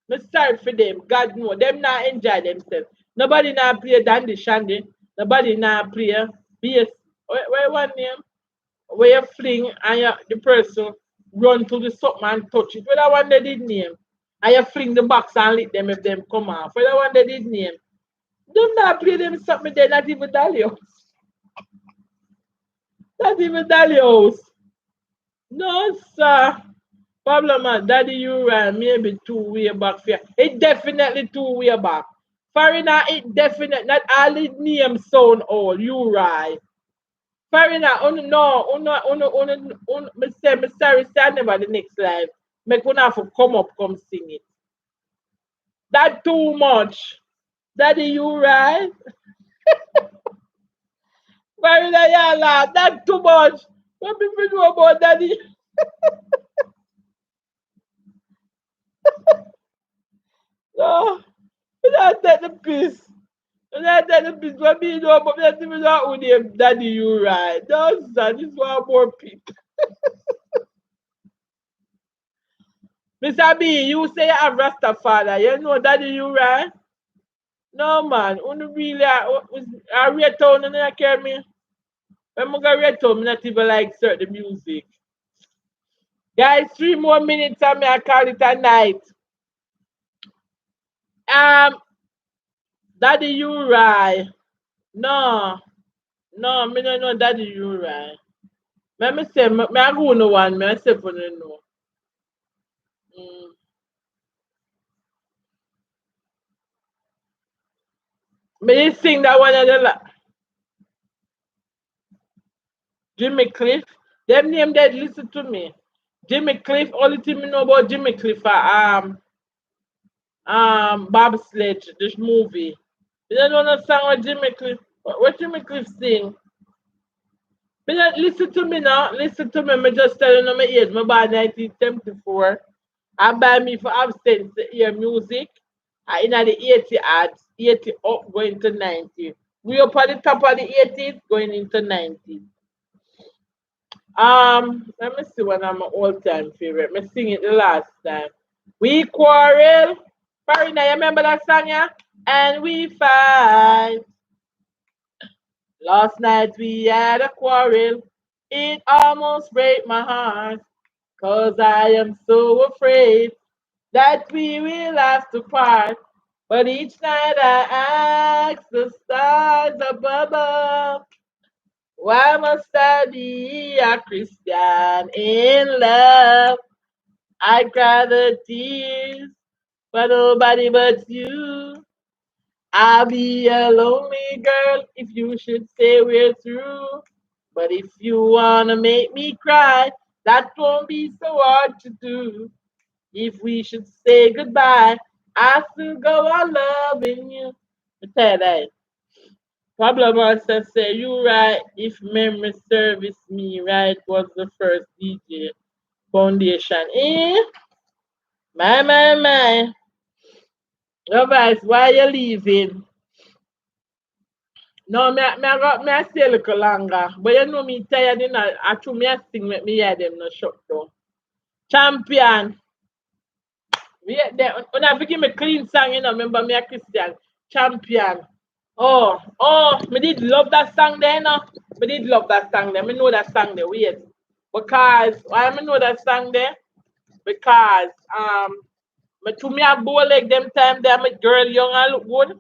Me sorry for them. God know. Them not enjoy themselves. Nobody not play dandy shandy. Nobody not play BS. Where one name? Where you fling and the person run to the something and touch it. Where that one they did name? And you fling the box and lick them if them come off. Where that one they did name? Them not play them something they not even dolly. Not even Daddy house. No, sir. Problem is, Daddy Uriah maybe two-way back for it definitely two-way back. Farina, it definitely not all his name sound all Uriah. Farina, no, me say, me sorry, stand never the next live. Make one have to come up, come sing it. That too much. Daddy Uriah. Farina, yeah, laugh. That too much. What people know about Daddy? No, we don't take the piece. And I tell the piece what me know, but me not even know who name Daddy Uriah. No, son, this one more people. Mr. B, you say you have Rastafari. You know Daddy Uriah? No, man. Only really, I read town and I care me. When I go read town, I not even like certain music. Guys, 3 more minutes and me I call it a night. Um, Daddy Uriah. No, no, me no know Daddy Uriah. Me say, me I go no one, me I say for no know. Mm. Me you sing that one of the Jimmy Cliff. Them name that listen to me. Jimmy Cliff, only thing me know about Jimmy Cliff are Bob Sledge, this movie. You don't know the song of Jimmy Cliff. What Jimmy Cliff sing? Me not listen to me now. Listen to me. Me just tell you my age. Me born 1974. I buy me for absence to hear music. I in the 80 ads, 80 up going to 90. We up at the top of the 80s going into 90. Let me see one of my all-time favorite. Me sing it the last time. We quarrel. Farina, you remember that song, yeah? And we fight. Last night we had a quarrel. It almost break my heart. 'Cause I am so afraid that we will have to part. But each night I ask the stars above, why must I be a Christian in love? I cry the tears for nobody but you. I'll be a lonely girl if you should say we're through. But if you wanna make me cry, that won't be so hard to do. If we should say goodbye, I still go on loving you. I tell you that. Pablo Master say you right if memory serves me right was the first DJ foundation. Eh? My. Otherwise, why you leaving? No, me I stay a little longer. But you know me tired enough. I true me I sing let me hear them no shut down. Champion. When I give me clean song, remember me a Christian. Champion. Me did love that song there, no? Me did love that song there. Me know that song there, wait. Because why me know that song there? Because me to me a bow leg them time there, me girl young and look good.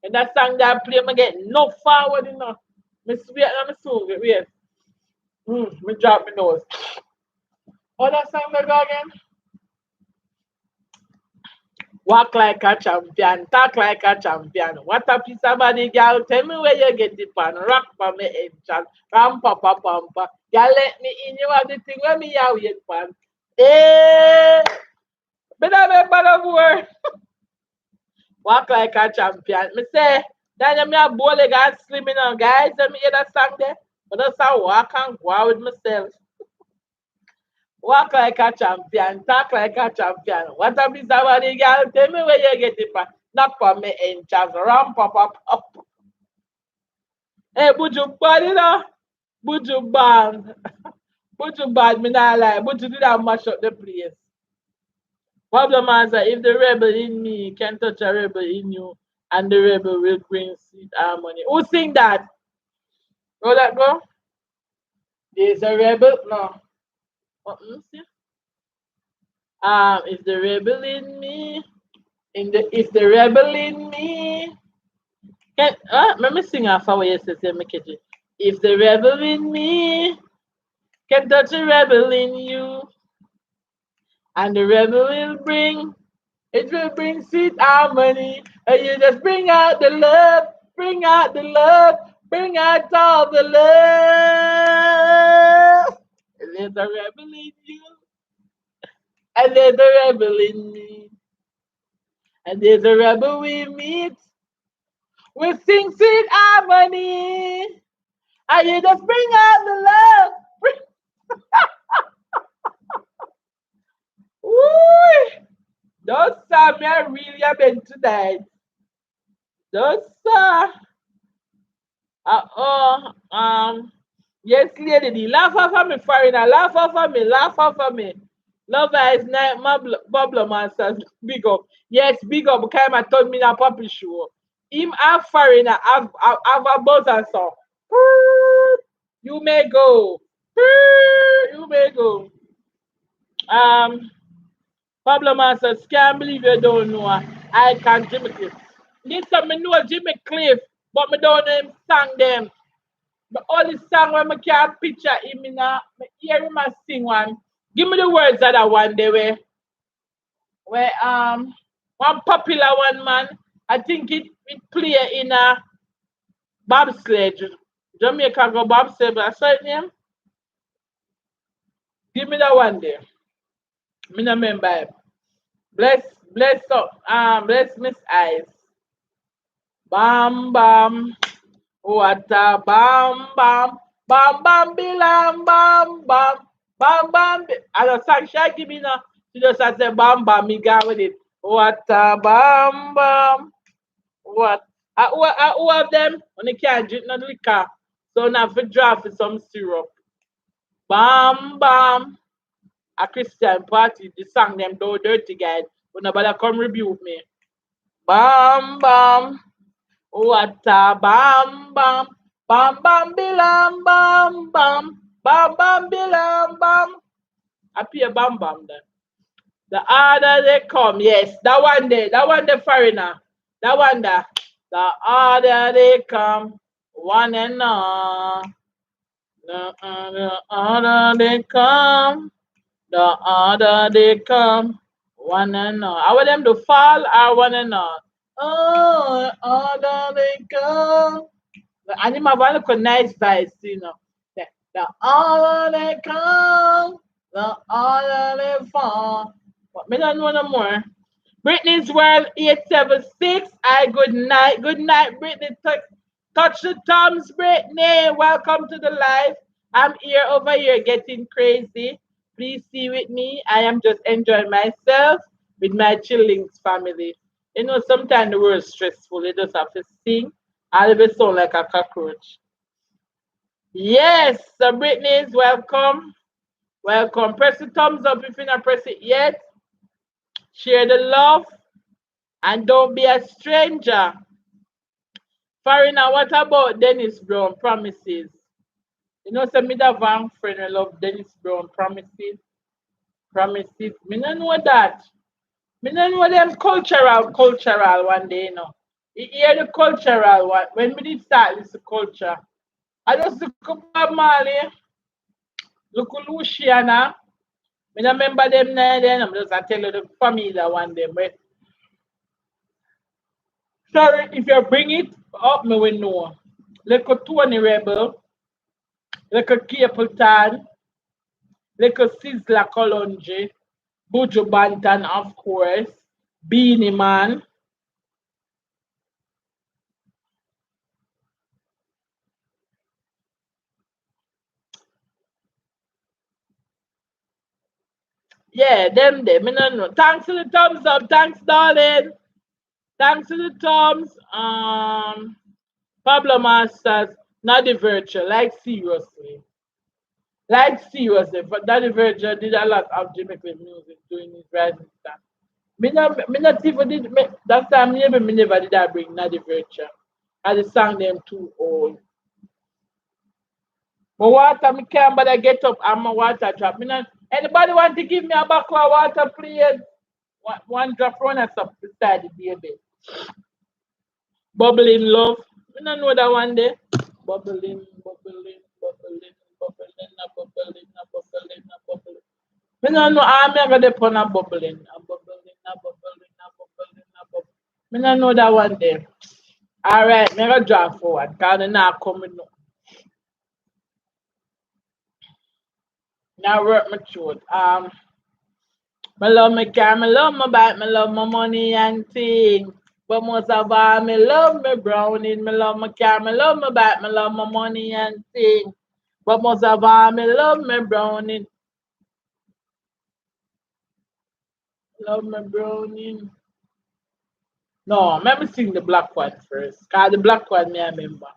And that song that I play, me get no forward, Me swear I'm so wait. Me drop my nose. Oh, that song they go again? Walk like a champion, talk like a champion. What a piece of body, girl. Tell me where you get it from. Rock for me engine. Ram papa pampa. Girl, let me in. You have the thing where me out wait for. Eh, but I remember the word. Walk like a champion. Me say, then me a bow leg and slim guys. Let me hear that song there. But that's how walk and go out with myself. Walk like a champion, talk like a champion. What a piece of body, girl. Tell me where you get it from. Not for me in chance. Ram pop up up. Hey, Buju body now. Buju bang. Buju bad, me not lie. Buju did that mash up the place. Problem is that if the rebel in me can touch a rebel in you, and the rebel will bring sweet harmony. Who sing that? Go that go? There's a rebel? No. What see? Is the rebel in me? Is the rebel in me? Let me sing half of what you say, make it. If the rebel in me can touch a rebel in you, and the rebel will bring, it will bring sweet harmony. And you just bring out the love, bring out the love, bring out all the love. And there's a rebel in you, and there's a rebel in me, and there's a rebel we meet. We sing sweet harmony, and you just bring out the love. Woo! Those songs me I really have been tonight. Those songs. Yes, lady, the laugh off of me, foreigner, laugh off of me, laugh off of me. Love is night, my bubble masters, big up. Yes, big up, because I told me that puppy show. Him have foreigner, have a buzzer song. You may go. You may go. Um, Pablo Masters, can't believe you don't know. I can Jimmy Cliff. Listen, me know Jimmy Cliff, but me don't know him sing them. The only song where I can picture him in me hear him a sing one. Give me the words of that one day where one popular one man. I think it play in a bobsled. Jamaica go bobsled, but I saw it name. Give me that one there. Me no remember it. Bless bless Miss Eyes. Bam bam. What a bam bam. Bam bam bilam bam bam. Bam bam. And the song she give me now. She just has say bam bam. Me go with it. What a bam bam. What? Who of them? When they can't drink no liquor. So now for draft for some syrup. Bam bam. A Christian party. The song them do dirty guys. But nobody come rebuke me. Bam bam. What a bam bam. Bam bam bilam bam bam. Bam bam bilam bam. I play bam bam then. The harder they come, yes, that one there foreigner. That one there. The harder they come, one and all. The harder they come, the harder they come, one and all. I want them to fall or one and all. Oh, the harder they come. And him have a nice voice, you know. The harder they come, the harder they fall. But me don't know no more. Brittany's World 876. Good night, Brittany. Touch the thumbs, Brittany. Welcome to the live. I'm here over here getting crazy. Please see with me. I am just enjoying myself with my chillings family. You know, sometimes the world is stressful. You just have to sing. I'll be sound like a cockroach. Yes, so Brittany's welcome. Welcome. Press the thumbs up if you're not press it yet. Share the love and don't be a stranger. Farina, what about Dennis Brown promises? You know, some me that van friend I love Dennis Brown promises. Promises. Me don't know that. Me don't know them cultural one day, you know. You hear the cultural one. When we did start this culture. I just look up Bob Marley, look at Luciana. Me don't remember them now then. I'm just I tell you the family that one day. But sorry, if you bring it up, me will know. Like a Tony Rebel, like a Capleton, like a Sizzla Kalonji, Buju Banton, of course, Beanie Man. Yeah, them there. Me no know. Thanks to the thumbs up. Thanks, darling. Thanks to the thumbs. Pablo Masters, not the virtual. Like seriously. Like seriously. But not the virtual did a lot of Jamaican music during his rising star. Me not even did that time me never did I bring not the virtual. I just sang them too old. But water me can't but I get up and my water drop. Me not anybody want to give me a bottle of water, please? One drop run us up beside the baby. Bubbling love. We don't know that one day. bubbling, bubbling, bubbling, bubbling, bubbling, bubbling, bubbling. Me no know how me gonna dep on a bubbling, a bubbling, a bubbling, a bubbling, a bubbling. Me no know that one there. All right, me gonna draw forward. Cause they not coming up. Now work my throat. Me love my car, me love my bike, me love my money and thing. But most of all, me love me brownie, me love my car, me love my bike, me love my money and thing. But most of all, me love me brownie, love me brownie. No, let me sing the black one first. Cause the black one me I remember.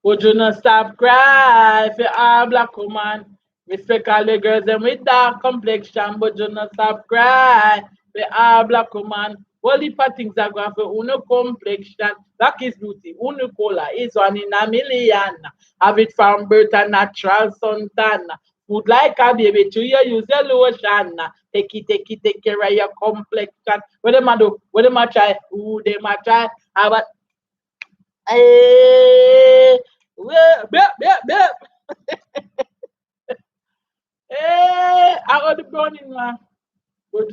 Would you not stop cry for all black woman? Respect all the girls and with dark complexion, but you not stop cry for all black woman. All the things are going for uno complexion. Black is beauty, uno color is one in a million. Have it from birth and natural suntan. Would like a baby to you use your lotion. Take care of your complexion. What them a do? What them a try? Who them a try? About eh, well, bep. I got the burning one. But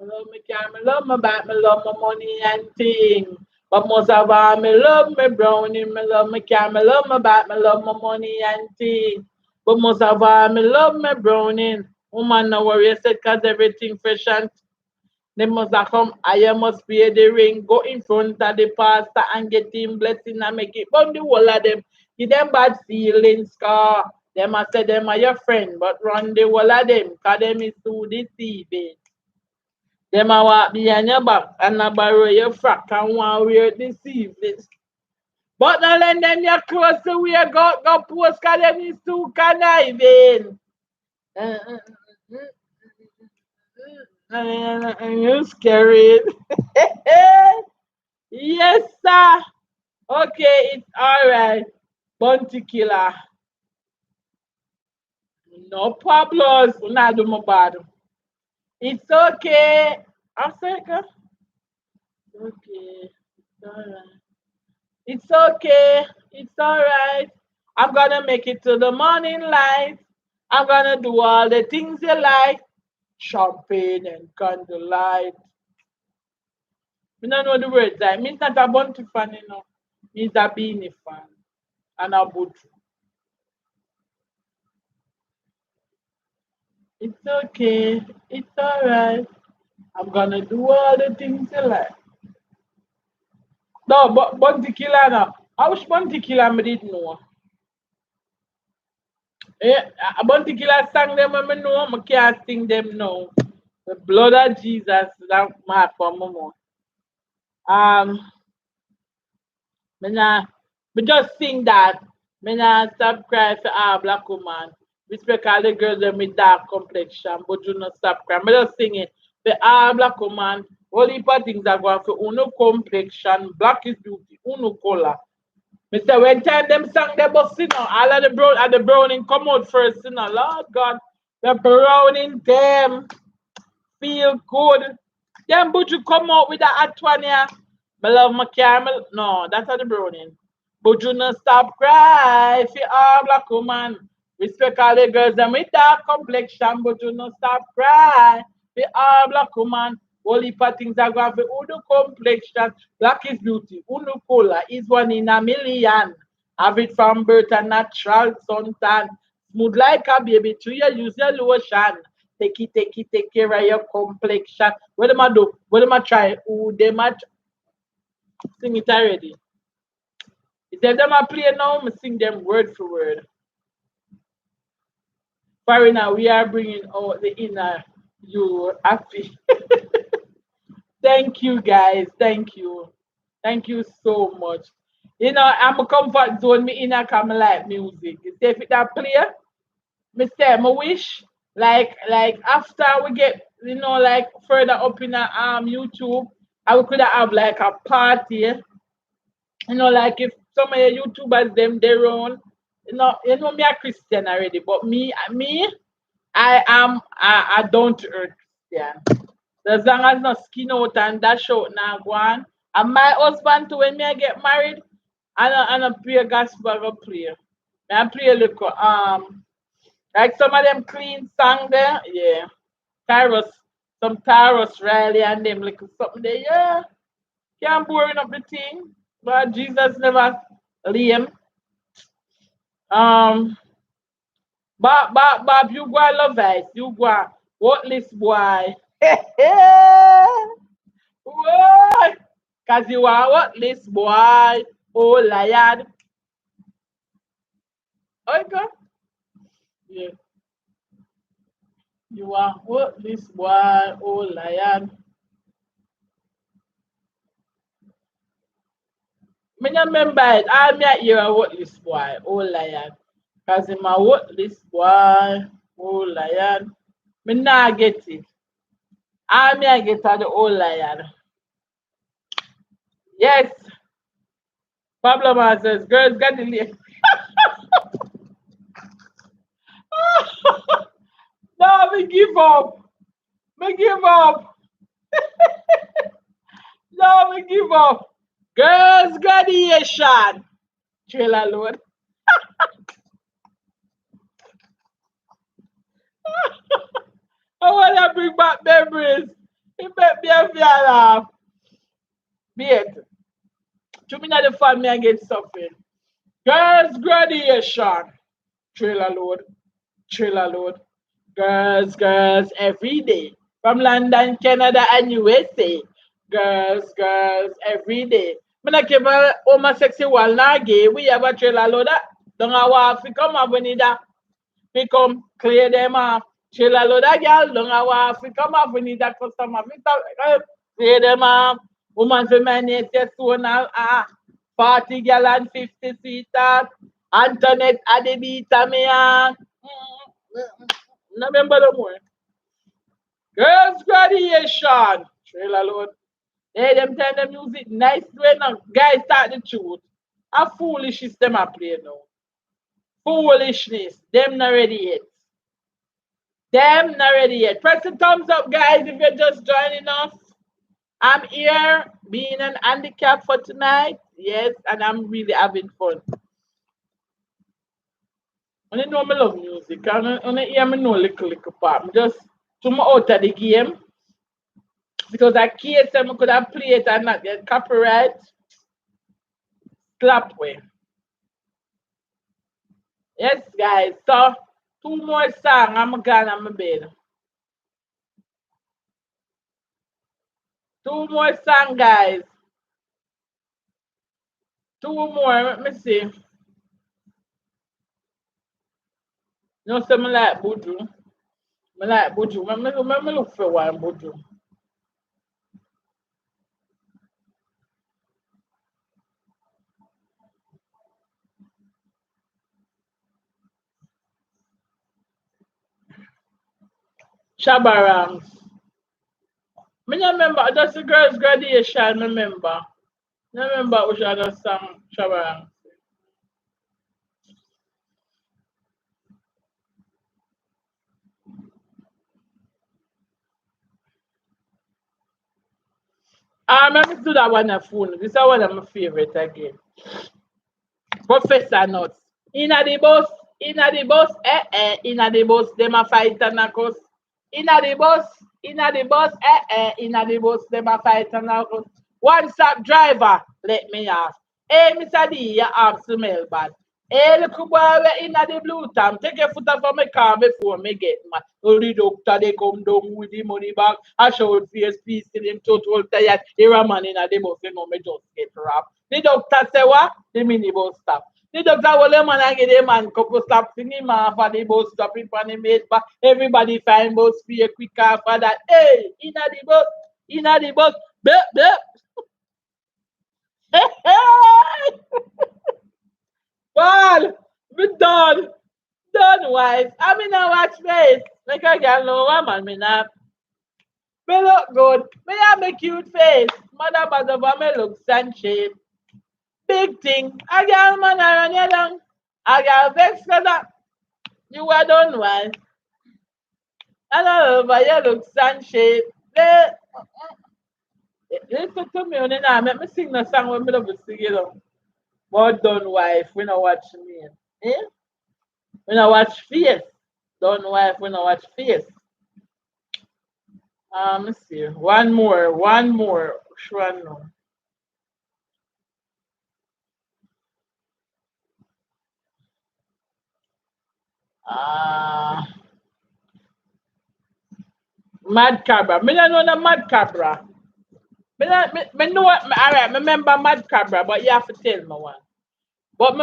I love me car, me love my bike, me love my money and thing. But most of all, me love me brownie, me love my car, me love my bike, me love my money and thing. But most of all, me love me brownie. Woman, no worry, I said, cause everything fresh and they must have come, I must pay the ring, go in front of the pastor and get him blessing and make it. But the whole of them, give them bad feelings, car. Them I say them are your friend, but run the whole of them, cause them is too deceiving. Them a walk behind your back and a borrow your frock and want wear it this evening. But now let them your clothes to wear go post cause them is too conniving. You scary. Yes, sir. Okay, it's all right. Bounty killer. No problems. Not do my bad. It's okay. I'm saying, okay. It's all right. It's okay. It's all right. I'm gonna make it to the morning light. I'm gonna do all the things you like. Champagne and candlelight. I don't know the words. I mean, not a bounty fan, you know. Means a beanie fan and a boot. It's okay. It's all right. I'm gonna do all the things you like. No, but Bounty Killer now. I wish Bounty Killer me didn't know. Bounty Killer sang them when me know, I can't sing them now. The blood of Jesus, that mad for Momo. Um, me nah, me just sing that. Me nah stop crying for our black woman. Respect all the girls them with dark complexion, but do not stop crying. Me just sing it. For our black woman, all the things are going for uno complexion, black is beauty, uno color. Me say when time them sang the bus, you know, all of the brown and the browning come out first, you know, Lord God, the browning them feel good. Them but you come out with that hot one here. Me love my caramel. No, that's not the browning. But you not stop cry if you are black woman. Respect all the girls them with dark complexion, but you not stop cry if you are black woman. Only for things are going for uno complexion. Black is beauty. Uno color is one in a million. Have it from birth and natural suntan. Smooth like a baby to you use your lotion. Take care of your complexion. What am I do? What am I try? Who them a sing it already? If them a play now, me sing them word for word. Farina, we are bringing out the inner you happy. Thank you guys. Thank you. Thank you so much. You know, I'm a comfort zone. Me in a come like music. If it a play, me say my wish like after we get like further up in YouTube, I we could have like a party. Like if some of your YouTubers them their own, me a Christian already, but me I am I don't earth Christian. As long as no skin out and dash out now go on. And my husband too when me I get married, And I play gospel, I go play. And I play a little like some of them clean song there, yeah. Tyrus, some Tyrus Riley and them little something there, yeah. Can't boring up the thing. But Jesus never leave him. Um Bob, you go and love ice. You go and what this boy. What? Cause you are what this boy. Oh lion. Okay. Yeah. You are what this boy. Oh lion. Me no remember it. I me hear a what this boy. Oh lion. Cause him a what this boy. Oh lion. Me nah get it. I me I get a the old lion. Yes. Pablo Man says, girls got the lay. No, me give up. Me give up. No, me give up. Girls graduation. Trailer load. I wanna bring back memories. It make me a feel laugh. Wait. To me not the family I get suffering. Girls graduation. Trailer load. Trailer load. Girls every day. From London, Canada, and USA. Girls every day. Me not keep a homosexual na gay. We have a trailer load that. Don't have to come up when that. We come clear them off. Trailer load that girl. Don't have to come up when that customer. Clear them off. Woman for my name, soon 40 girl and 50 seater. Antoinette Adebita me. No remember no more. Girls graduation. Trailer load. Hey, them turn the music nice way now. Guys start the truth. A foolishness them a play now. Foolishness. Them not ready yet. Them not ready yet. Press the thumbs up, guys, if you're just joining us. I'm here being an handicap for tonight. Yes, and I'm really having fun. I know I love music. I hear me know little part. I'm just to my out of the game. Because I case them I could have played it and not get copyright. Slap way. Yes, guys. So two more songs. I'm gone on my bed. Two more songs, guys. Two more. Let me see. You know, some like Buju. I like Buju. Let me look for one Buju. Shabarangs. I remember just the girls' graduation, remember. I remember which other song Shabarangs. I remember do that one on phone. This is one of my favorite again. Professor Nuts. Inna the bus, inna the bus, them a fight and a cuss. Inna the bus, inna the bus, them a fight and a cuss. One stop driver, let me ask. Hey, Mr. D, you have smell bad. Hey, look boy, we inna the blue tam. Take your foot off of my car before me get mad. Oh, the doctor, they come down with the money back. I showed face piece to him total tired. Here a man inna the bus, you know me just get wrapped. The doctor say what? The minibus stop. The doctor will let man and get a man couple stop singing man for the bus stop in front of the mate, but everybody find bus fee quick after that. Hey, inna the bus, bleh, bleh. Hey, hey. Ball, we done, done wife. I mean I watch face. Like I get no woman, me now. Me look good. Me have a cute face. Mother, but me look sunshade. Big thing. I got man around you down. I got vex for that. You are done well. I don't know, but you look sunshade. Listen to me, and then make me sing the song when me love to sing it. More done wife, we not watch me. Eh? We not watch face. Done wife, we not watch face. Let's see. One more. Which one now? Uh, Mad Cabra. Me don't know the Mad Cabra. Me know what, alright, me remember Mad Cabra, but you have to tell me one. But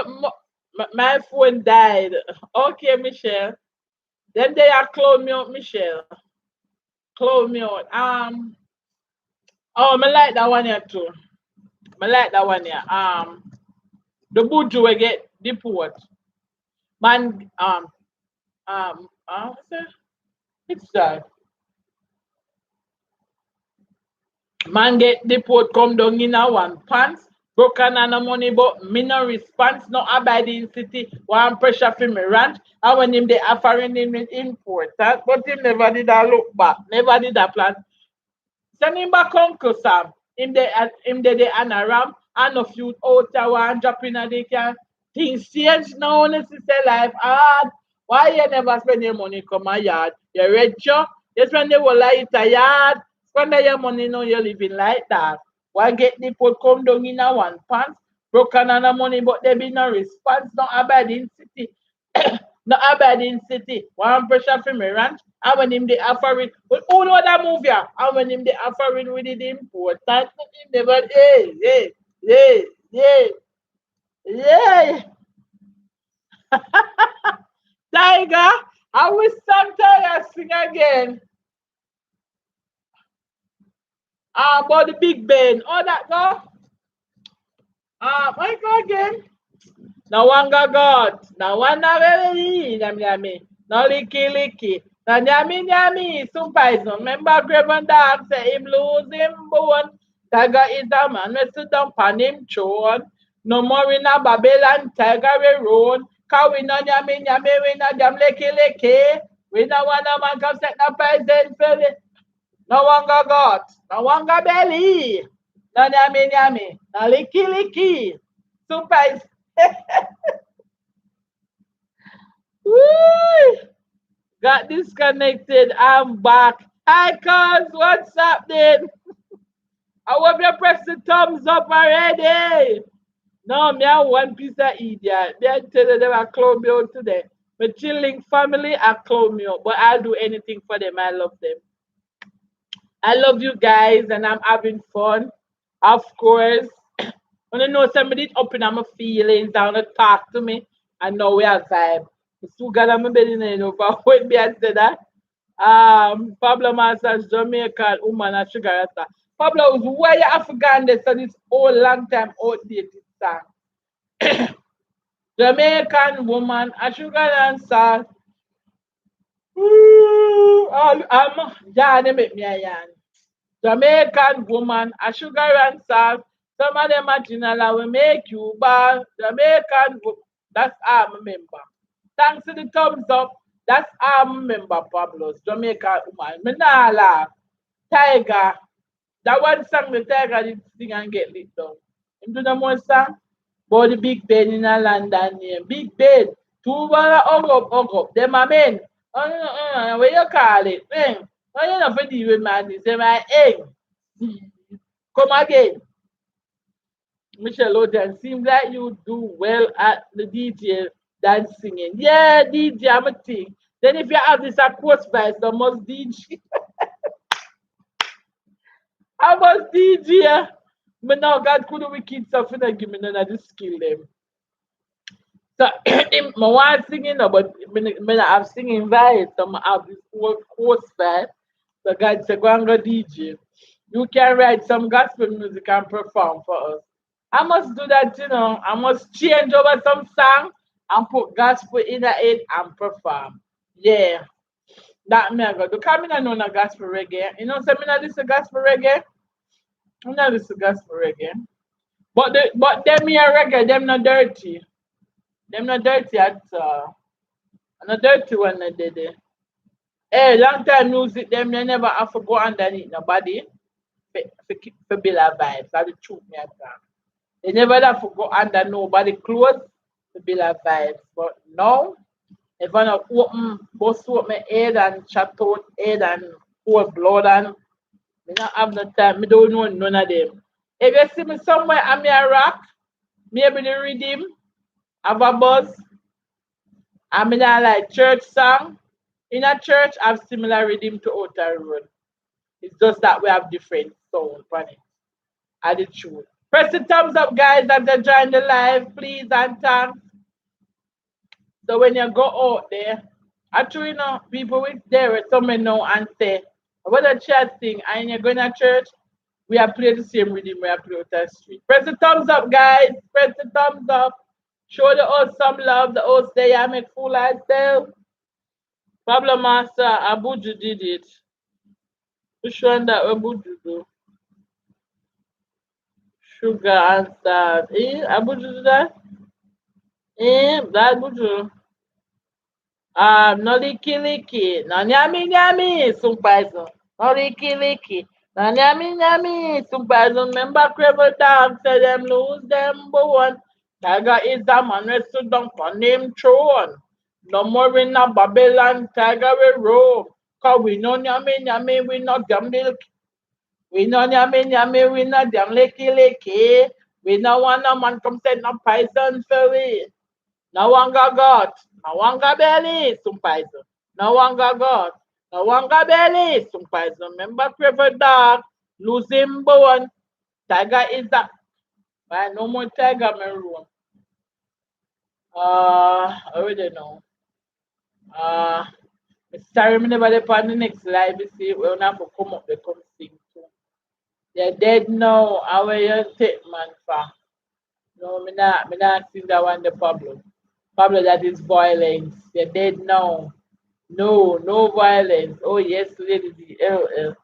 my phone died. Okay, Michelle. Then they are clone me out, Michelle. Clone me out. Oh, me like that one here too. Me like that one here. The Buju will get deport. Man, what's that? It's that. Man get deport come down in a one pants, broken and no money, but me no response, no abiding city, one pressure for me rant. And when him they offering him with important, but him never did a look back, never did a plan. Send him back Uncle Sam. Him they an around and a few out there one drop in a they can things change now honestly say life hard. Why you never spend your money come a yard? You rich you spend the whole life a yard. Spend your money now you living like that. Why get the pot come down in a one pants? Broken and the money but there be no response, no abiding city. No abiding city. One pressure for me ranch. And when him they offering, but who know that movie? And when him they offering with it important, him never, hey, yeah. Tiger, I wish sometimes sing again. About the Big Ben. Oh, that go. I go again. Na wanga God, na wana wewe, nyami, na liki liki, na nyami, sumpaiso. Remember Graven Dog say him lose him bone. Tiger is a man, we sit down pan him throne. No more in a Babylon, tiger we run. Cause we no nyami, we no jam liki liki. We no wanna man come set the president for it. No wanga God, no wanga belly. Na nyami, na liki liki. Sumpaiso. Woo! Got disconnected. I'm back. Hi, cuz. What's happening? I hope you press the thumbs up already. No, me have one piece of idiot. Me I tell you them I clone me out today. My chilling family I clone me out. But I'll do anything for them. I love them. I love you guys and I'm having fun. Of course. When I know somebody open up my feelings, down to talk to me, I know we are vibe. So God, I'm a bit in it over. When me I say that, Pablo Masters, Jamaican woman, and sugar rasta. Pablo was way African, this so this old long time outdated song. Jamaican woman, a sugar and salt. Yeah, they make me a yarn. Jamaican woman, a sugar and salt. Some of them are general will make you bad. Jamaican woman, that's how I remember. Thanks to the thumbs up, that's how I remember Pablo's Jamaican woman. Me nah laugh. Tiger, that one song the Tiger did sing and get lit down. Him do the more song? But the Big Ben in a London name. Big Ben. Two wanna hug up. Them a men. What you call it? Oh, you know for deal with man. They say my egg. Come again. Michelle Oden, seems like you do well at the DJ than singing. Yeah, DJ, I'm a thing. Then if you have this a course vice, I must DJ. I must DJ. But now God could have wicked stuff and give me none of the skill them. So my one singing no, but when I'm singing vice, so I have this whole course vice. So God said, go and go DJ. You can write some gospel music and perform for us. I must do that, you know. I must change over some song and put gospel in it and perform. Yeah, that me I go do. Because I know no gospel reggae. You know, so me not listen gospel reggae. I not listen gospel reggae. But them here reggae, them not dirty. Them not dirty at all. Not dirty when they did it. Hey, long time music, them they never have to go underneath nobody for build a vibe. That's the truth me I talk. They never have to go under nobody clothes to build a vibes. But now, if I not open, bust up my head and chat out head and pour blood and me not have no time. Me don't know none of them. If you see me somewhere and me a rock, maybe the rhythm have a buzz. I mean I like church song. In a church, I have similar rhythm to outer road. It's just that we have different sound on it. And the truth. Press the thumbs up, guys, that they join the live, please, and thanks. So when you go out there, actually, you know, people with there with someone know and say, what a church thing, and you're going to church, we are playing the same rhythm we are playing on the street. Press the thumbs up, guys. Press the thumbs up. Show the host some love. The host there, I make fool myself. Pablo Master, Abuju did it. Which one that Abuju do? Sugar and salt. Abuju do that? That Abuju. No licky licky. No nyami nyami. Sumpaiso. No licky licky. No nyami nyami. Sumpaiso. Remember Crable Dog say them lose them bone. Tiger is the man we stood down for name throne. No more in a Babylon. Tiger we roam. Cause we know nyami nyami. We not them milk. We know nyami nyami. We not them licky licky. We no want no man come send no poison for we. No one got God. No one got belly, sumpaiso. No one got God. No one got belly, sumpaiso. Remember Crave Dog, losing bone. Tiger is that. Man, no more tiger, my room. I already know. Sorry, me never dey on the next live. You see, we don't have to come up, they come sing too. They're dead now. How will you take, man, for? No, me not sing that one, the Pablo. Pablo, that is violence. They're dead now. No, no violence. Oh yes, lady DLL.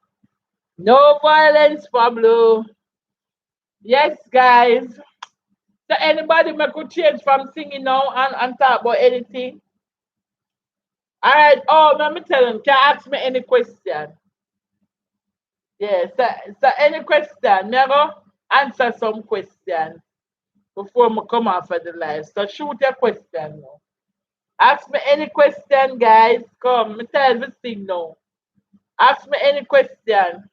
No violence, Pablo. Yes, guys. So anybody may could change from singing now and talk about anything. Alright, oh let me tell him, can ask me any question. Yeah, so any question, me I go answer some questions before I come off of the live. So shoot your question now. Ask me any question, guys. Come, me tell everything now. Ask me any question.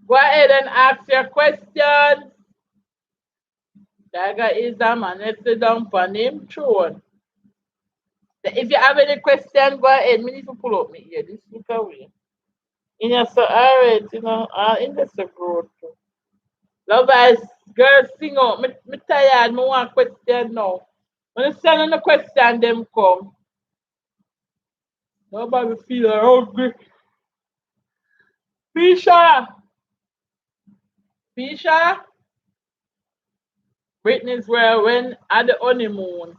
Go ahead and ask your question. Tiger is a man. Let's sit down for him throne. If you have any question, go ahead. Me need to pull up me here. This look away. In your so alright, you know, in the so growth. Love eyes, girls sing out. Me tired, me want question now. When you send on the question, them come. Nobody feel hungry. Fisha! Fisha! Britney's were when at the honeymoon.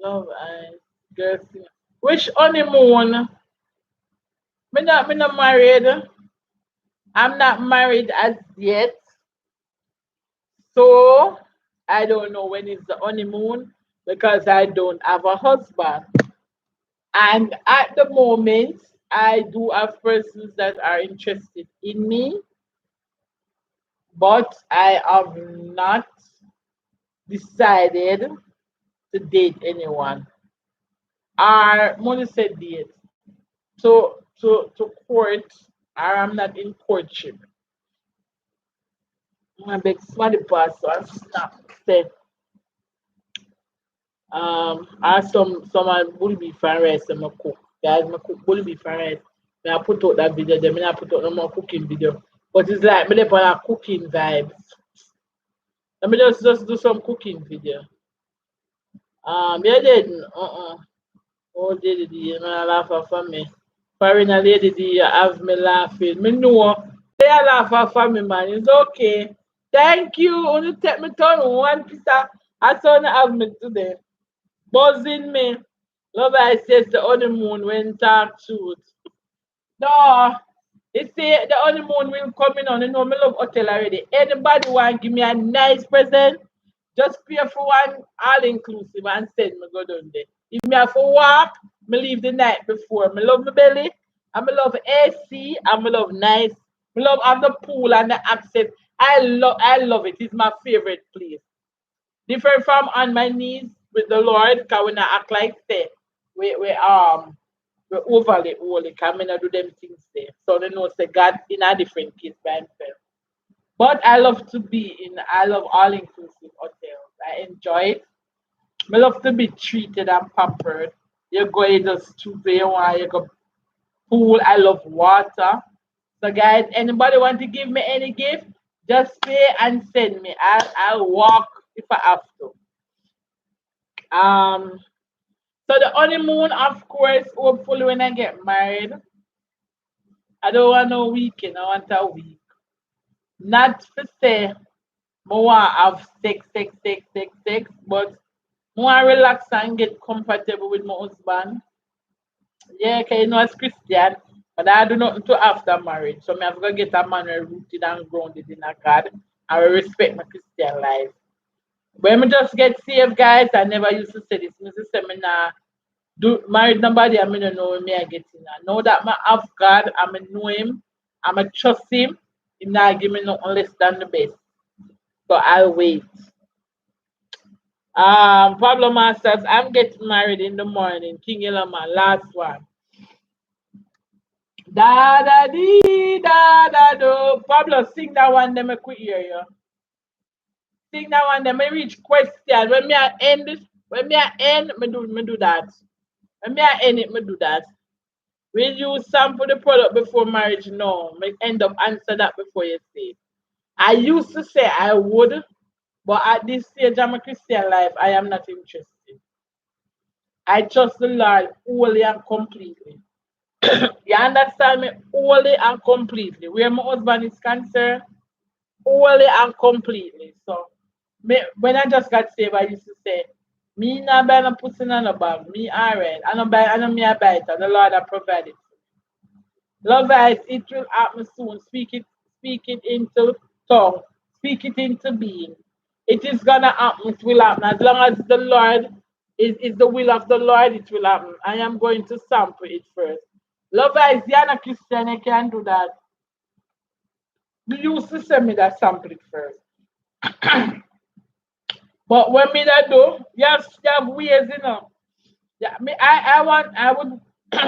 Love eyes, girls sing. Which honeymoon? Me not married. I'm not married as yet. So I don't know when is the honeymoon because I don't have a husband. And at the moment, I do have persons that are interested in me, but I have not decided to date anyone. Or money said date. To court, or I'm not in courtship. I beg somebody pass so I snap said I some bull beef and rice and my cook. Guys, my cook bull beef and rice. I put out that video, then I put out no more cooking video. But it's like me dey on a cooking vibes. Let me just do some cooking video. Yeah, didn't. Oh, did you know laugh for me? Foreign lady, you have me laughing. Me know they are laugh for me, man. It's okay. Thank you. Only take me turn one piece. I saw have me today. Buzzing me. Love I says the honeymoon when talk truth. No, they say the honeymoon will come in on. You know, me love hotel already. Anybody want give me a nice present? Just pay for one all inclusive and send me go down there. If me have to walk, me leave the night before. Me love my belly, and me love AC, and me love nice I love have the pool and the access. I love it. It's my favorite place. Different from on my knees with the Lord, because when I act like say we overly holy, because I not do them things there. So they know say God in a different place by himself. But I love all inclusive hotels. I enjoy it. I love to be treated and pampered. You go in the studio and you go pool. I love water. So guys, anybody want to give me any gift? Just pay and send me. I'll walk if I have to. Um so the honeymoon, of course, hopefully when I get married, I don't want no weekend, I want a week. Not for say more have sex, but more relax and get comfortable with my husband. Yeah, cause you know as Christian, but I do nothing to after marriage. So me have to get a man who rooted and grounded in a God and will respect my Christian life. When me just get saved, guys, I never used to say this. Me used to say me nah do married nobody, I mean don't know me I get in. I know that my have God, I am know him, I am trust him, he not give me nothing less than the best. So I'll wait. Pablo Masters, I'm getting married in the morning. King Elama, last one. Da da dee da da do. Pablo, sing that one, then me quick hear you. Sing that one, then me reach question. When me I end it, when me I end, me do that. When me I end it, me do that. Will you sample the product before marriage? No. Me end up answer that before you say it. I used to say I would, but at this stage of my Christian life, I am not interested. I trust the Lord wholly and completely. You understand me? Wholly and completely. Where my husband is concerned, wholly and completely. So when I just got saved, I used to say, me not buy no pussy in no bag. Me alright. I know me I buy it. And the Lord I provide it. Love guys, it will happen soon. Speak it into tongue. Speak it into being. It is gonna happen, it will happen. As long as the Lord is the will of the Lord, it will happen. I am going to sample it first. Love guys, you're not Christian, you can do that. You used to send me that sample it first. But when me that do, you have ways, you know. Yeah, I would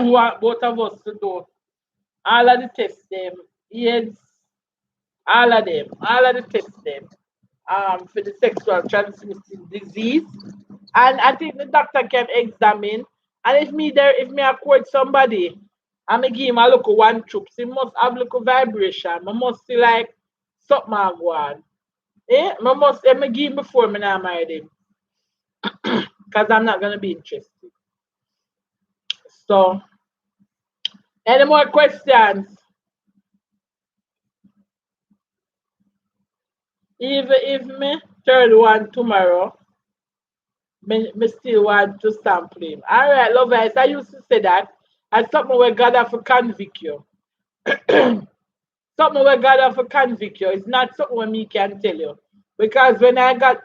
want both of us to do all of the tests them. Yes, all of the tests them for the sexual transmitted disease. And I think the doctor can examine. And if me accord somebody, I may give him a look one troops, he must have look vibration. I must see like something I go on. I must me give him before me now marry him. Because I'm not gonna be interested. So any more questions? Even if me third one tomorrow, me still want to sample him. All right, love guys. I used to say that as something where God have to convict you. Something where God have to convict you. It's not something where me can tell you. Because when I got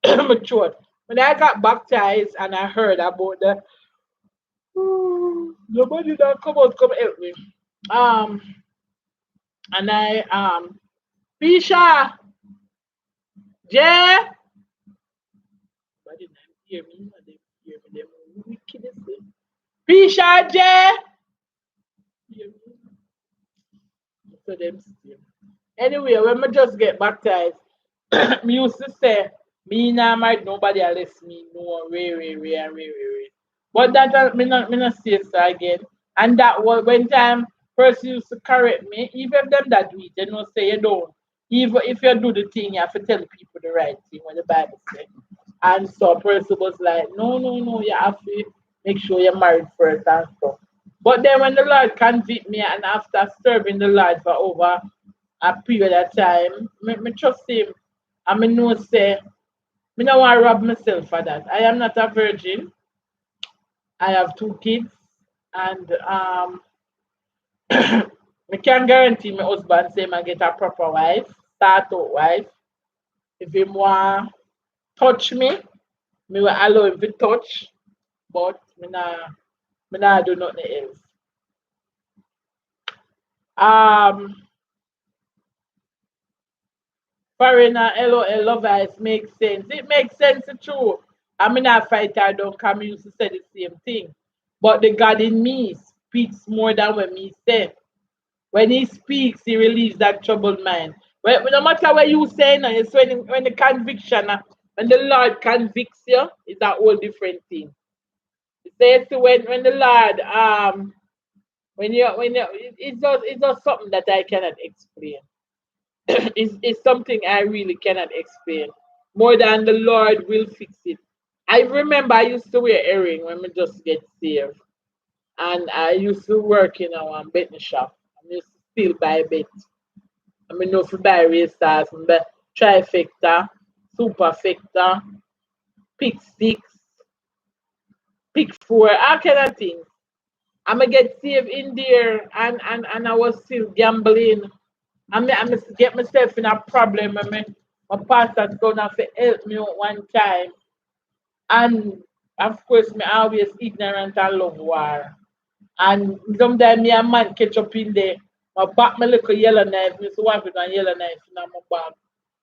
matured, when I got baptized and I heard about the nobody that come out come help me. Um and I Pisha, Jay, but they didn't hear me, they hear me, them wicked as they. Pisha Jay. Hear me? So them still. Anyway, when me just get baptized, me used to say, me nah married nobody unless me know way. But that me not say so again. And that was when time person used to correct me, even them that do it, they don't say you don't. Even if you do the thing, you have to tell people the right thing what the Bible says. And so person was like, no, you have to make sure you're married first and stuff. But then when the Lord convict me and after serving the Lord for over a period of time, me trust him. I mean no say me no want to rob myself for that. I am not a virgin. I have two kids and I can guarantee my husband say I get a proper wife, start out wife. If he want touch me will allow him to touch, but me nah do nothing else. Foreigner, LOL, love eyes makes sense. It makes sense, it's true. I mean, I fight, I don't come, used to say the same thing. But the God in me speaks more than when me say. When he speaks, he relieves that troubled mind. No matter what you say, no, it's when the conviction, when the Lord convicts you, it's a whole different thing. It says when the Lord when you it's just something that I cannot explain. It's something I really cannot explain. More than the Lord will fix it. I remember I used to wear earring when we just get saved. And I used to work in a betting shop. I used to still buy bet. I mean, no, for buy race stars, buy trifecta, superfecta, pick six, pick four, all kind of things. I'm gonna get saved in there, and I was still gambling. I'm get myself in a problem. I mean, my pastor's gonna have to help me out one time, and of course, me always ignorant and love war. And sometimes me and man catch up in there. My back my little yellow knife, me so want with a yellow knife in my back.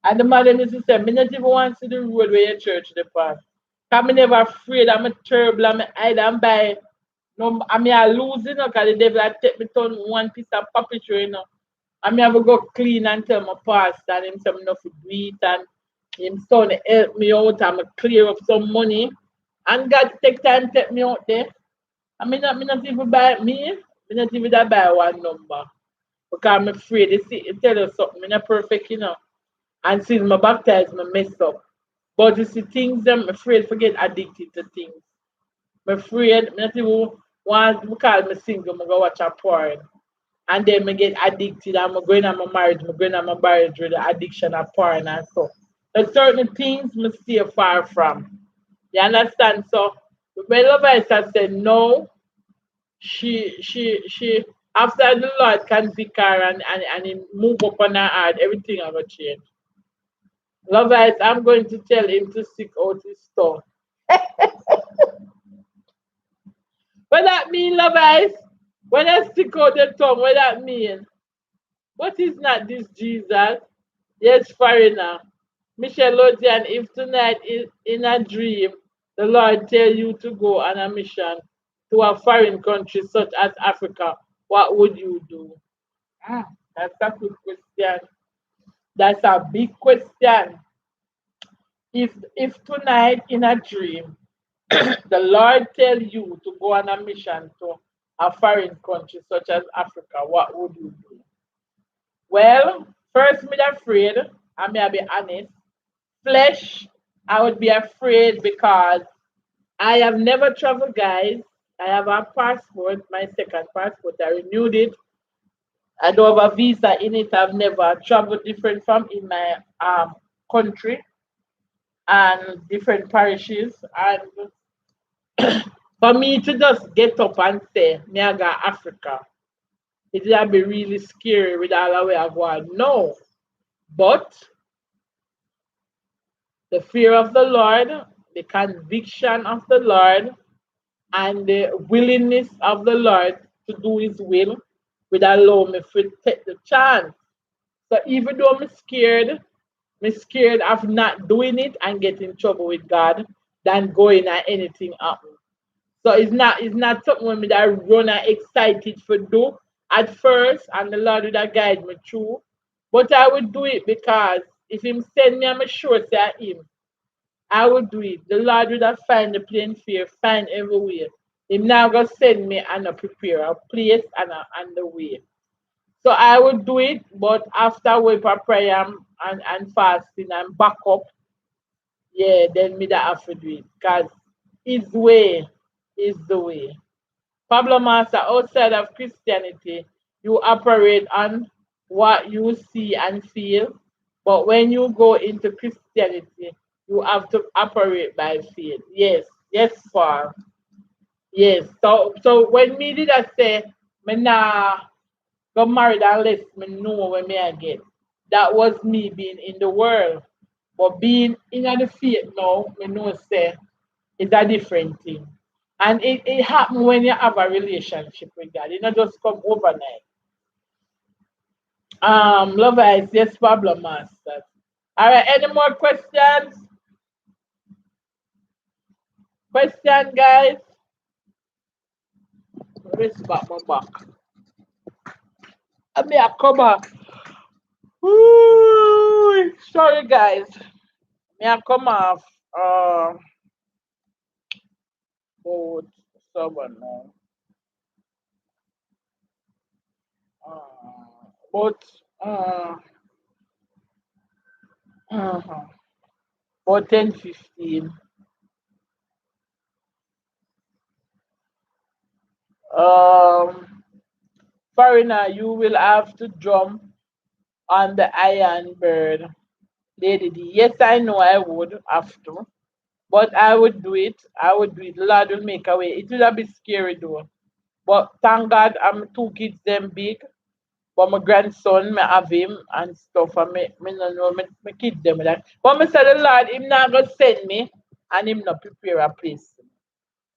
And the man them used to say, me not even want to see the road where your church the pass. Cause me never afraid, I'm a terrible, I'm a hide and buy. No, I mean I lose, cause the devil I take me turn one piece of puppetry, I mean I will go clean and tell my pastor and him say me not to do it and him son help me out and me clear up some money. And God take time take me out there. Me not even buy me not even that buy one number. Because I'm afraid they see it tell you something, I'm not perfect, And since my baptized, I mess up. But you see things I'm afraid to get addicted to things. I'm afraid me not even want because me single, I go watch a porn. And then me get addicted and I'm going on my marriage, I'm going on my marriage with the addiction of porn and so. There's certain things me stay far from. You understand? So when Love Ice has said no, she after the Lord convict her and he move up on her heart, everything I will change. Love Ice, I'm going to tell him to stick out his tongue. What that mean, Love Ice? When I stick out the tongue, what that mean? What is not this Jesus? Yes, foreigner. Michelle Lodian, if tonight is in a dream, the Lord tell you to go on a mission to a foreign country such as Africa, what would you do? Ah, that's a good question. That's a big question. If tonight in a dream the Lord tell you to go on a mission to a foreign country such as Africa, what would you do? Well, first me afraid, I may be honest. Flesh, I would be afraid because I have never traveled, guys. I have a passport, my second passport. I renewed it. I don't have a visa in it. I've never traveled different from in my country and different parishes. And for me to just get up and say, me I go Africa, it would be really scary with all the way I go on. No. But the fear of the Lord, the conviction of the Lord, and the willingness of the Lord to do His will would allow me to take the chance. So even though I'm scared of not doing it and getting in trouble with God than going at anything happen. So it's not something when me that run and excited for do at first and the Lord would have guide me through. But I would do it because if him send me, I'm sure say him. I would do it. The Lord would have find the plain fear, find everywhere. Him now go send me and a prepare a place and the way. So I would do it, but after we for prayer and fasting and back up, yeah, then me that have to do it. Because his way is the way. Problem master outside of Christianity, you operate on what you see and feel. But when you go into Christianity, you have to operate by faith. Yes, yes, far. Yes. So when me did I say me nah got married unless me know when me I get. That was me being in the world. But being in the faith now, me know say it's a different thing. And it happens when you have a relationship with God. It not just come overnight. Love is yes, problem master. All right, any more questions? Question, guys? Wrist back my back. I mean, I come back. Woo! Sorry, guys. Me, I come off. About someone now. But uh, uh, about 10, 15. Um, Foreigner, you will have to jump on the Iron Bird, Lady D. Yes, I know I would have to, but I would do it. I would do it. The Lord will make a way. It will be scary though. But thank God, I'm two kids them big. But my grandson, me have him and stuff, and me no know me kids them like. But me say the Lord, him not gonna send me, and him not prepare a place.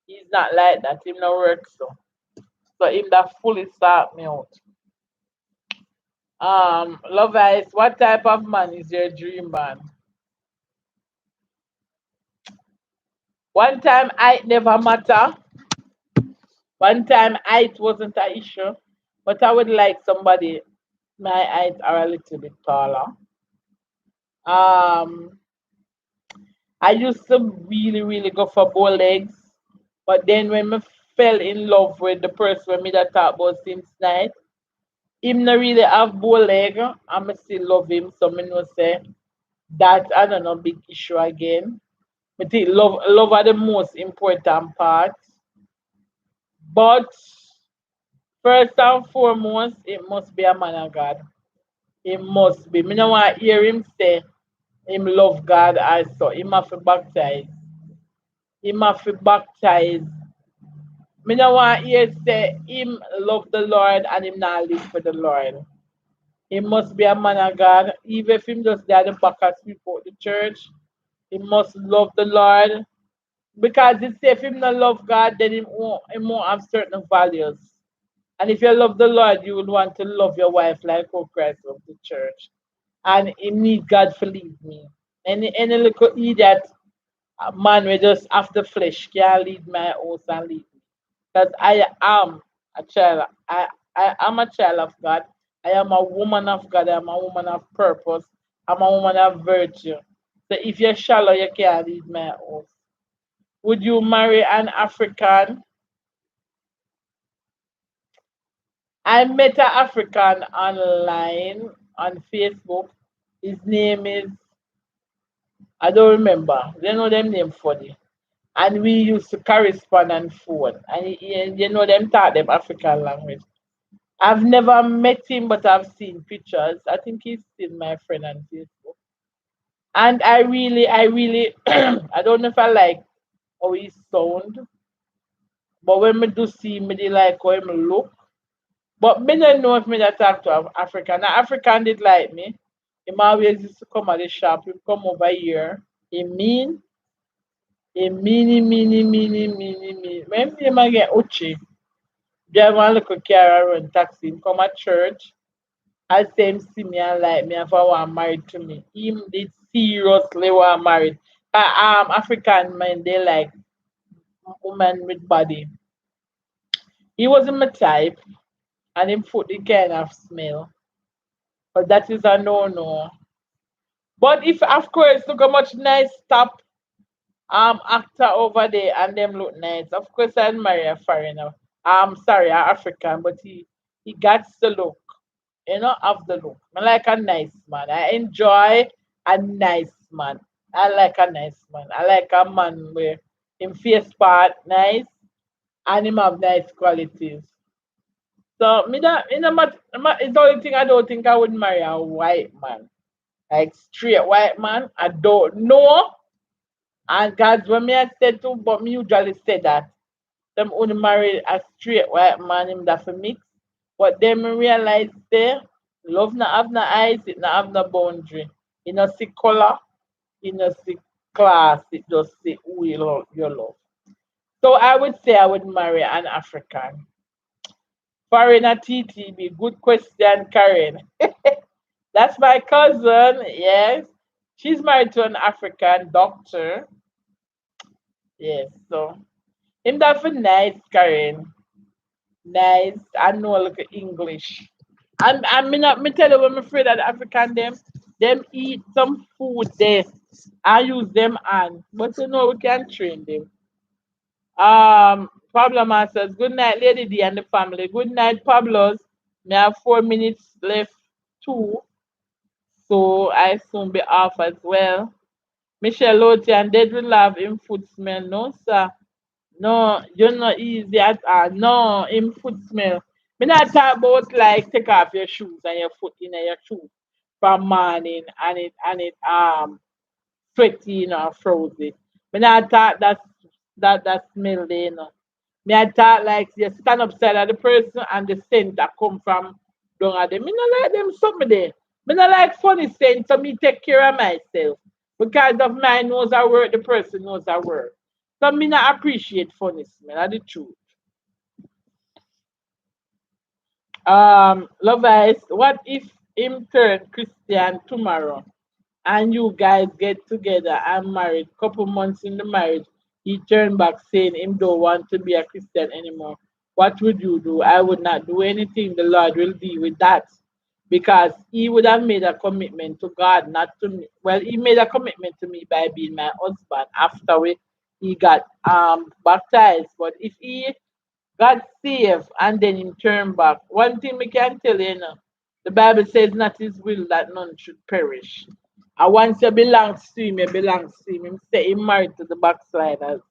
He's not like that. Him not work so. So him that fully start me out. Love Ice, what type of man is your dream man? One time I never matter. One time height wasn't an issue, but I would like somebody my height are a little bit taller. Um, I used to really, really go for bow legs, but then when I fell in love with the person when me that talk about since night, him not really have bow leg, I'm still love him, so me know say that I don't know big issue again. But think love are the most important part. But first and foremost, it must be a man of God. It must be. Me no want hear him say him love God also. Him have to baptize. Him have to baptize. Me no want hear say him love the Lord and him not live for the Lord. He must be a man of God. Even if him just there at the back and sweep out the church, he must love the Lord. Because it say if him not love God, then he won't have certain values. And if you love the Lord, you would want to love your wife like how Christ loved the church. And he need God to lead me. Any little idiot man we just after flesh can lead my house and lead me. Because I am a child. I am a child of God. I am a woman of God. I am a woman of purpose. I'm a woman of virtue. So if you're shallow, you can't lead my house. Would you marry an African? I met an African online on Facebook. His name is, I don't remember. They know them name funny. And we used to correspond on phone. And you know them taught them African language. I've never met him, but I've seen pictures. I think he's still my friend on Facebook. And I really, I don't know if I like how he sound, but when me do see me, they like how him look. But me don't know if me that talk to African. Now African did like me. Him always used to come at the shop. He come over here. He mean, he mean. When him a get Uchi, drive one little car around taxi, him come at church. I say him see me and like me if I want married to me. Him did seriously want married. African men they like woman with body. He wasn't my type and him foot the kind of smell. But that is a no no. But if of course look how much nice top actor over there and them look nice. Of course I'd marry a foreigner. Sorry, a African, but he got the look. You know, have the look. I like a nice man. I enjoy a nice man. I like a nice man. I like a man where him face part nice and him have nice qualities. So me that you know, it's the only thing I don't think I would marry a white man. Like straight white man. I don't know. And God's when me I said to, but me usually say that them only marry a straight white man him that for mix. But then me realize there, love not have no eyes, it not have no boundary. You know see color, you know see class, it just see who you love. So I would say I would marry an African. Foreigner TTB, good question, Karen. That's my cousin, yes. She's married to an African doctor. Yes, so him that for nice, Karen. Nice. I know a little English. And me tell you when me afraid that African them eat some food there. I use them on. But you know we can train them. Pablo Masters, good night, Lady D and the family. Good night, Pablos. Me have 4 minutes left too. So I soon be off as well. Michelle Loti and dead will love him food smell. No, sir. No, you're not easy at all. No, him foot smell. Me not talk about like take off your shoes and your foot in your shoes from morning and it sweaty or frozen. Me not talk that smell there, you know. Me I talk like you stand upside of the person and the scent that come from down at them. Me not like them something there. Me not like funny scent, so me take care of myself. Because of my nose I work, the person knows I work. So me not appreciate funny smell, that's the truth. Love Ice, what if him turn Christian tomorrow and you guys get together and married? Couple months in the marriage, he turned back saying him don't want to be a Christian anymore. What would you do? I would not do anything. The Lord will deal with that because he would have made a commitment to God, not to me. Well, he made a commitment to me by being my husband after he got baptized. But if he got saved and then him turn back, one thing we can tell you, the Bible says not his will that none should perish. And once you belong to him, you belong to him. Him say he married to the backsliders.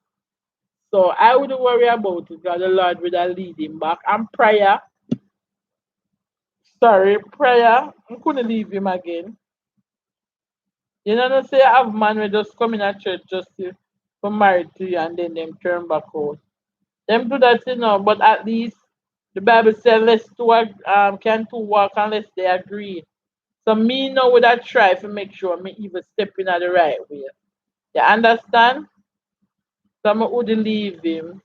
So I wouldn't worry about it because the Lord will lead him back. And prayer, sorry, prayer, I couldn't leave him again. You know, say I have man who just come in a church just to come married to you and then them turn back out. Them do that, but at least the Bible says let's can two walk unless they agree. So me know would I try to make sure me even step in at the right way. You understand? So I would leave him.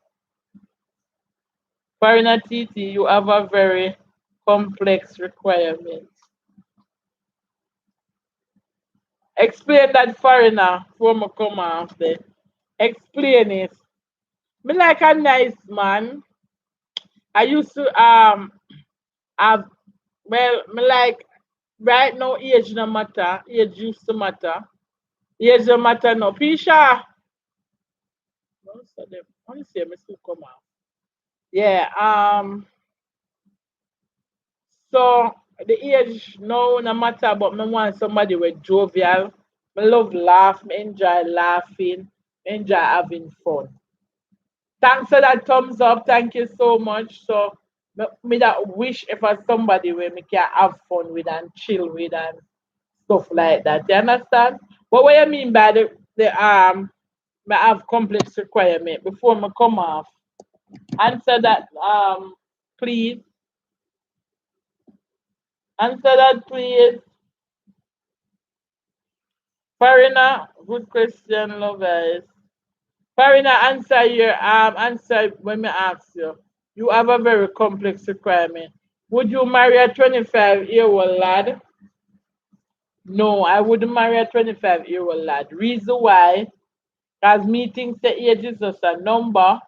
Foreigner TT, you have a very complex requirement. Explain that foreigner before me come after. Explain it. Me like a nice man. I used to have well me like right now age no matter. Age used to matter. Age no matter no. Pisha. Most of them. I want to say me still come out. Yeah. So the age no matter, but me want somebody with jovial. Me love laugh, me enjoy laughing, enjoy having fun. Thanks for that thumbs up. Thank you so much. So me that wish if I somebody where me can have fun with and chill with and stuff like that. You understand? But what you mean by the me have complex requirement before me come off? Answer that please. Answer that please. Farina, good question, love guys. Farina, answer when me ask you. You have a very complex requirement. Would you marry a 25-year-old lad? No, I wouldn't marry a 25-year-old lad. Reason why, because me think the age is just a number.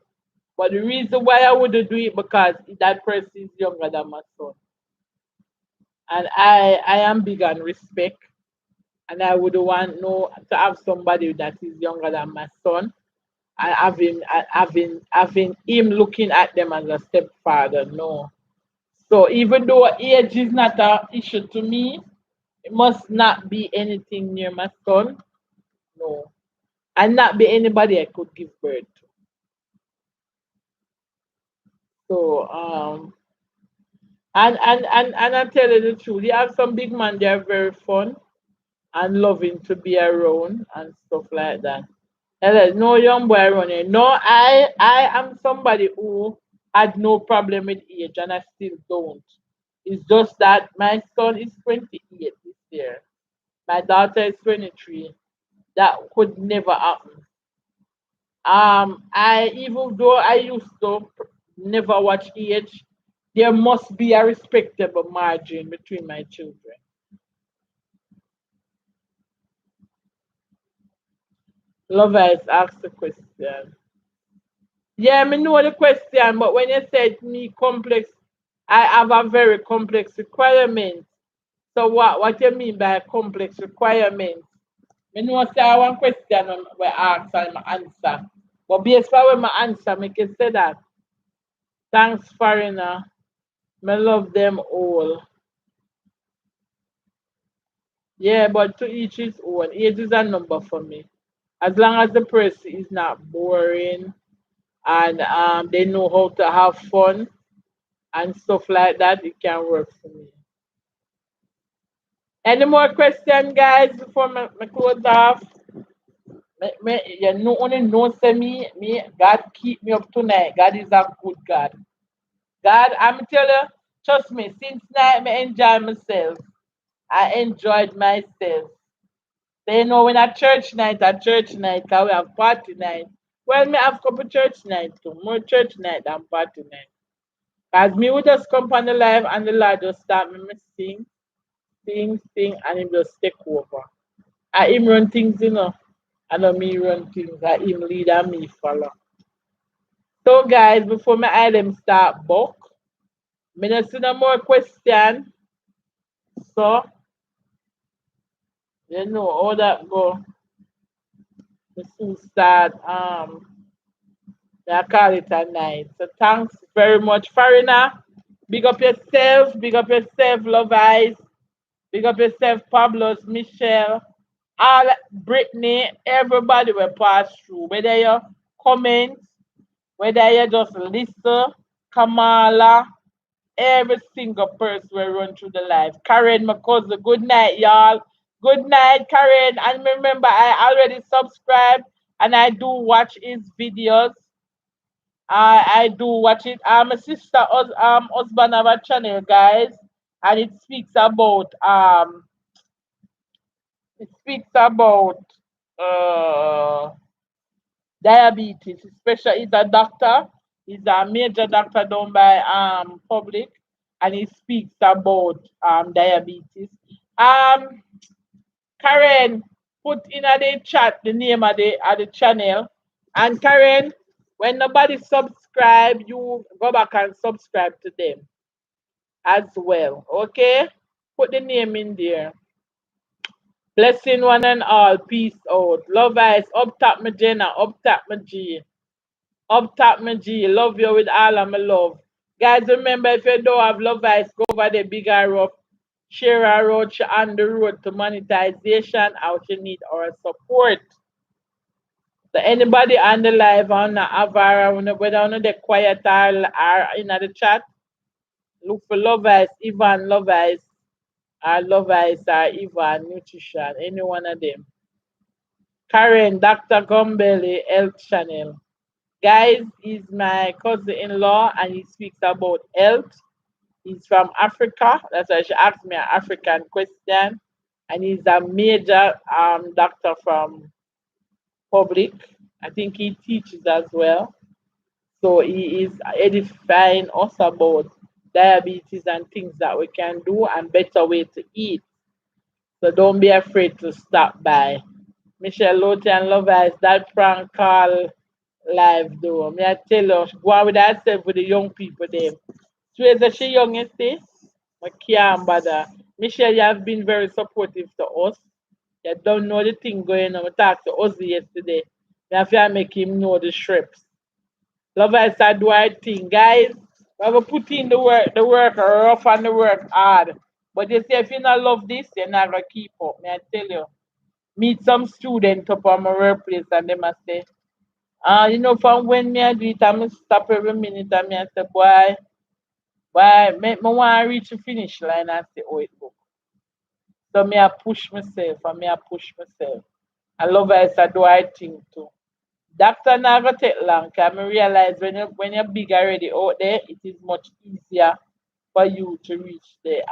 But the reason why I wouldn't do it because that person is younger than my son. And I am big on respect. And I would want no to have somebody that is younger than my son and having him looking at them as a stepfather. No. So even though age is not an issue to me, it must not be anything near my son. No. And not be anybody I could give birth to. So and I tell you the truth, you have some big man, they are very fun and loving to be around and stuff like that. And there's no young boy running. No, I am somebody who had no problem with age and I still don't. It's just that my son is 28 this year. My daughter is 23. That could never happen. I even though I used to never watch age, there must be a respectable margin between my children. Love Ice asked the question. Yeah, me know the question, but when you said me complex, I have a very complex requirement. So what you mean by complex requirement? Me know say one question we ask and my answer. But based on when my answer, me can say that. Thanks, foreigner. Me love them all. Yeah, but to each his own. Age is a number for me. As long as the person is not boring and they know how to have fun and stuff like that, it can work for me. Any more questions, guys, before me close off? You know, only know say me, God keep me up tonight. God is a good God. God, I'm tell you, trust me, since night me enjoy myself. I enjoyed myself. So, you know, when a church night, cause we have party night. Well, me have couple church night too. More church night than party night. Cause me would just come on the live and the Lord just start me sing, sing, and him just take over. I him run things, you know. I know me run things. I him lead and me follow. So guys, before my item start book, me not see no more question. So you know all that go. Me soon start I call it a night. So thanks very much, Farina. Big up yourself, Love Eyes. Big up yourself, Pablos, Michelle, all Brittany, everybody will pass through. Whether you comment, whether you just listen, Kamala, every single person will run through the life. Karen, my cousin, good night, y'all. Good night, Karen. And remember, I already subscribed and I do watch his videos. I do watch it. My sister husband have a channel, guys, and it speaks about uh diabetes, especially he's a doctor. He's a major doctor down by public, and he speaks about diabetes. Um Karen, put in the chat the name of the channel. And Karen, when nobody subscribe, you go back and subscribe to them as well. Okay? Put the name in there. Blessing one and all. Peace out. Love eyes. Up top my Jenna. Up top my G. Up top my G. Love you with all of my love. Guys, remember if you don't have love eyes, go over the big arrow. Share our road on the road to monetization. Out you need our support. So anybody on the live on the Avara, whether on the quiet or in the chat, look for Love Eyes, Ivan Love Eyes, or Love Eyes or Ivan Nutrition, any one of them. Karen, Dr. Gumbelly, Health Channel. Guys, he's my cousin-in-law and he speaks about health. He's from Africa. That's why she asked me an African question. And he's a major doctor from public. I think he teaches as well. So he is edifying us about diabetes and things that we can do and better way to eat. So don't be afraid to stop by. Michelle Lotian Lovers, that prank call live though. Me I tell you, go on with herself with the young people them. So that she young, you see? I can't bother. Michelle, you have been very supportive to us. You don't know the thing going on. We talked to Ozzy yesterday. We have to make him know the strips. Love I said do I think, guys. We have to put in the work rough and the work hard. But they say if you not love this, you're not gonna keep up. Me I tell you. Meet some student up on my workplace and they must say, from when me I do it, I'm stop every minute and me I say, me want to reach the finish line and say, oh, it go. So me I push myself and me I push myself. I love it, I do I think too. Doctor not gonna take long because I realize when you're big already out there, it is much easier for you to reach the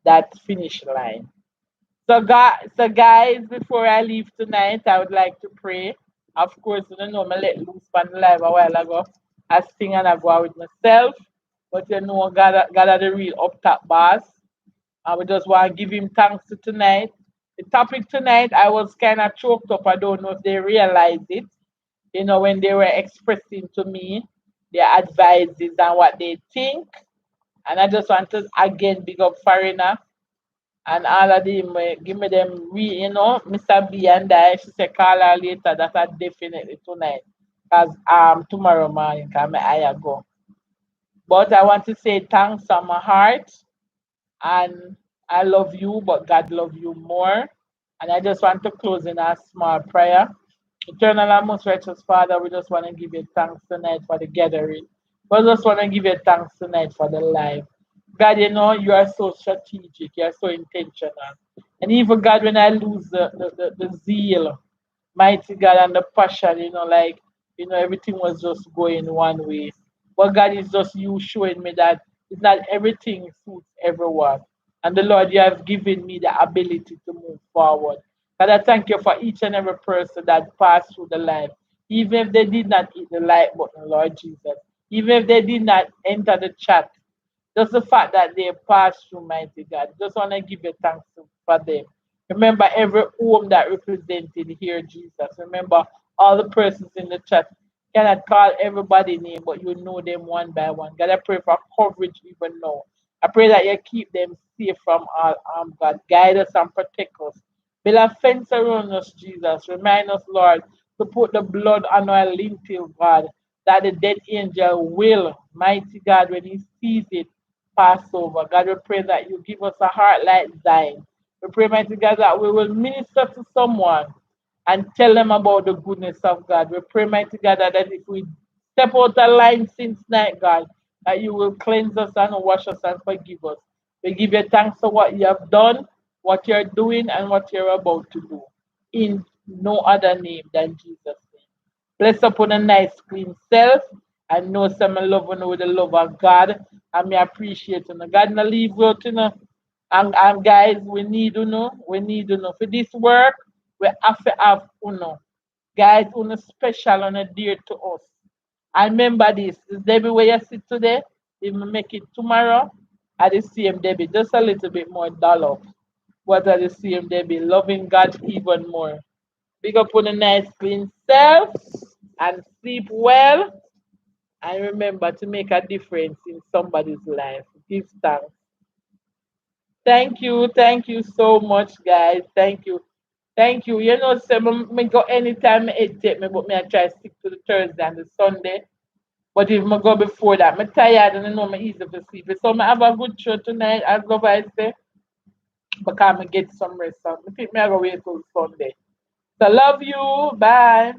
that finish line. So guys, before I leave tonight, I would like to pray. Of course, you know, I let loose on the live a while ago. I sing and I go out with myself. But you know, God are the real up top boss. I would just want to give him thanks to tonight. The topic tonight, I was kind of choked up. I don't know if they realized it, when they were expressing to me their advices and what they think. And I just want to again big up Farina and all of them, give me them, Mr. B and I. She said, call her later. That I definitely tonight. Because tomorrow morning, I go. But I want to say thanks from my heart. And I love you, but God love you more. And I just want to close in a small prayer. Eternal and most righteous Father, we just want to give you thanks tonight for the gathering. We just want to give you thanks tonight for the life. God, you are so strategic, you are so intentional. And even God, when I lose the zeal, mighty God, and the passion, everything was just going one way. But God is just you showing me that it's not everything suits everyone. And the Lord, you have given me the ability to move forward. God, I thank you for each and every person that passed through the life, even if they did not hit the like button, Lord Jesus, even if they did not enter the chat, just the fact that they passed through, mighty God. Just want to give you thanks for them. Remember every home that represented here, Jesus. Remember all the persons in the chat. Cannot call everybody name, but you know them one by one. God, I pray for coverage even now. I pray that you keep them safe from all harm, God. Guide us and protect us. Build a fence around us, Jesus. Remind us, Lord, to put the blood on our lintel, God, that the dead angel will, mighty God, when he sees it, pass over. God, we pray that you give us a heart like thine. We pray, mighty God, that we will minister to someone and tell them about the goodness of God. We pray, mighty God, that if we step out the line since night, God, that you will cleanse us and wash us and forgive us. We give you thanks for what you have done, what you're doing, and what you're about to do. In no other name than Jesus' name. Bless upon a nice, clean self. And know some love you with the love of God. And me appreciate you. God no leave out, And guys, we need for this work, we have to have Guys, special and dear to us. And remember this Debbie where you sit today, if we make it tomorrow, at the same Debbie, just a little bit more dollar. But at the same Debbie, loving God even more. Big up on a nice clean self and sleep well. And remember to make a difference in somebody's life. Give thanks. Thank you so much, guys. Thank you. Thank you. So me go anytime it take me, but me I try to stick to the Thursday and the Sunday. But if I go before that, I'm tired and I know I'm easy to sleep. So I have a good show tonight, as love I say, because I get some rest. So I think I go wait till Sunday. So love you. Bye.